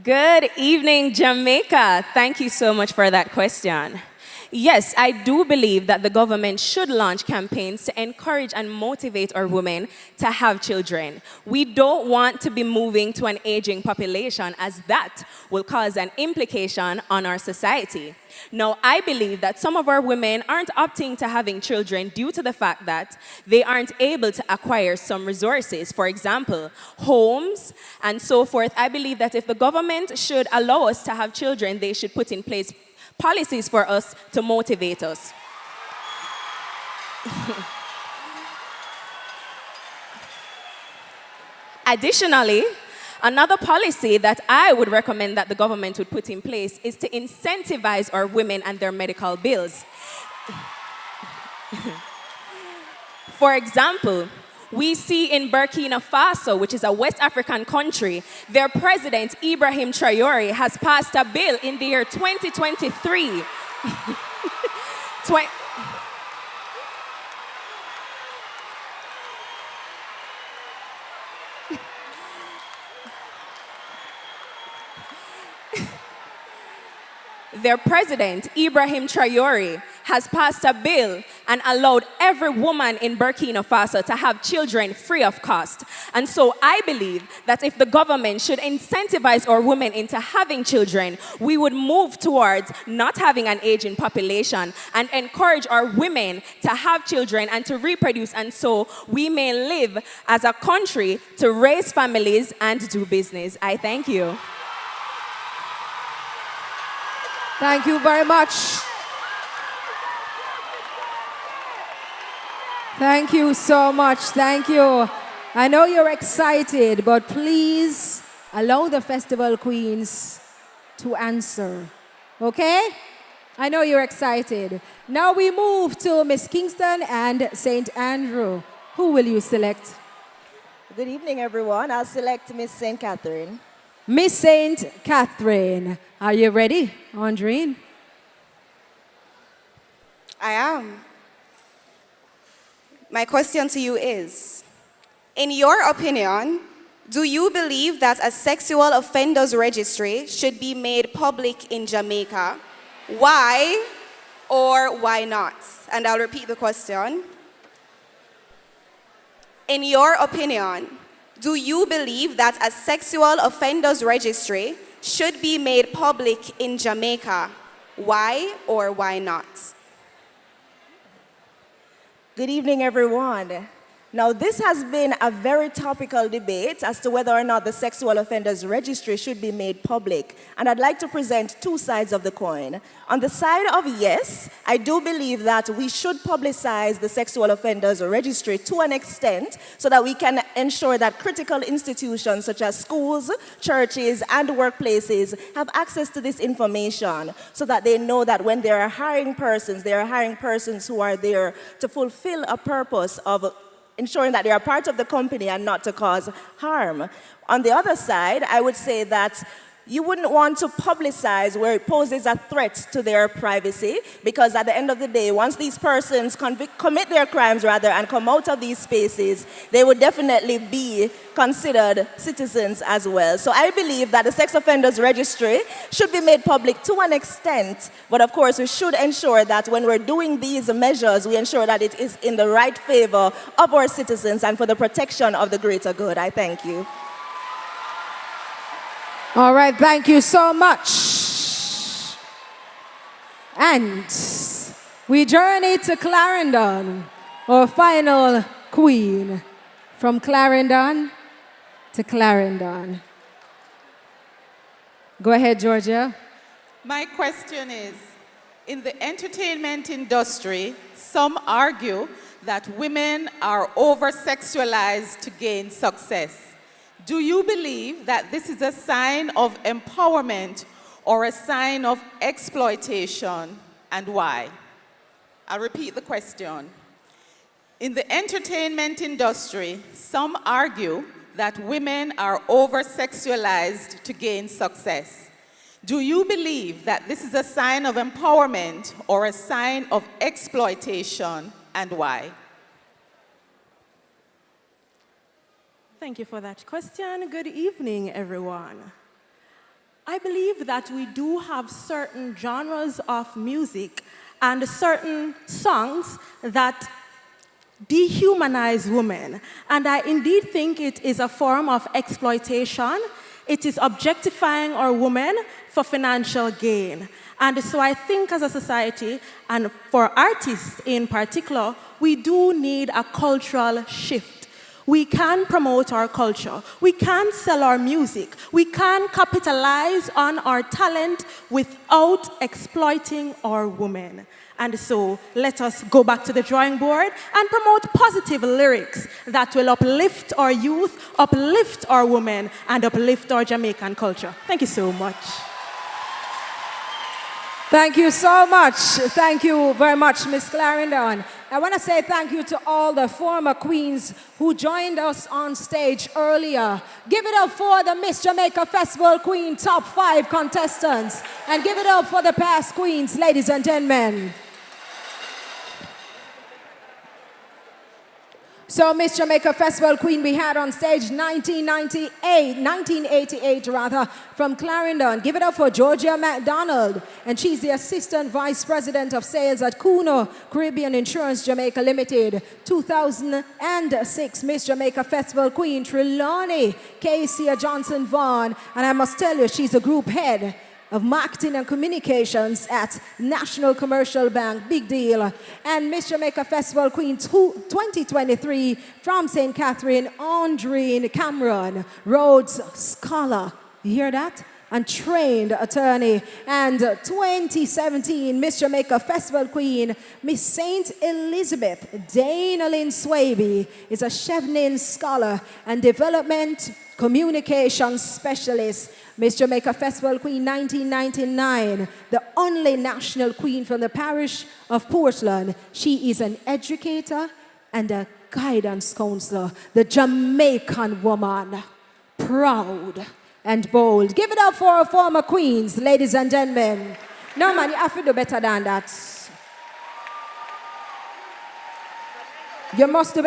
Good evening, Jamaica. Thank you so much for that question. Yes, I do believe that the government should launch campaigns to encourage and motivate our women to have children. We don't want to be moving to an aging population, as that will cause an implication on our society. Now, I believe that some of our women aren't opting to having children due to the fact that they aren't able to acquire some resources, for example, homes and so forth. I believe that if the government should allow us to have children, they should put in place policies for us to motivate us. Additionally, another policy that I would recommend that the government would put in place is to incentivize our women and their medical bills. For example, we see in Burkina Faso, which is a West African country, their president, Ibrahim Traoré, has passed a bill in the year 2023. Their president, Ibrahim Traoré, has passed a bill and allowed every woman in Burkina Faso to have children free of cost. And so I believe that if the government should incentivize our women into having children, we would move towards not having an aging population and encourage our women to have children and to reproduce, and so we may live as a country to raise families and do business. I thank you. Thank you very much. Thank you so much. Thank you. I know you're excited, but please allow the festival queens to answer. Okay? I know you're excited. Now we move to Miss Kingston and St. Andrew. Who will you select? Good evening, everyone. I'll select Miss St. Catherine. Miss St. Catherine, are you ready, Andrine? I am. My question to you is, in your opinion, Do you believe that a sexual offenders registry should be made public in Jamaica? Why or why not? And I'll repeat the question. In your opinion, do you believe that a sexual offenders registry should be made public in Jamaica? Why or why not? Good evening, everyone. Now, this has been a very topical debate as to whether or not the sexual offenders registry should be made public. And I'd like to present two sides of the coin. On the side of yes, I do believe that we should publicize the sexual offenders registry to an extent so that we can ensure that critical institutions such as schools, churches, and workplaces have access to this information so that they know that when they are hiring persons who are there to fulfill a purpose of ensuring that they are part of the company and not to cause harm. On the other side, I would say that you wouldn't want to publicize where it poses a threat to their privacy, because at the end of the day, once these persons commit their crimes and come out of these spaces, they would definitely be considered citizens as well. So I believe that the sex offenders registry should be made public to an extent, but of course we should ensure that when we're doing these measures, we ensure that it is in the right favor of our citizens and for the protection of the greater good. I thank you. All right, thank you so much. And we journey to Clarendon, our final queen. From Clarendon to Clarendon. Go ahead, Georgia. My question is, in the entertainment industry, some argue that women are over-sexualized to gain success. Do you believe that this is a sign of empowerment or a sign of exploitation, and why? I'll repeat the question. In the entertainment industry, some argue that women are over-sexualized to gain success. Do you believe that this is a sign of empowerment or a sign of exploitation, and why? Thank you for that question. Good evening, everyone. I believe that we do have certain genres of music and certain songs that dehumanize women. And I indeed think it is a form of exploitation. It is objectifying our women for financial gain. And so I think as a society, and for artists in particular, we do need a cultural shift. We can promote our culture. We can sell our music. We can capitalize on our talent without exploiting our women. And so let us go back to the drawing board and promote positive lyrics that will uplift our youth, uplift our women, and uplift our Jamaican culture. Thank you so much. Thank you so much. Thank you very much, Miss Clarendon. I want to say thank you to all the former queens who joined us on stage earlier. Give it up for the Miss Jamaica Festival Queen Top 5 contestants. And give it up for the past queens, ladies and gentlemen. So Miss Jamaica Festival Queen we had on stage 1988 from Clarendon. Give it up for Georgia McDonald. And she's the Assistant Vice President of Sales at Kuno Caribbean Insurance Jamaica Limited. 2006 Miss Jamaica Festival Queen Trelawney Casey Johnson Vaughn. And I must tell you, she's a group head of marketing and communications at National Commercial Bank. Big deal. And Miss Jamaica Festival Queen 2023 from St. Catherine, Andreen Cameron, Rhodes Scholar. You hear that? And trained attorney. And 2017 Miss Jamaica Festival Queen, Miss St. Elizabeth Dana Lynn Swaby is a Chevening Scholar and Development Communication Specialist. Miss Jamaica Festival Queen 1999, the only national queen from the parish of Portland. She is an educator and a guidance counselor, the Jamaican woman, proud and bold. Give it up for our former queens, ladies and gentlemen. No man, you have to do better than that. You must do.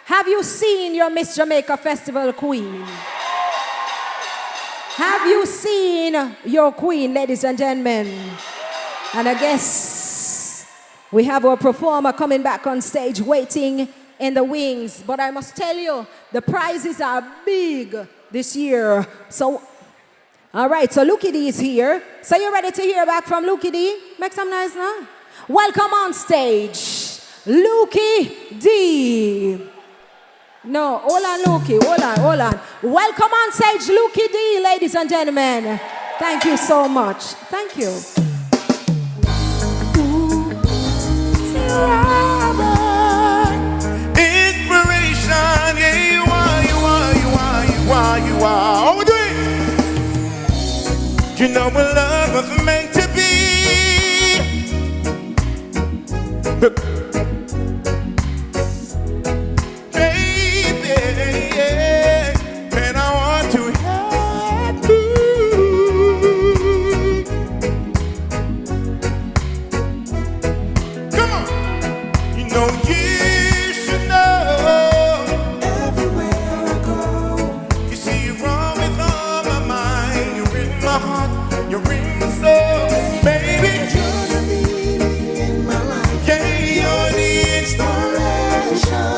Have you seen your Miss Jamaica Festival Queen? Have you seen your queen, ladies and gentlemen? And I guess we have our performer coming back on stage waiting in the wings. But I must tell you, the prizes are big this year. So, all right, so Lucky D is here. So you ready to hear back from Lucky D? Make some noise now. Welcome on stage, Lucky D. No, hold on, Lucky, hold on. Welcome on stage, Lucky D, ladies and gentlemen. Thank you so much. Thank you. Inspiration, yeah, you are. How we do it? You know what love was meant to be. And I want to help you. Come on. You know you should know. Everywhere I go. You see you're wrong with all my mind. You're in my heart. You're in my soul. Baby, you're the meaning in my life. Yeah, you're the inspiration.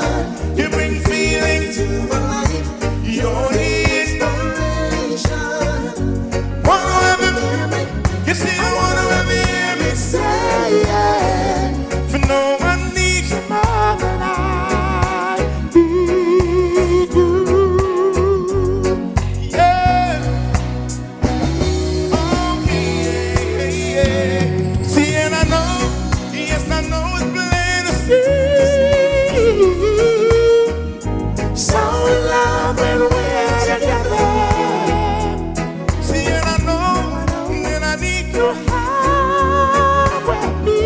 You bring feeling to my life. You're the inspiration. Wanna ever hear me? You see, I wanna ever hear me say it. For no one needs you more than I do. Yeah. Oh, yeah. See, and I know, yes, I know it's plain to see. So in love when we're together. See, and I know, and I need your help with me.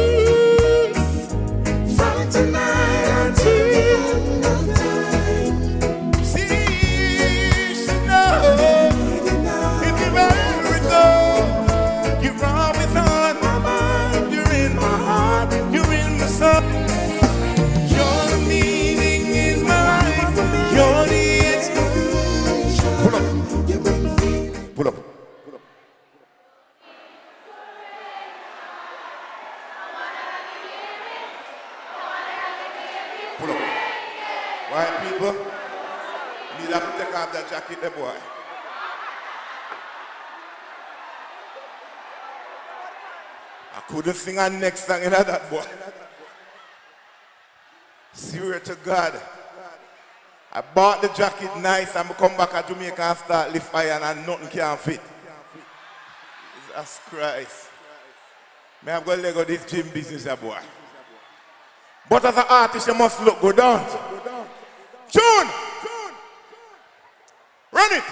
From tonight until the end of time. See, you should know. If you ever go, you're always on my mind. You're in my heart, you're in my soul. You're the meaning in my life. You're the inspiration. Pull up. Pull up. Pull up. White people, you need to take off that jacket there, boy. I couldn't sing a next song in that, boy. Swear to God. I bought the jacket nice and I come back to Jamaica and start lift iron and nothing can fit. Jesus Christ. May I go leg of this gym business, boy. But as an artist, you must look good, don't you? Tune! Run it!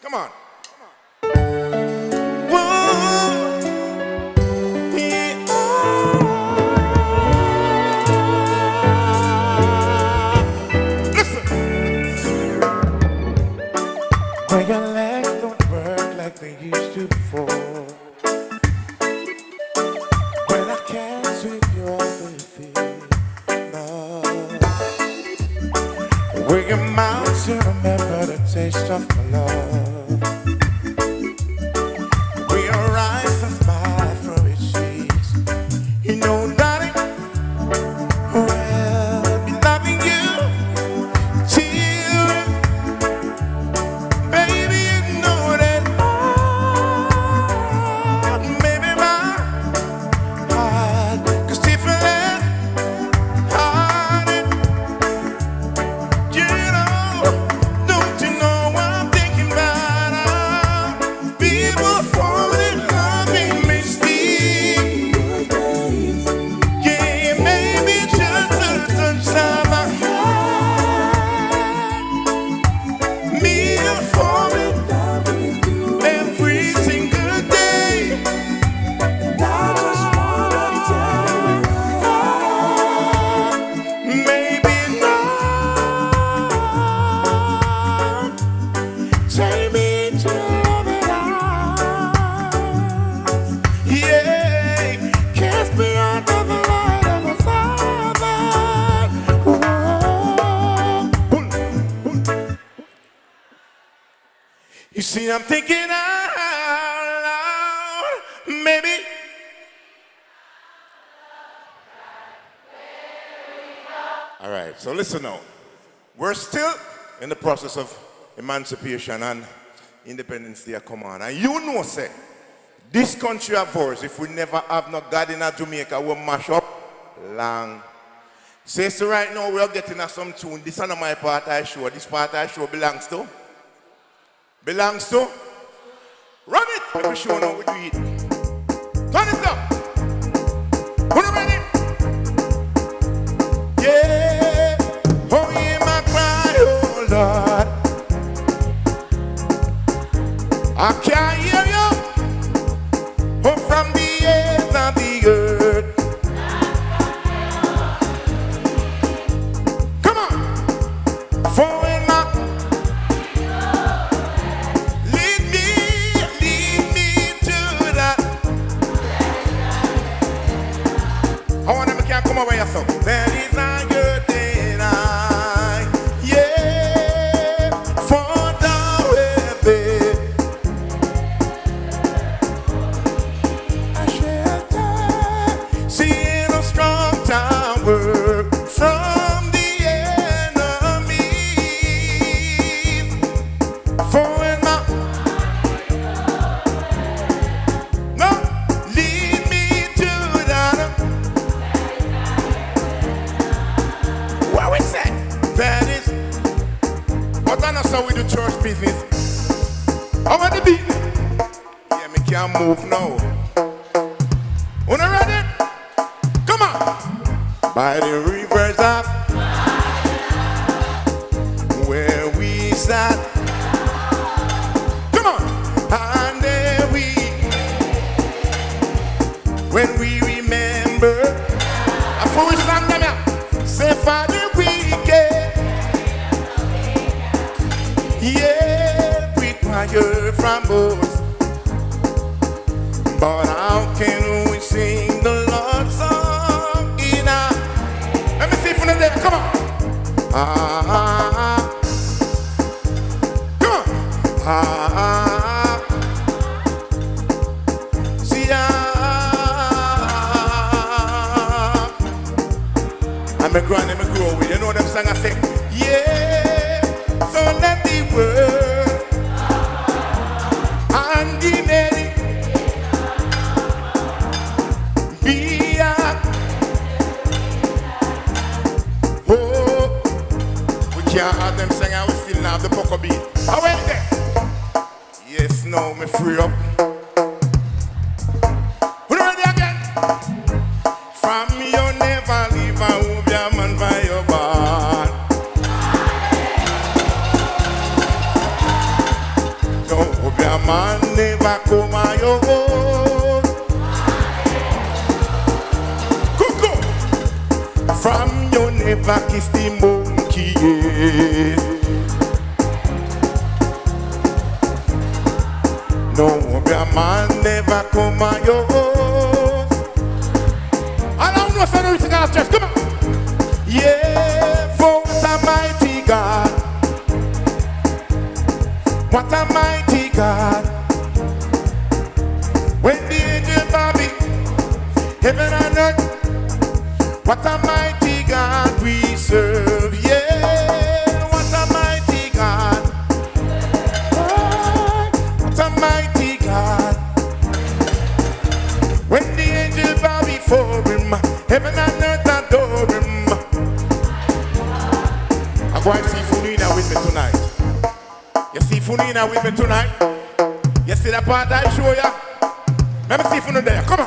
Come on. When your legs don't work like they used to before. When I can't sweep your feet, no. When your mouth to remember the taste of my love. When your eyes to smile through its sheets. You know, darling, well, I'll be loving you till. Baby, you know that maybe my heart could still feel left hearted. You know, don't you know what I'm thinking about? See, I'm thinking out loud, maybe. All right, so listen now. We're still in the process of emancipation and Independence Day come on. And you know, say, this country of ours, if we never have no God in Jamaica, we'll mash up long. So right now we're getting a some tune. This is not my part I show. This part I show belongs to. Belongs to. Run it. Let me show now we do it. Turn it up. Put it ready. Yeah. Oh yeah, my cry, oh Lord. I can't hear you. Oh, from the ends of the earth. Come on. For in my lead me to that. I want them to come over here, so that is a good thing. Yeah, for the way, I seeing a strong tower from the enemy. For in my no, lead me to that. What we say? That is. But that's how we do church business. Over the beat. Yeah, me can't move now. Una ready? Come on. By the rivers of where we sat. Come on. And there when we remember, I foolish song them out. Say for the wicked, yeah, require from us. But how can we sing the Lord's song in a... Let me see if you're there. Come on. Come on. See I'm a grand, I'm a grow with. You know them song I say? Yeah. So let the word and the melody be a we can't have them sing and we still have the poker beat. I went there. Yes, now me free up. Who ready again? From me you never leave a hope your man by your bar. No hope your man never come on your own. From you never kiss the monkey, yeah. No, your man never come on your own. I don't know, son, it's a church. Come on. Yeah, for what a mighty God. What a mighty God. When the angel Bobby, heaven and earth. What a mighty God we serve, yeah. What a mighty God. What a mighty God. When the angels bow before him, heaven and earth adore him. I'm going to see Funina with me tonight. You see Funina with me tonight? You see that part I show ya? Let me see Funina there, come on.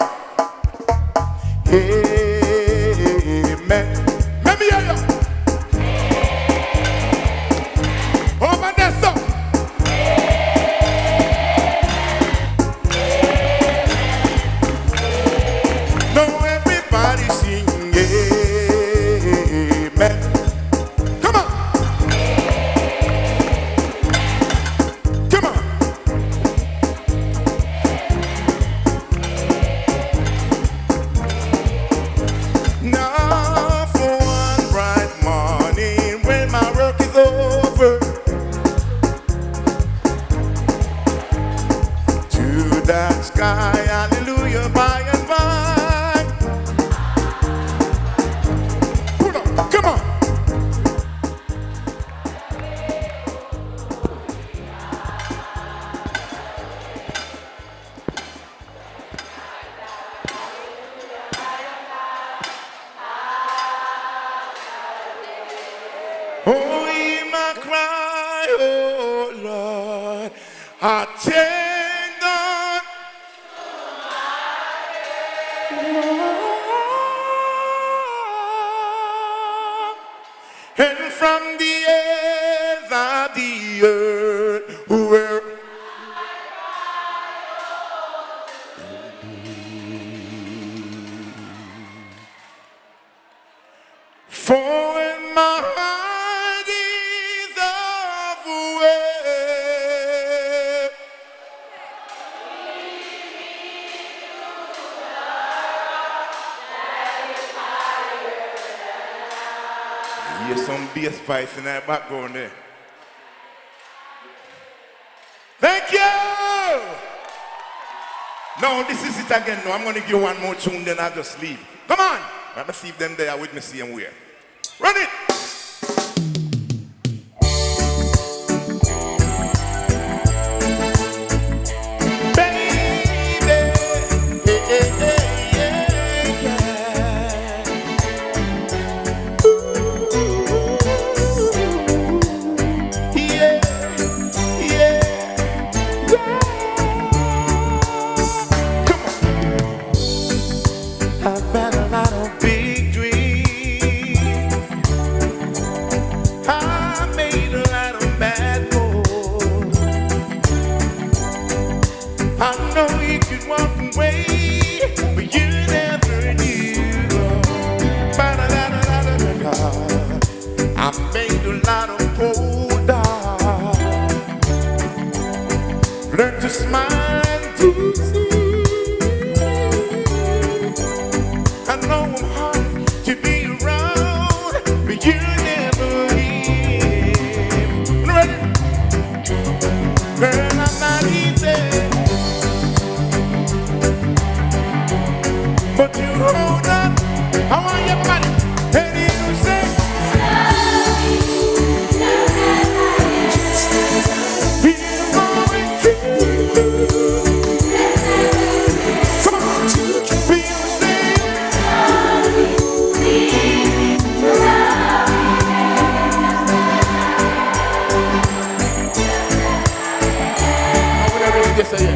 Hey. Let me hear you. Over there, so. Now everybody sing amen. Come on. Come on. cry hallelujah by and by. Pull up, come on. Oh, hear my cry, oh Lord, attend on. And from the ends of the earth, where for when my heart is away, hear some bass spice in that background there. Thank you! No, this is it again. No, I'm going to give you one more tune, then I'll just leave. Come on! Let me see if them there with me same way. Run it! I've had a lot of big dreams. I made a lot of bad moves. I know you could walk away, but you never knew. I made a lot of cold hearts. Learn to smile and to see. I know I'm hard to be around, but you never leave. Ready? Girl, I'm not easy, but you hold up. I want everybody, and you say, feel always true. Come on, feel the same. Yes, I am.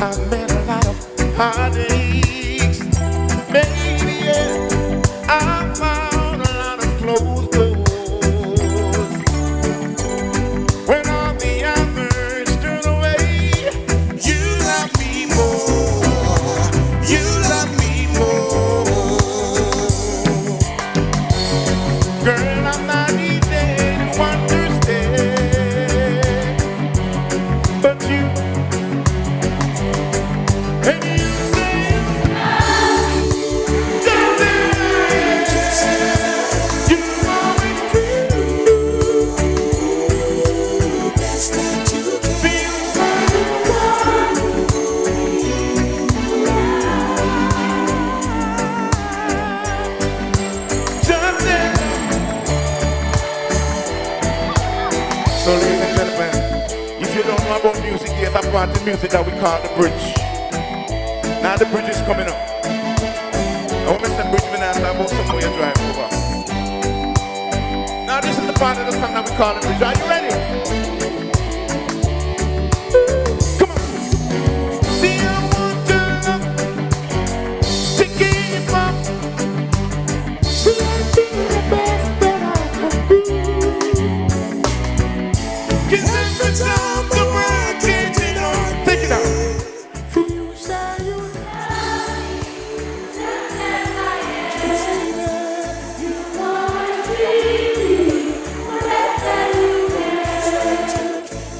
I've met a lot of heartaches, baby, yeah. I found a lot of closed doors. When all the others turn away, you love me more. You love me more. Girl, I'm not easy to understand, but you, and you say, darling, you always do. Feel so, ladies and gentlemen, if you don't know about music, there's a part of music that we call the bridge. Now the bridge is coming up. I want to say bridge me now about somewhere you drive over. Now this is the part of the song that we call the bridge. Are you ready? Come on. See, I want to love to keep up. See, I do the best that I can do. 'Cause every time the world gets it on, take it out. You say you love me, you want to be whatever you get.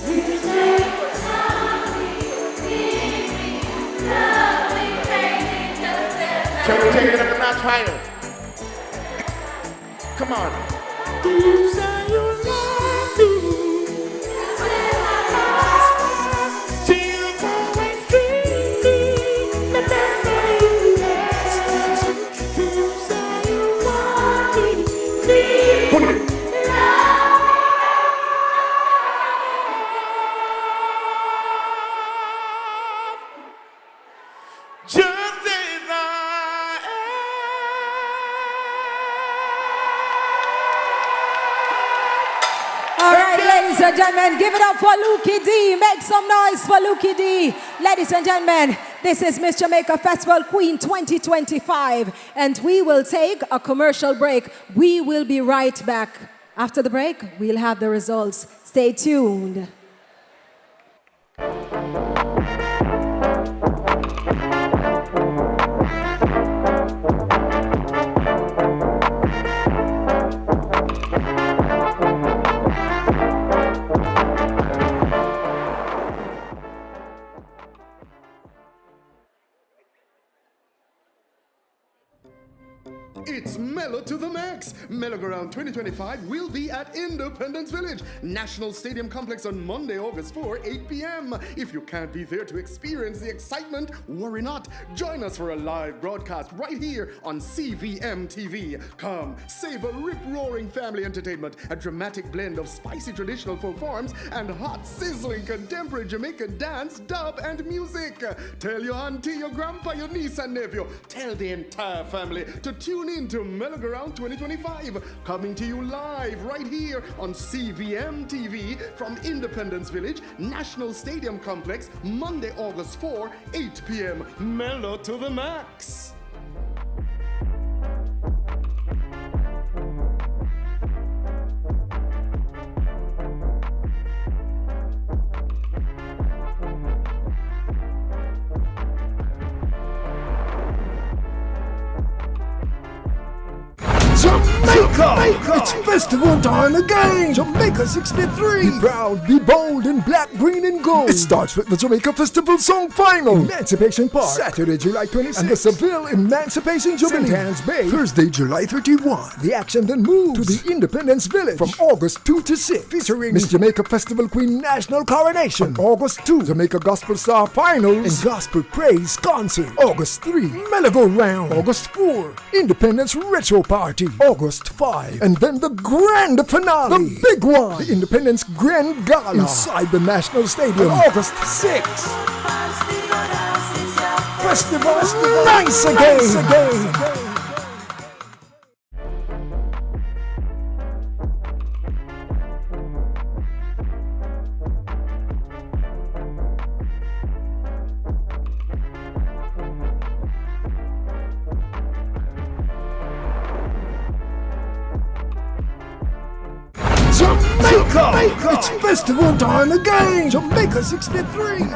You say you love me, can we take it up a notch higher? Come on. You say you love me. just as I All right, ladies and gentlemen, give it up for Lukie D. Make some noise for Lukie D. Ladies and gentlemen, this is Miss Jamaica Festival Queen 2025, and we will take a commercial break. We will be right back. After the break, we'll have the results. Stay tuned. It's Mellow to the Max. Mellow-Ground 2025 will be at Independence Village, National Stadium Complex on Monday, August 4, 8 p.m. If you can't be there to experience the excitement, worry not. Join us for a live broadcast right here on CVM TV. Come, savor rip-roaring family entertainment, a dramatic blend of spicy traditional folk forms and hot, sizzling contemporary Jamaican dance, dub, and music. Tell your auntie, your grandpa, your niece, and nephew. Tell the entire family to tune in to Mellow-Ground 2025, coming to you live right here on CVM TV from Independence Village, National Stadium Complex, Monday, August 4, 8 p.m. Mellow to the max. Jamaica! It's festival time again! Jamaica 63! Be proud, be bold in black, green, and gold. It starts with the Jamaica Festival Song Final. Emancipation Park, Saturday, July 26th. And the Seville Emancipation Jubilee. St. Anne's Bay, Thursday, July 31. The action then moves to the Independence Village from August 2 to 6. Featuring Miss Jamaica Festival Queen National Coronation. On August 2, Jamaica Gospel Star Finals and Gospel Praise Concert. August 3, Merry-Go-Round. August 4, Independence Retro Party. August 5, and then the grand finale, the big one, the Independence Grand Gala inside the National Stadium. On August 6. Festival is nice again. Jamaica! It's festival time again! Jamaica 63!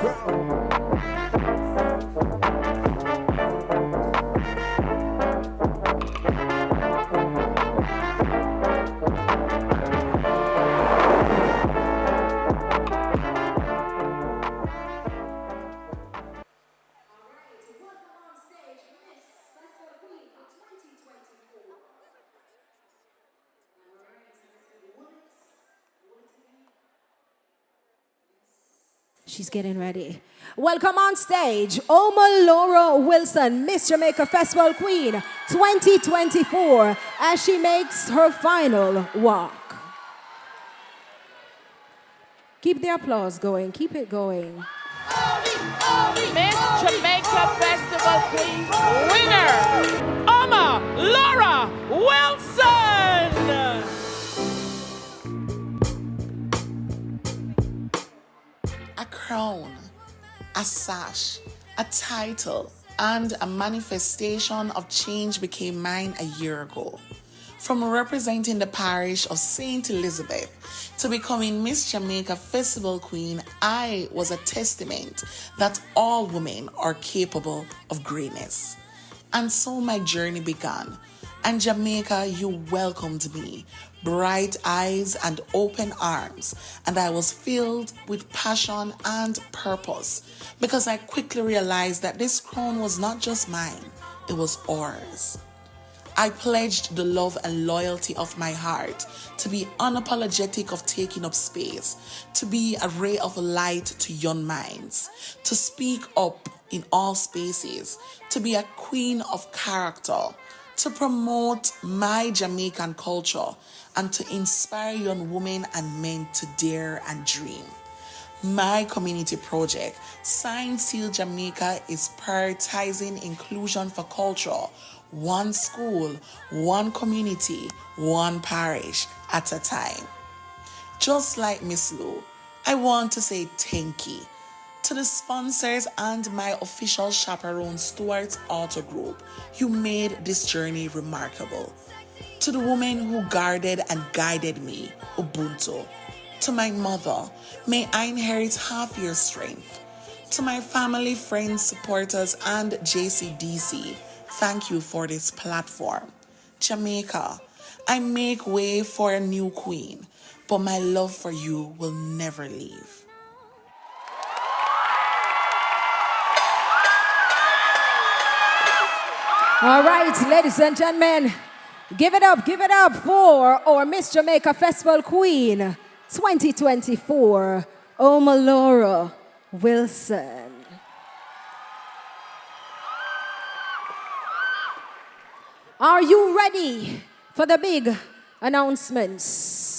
She's getting ready. Welcome on stage, Oma Laura Wilson, Miss Jamaica Festival Queen 2024, as she makes her final walk. Keep the applause going. Keep it going. Miss Jamaica Festival Queen winner, Oma Laura Wilson. A crown, a sash, a title, and a manifestation of change became mine a year ago. From representing the parish of St. Elizabeth to becoming Miss Jamaica Festival Queen, I was a testament that all women are capable of greatness. And so my journey began. And Jamaica, you welcomed me, bright eyes and open arms, and I was filled with passion and purpose because I quickly realized that this crown was not just mine, it was ours. I pledged the love and loyalty of my heart to be unapologetic of taking up space, to be a ray of light to young minds, to speak up in all spaces, to be a queen of character, to promote my Jamaican culture, and to inspire young women and men to dare and dream. My community project, Sign Seal Jamaica, is prioritizing inclusion for culture, one school, one community, one parish at a time. Just like Miss Lou, I want to say thank you to the sponsors and my official chaperone, Stuart Auto Group. You made this journey remarkable. To the woman who guarded and guided me, Ubuntu. To my mother, may I inherit half your strength. To my family, friends, supporters, and JCDC, thank you for this platform. Jamaica, I make way for a new queen, but my love for you will never leave. All right, ladies and gentlemen, give it up for our Miss Jamaica Festival Queen 2024, Omalora Wilson. Are you ready for the big announcements?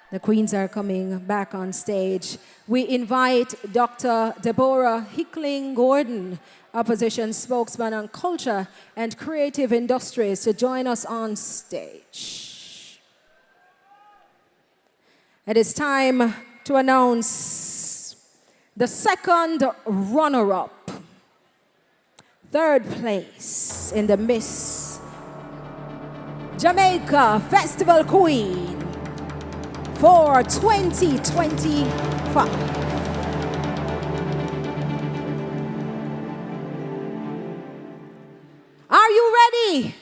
The queens are coming back on stage. We invite Dr. Deborah Hickling-Gordon, Opposition spokesman on culture and creative industries, to join us on stage. It is time to announce the second runner-up, third place in the Miss Jamaica Festival Queen for 2025. Are you ready?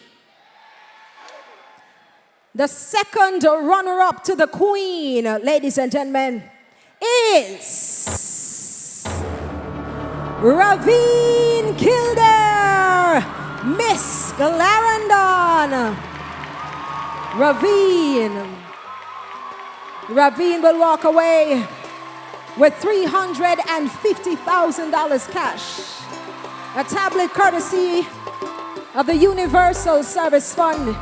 The second runner-up to the Queen, ladies and gentlemen, is Ravine Kildare, Miss Clarendon. Ravine will walk away with $350,000 cash, a tablet courtesy of the Universal Service Fund,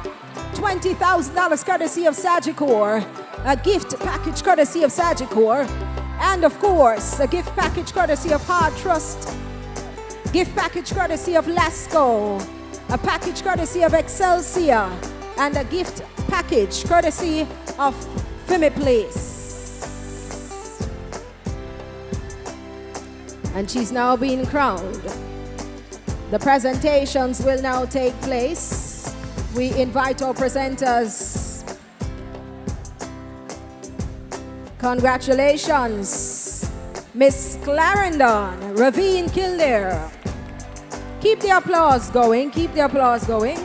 $20,000 courtesy of Sagicor, a gift package courtesy of Sagicor, and of course, a gift package courtesy of Hard Trust, gift package courtesy of Lasco, a package courtesy of Excelsior, and a gift package courtesy of Fimi Place. And she's now being crowned. The presentations will now take place. We invite our presenters. Congratulations, Miss Clarendon, Ravine Kildare. Keep the applause going, keep the applause going.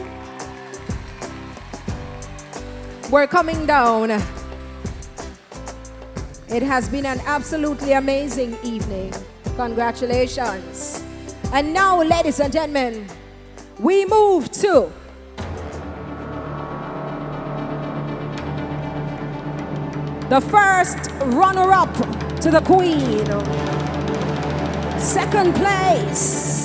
We're coming down. It has been an absolutely amazing evening. Congratulations. And now, ladies and gentlemen, we move to the first runner-up to the Queen. Second place,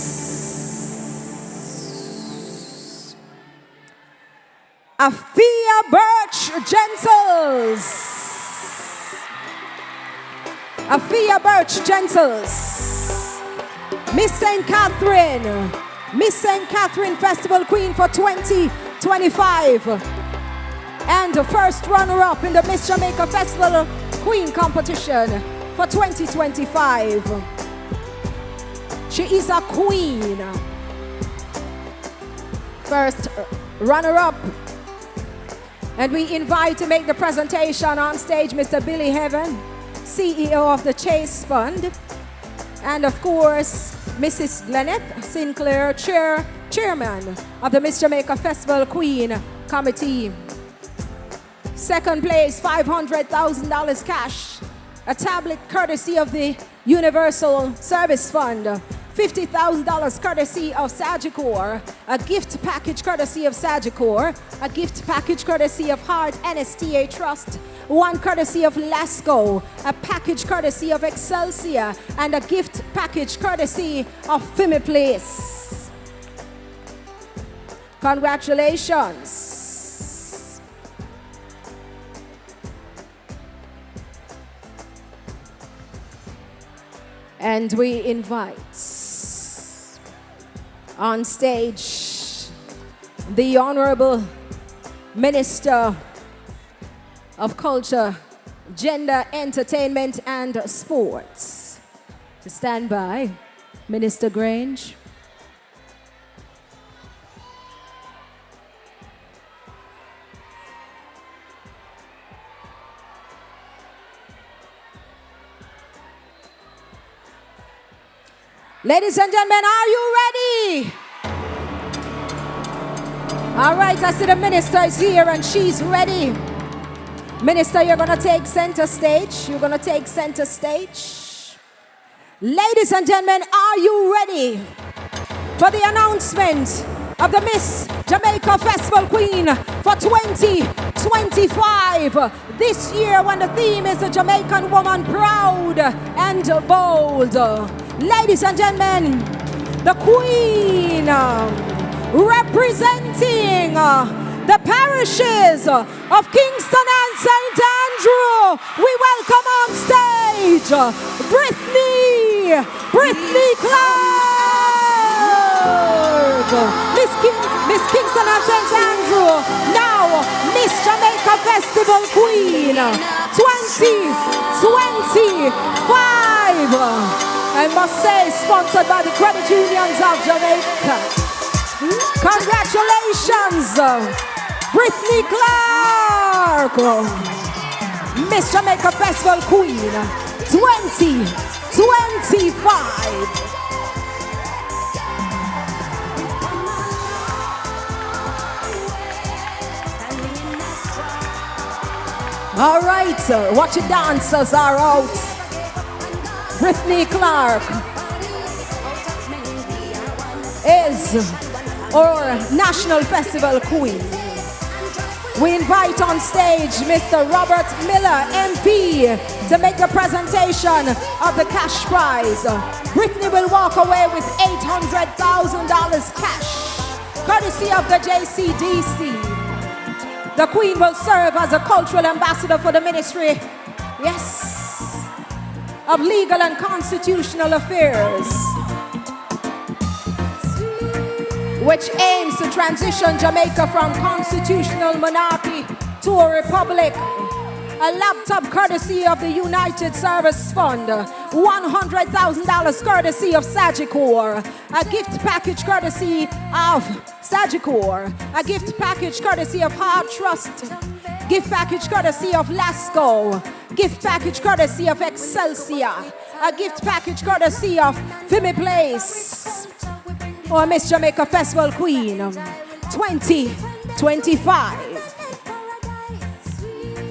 Afia Birch Gentles. Afia Birch Gentles. Miss St. Catherine Festival Queen for 2025. And the first runner-up in the Miss Jamaica Festival Queen competition for 2025. She is a queen. First runner-up. And we invite to make the presentation on stage Mr. Billy Heaven, CEO of the Chase Fund. And of course, Mrs. Glenneth Sinclair, Chairman of the Miss Jamaica Festival Queen Committee. Second place, $500,000 cash. A tablet courtesy of the Universal Service Fund. $50,000 courtesy of Sagicor. A gift package courtesy of Sagicor. A gift package courtesy of Heart NSTA Trust. One courtesy of Lasco, a package courtesy of Excelsior, and a gift package courtesy of Fimi Place. Congratulations. And we invite on stage the Honorable Minister of Culture, Gender, Entertainment and Sports. To stand by, Minister Grange. Ladies and gentlemen, are you ready? All right, I see the minister is here and she's ready. Minister, you're gonna take center stage. You're gonna take center stage. Ladies and gentlemen, are you ready for the announcement of the Miss Jamaica Festival Queen for 2025? This year, when the theme is the Jamaican Woman, proud and bold. Ladies and gentlemen, the Queen representing the parishes of Kingston and St. Andrew. We welcome on stage Brittany Clark, Miss Kingston and St. Andrew, now Miss Jamaica Festival Queen 2025. I must say, sponsored by the Credit Unions of Jamaica. Congratulations, Brittany Clark, Miss Jamaica Festival Queen 2025. All right, watch your dancers are out. Brittany Clark is our National Festival Queen. We invite on stage Mr. Robert Miller, MP, to make the presentation of the cash prize. Brittany will walk away with $800,000 cash, courtesy of the JCDC. The Queen will serve as a cultural ambassador for the Ministry, yes, of Legal and Constitutional Affairs, which aims to transition Jamaica from constitutional monarchy to a republic. A laptop courtesy of the United Service Fund, $100,000 courtesy of Sagicor, a gift package courtesy of Sagicor, a gift package courtesy of Heart Trust, gift package courtesy of Lasco, gift package courtesy of Excelsior, a gift package courtesy of Fimi Place, or Miss Jamaica Festival Queen 2025.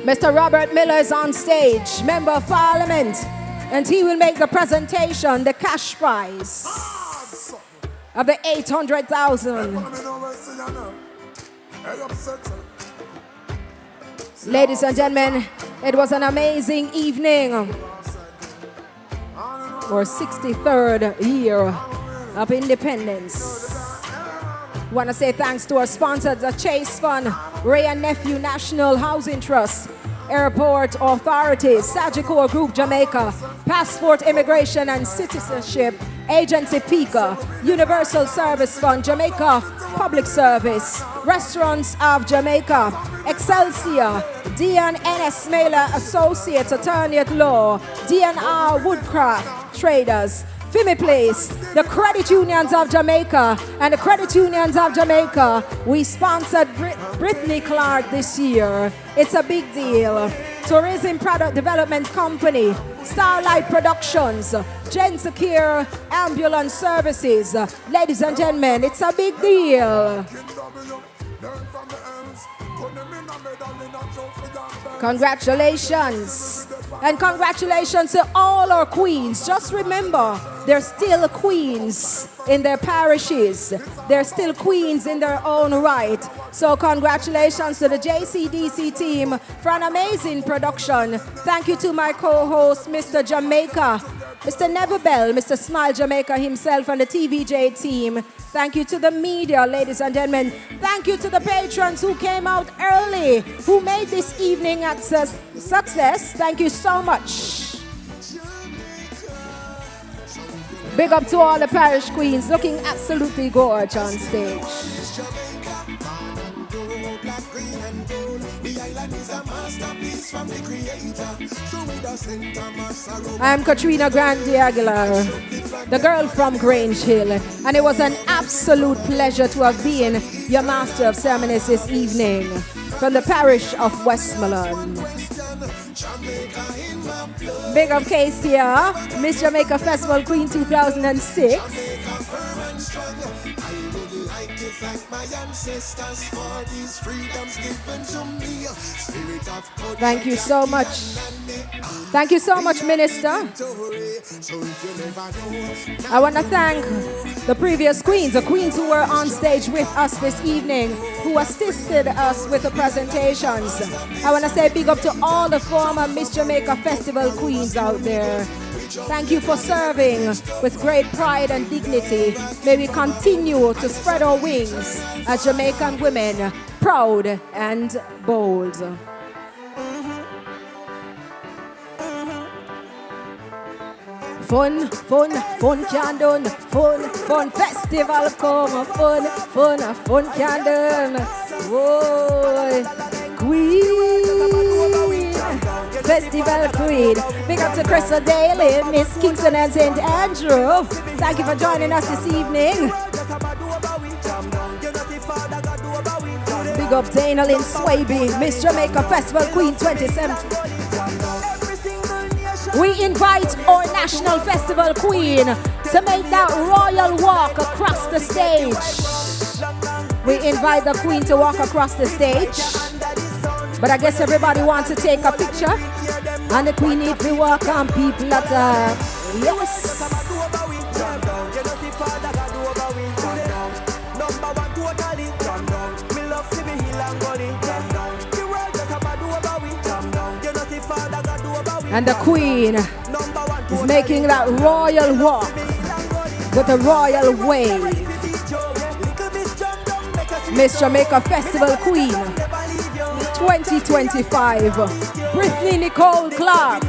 Mr. Robert Miller is on stage, Member of Parliament, and he will make the presentation, the cash prize of the 800,000. Ladies and gentlemen, it was an amazing evening. Our 63rd year of independence. I want to say thanks to our sponsors, the Chase Fund, Ray and Nephew National Housing Trust, Airport Authorities, Sagicor Group Jamaica, Passport Immigration and Citizenship Agency PICA, Universal Service Fund, Jamaica Public Service, Restaurants of Jamaica, Excelsior, D&NS Mailer Associates, Attorney at Law, D&R Woodcraft Traders, Fimi Place, the Credit Unions of Jamaica, and the Credit Unions of Jamaica. We sponsored Brittany Clark this year. It's a big deal. Tourism Product Development Company, Starlight Productions, Gen Secure Ambulance Services. Ladies and gentlemen, it's a big deal. Congratulations. And congratulations to all our queens. Just remember, they're still queens in their parishes. They're still queens in their own right. So congratulations to the JCDC team for an amazing production. Thank you to my co-host, Mr. Jamaica, Mr. Neverbell, Mr. Smile Jamaica himself, and the TVJ team. Thank you to the media, ladies and gentlemen. Thank you to the patrons who came out early, who made this evening a success. Thank you so much. Big up to all the parish queens looking absolutely gorgeous on stage. I'm Katrina Grande Aguilar, the girl from Grange Hill, and it was an absolute pleasure to have been your master of ceremonies this evening from the parish of Westmoreland. Big up Casey, Miss Jamaica Festival Queen 2006. Thank you so much. Thank you so much, Minister. I want to thank the previous queens, the queens who were on stage with us this evening, who assisted us with the presentations. I want to say big up to all the former Miss Jamaica Festival queens out there. Thank you for serving with great pride and dignity. May we continue to spread our wings as Jamaican women, proud and bold. Fun, fun, fun can done. Fun, fun festival come. Fun, fun, fun can done. Whoa, Queen, Festival Queen. Big up to Crystal Daly, Miss Kingston and St. Andrew. Thank you for joining us this evening. Big up Dana Lynn Swaby, Miss Jamaica Festival Queen 2017. We invite our National Festival Queen to make that royal walk across the stage. We invite the Queen to walk across the stage. But I guess everybody wants to take a picture. And the Queen needs to walk on people that yes. And the Queen is making that royal walk with a royal wave. Miss Jamaica Festival Queen 2025, Brittany Nicole Clark.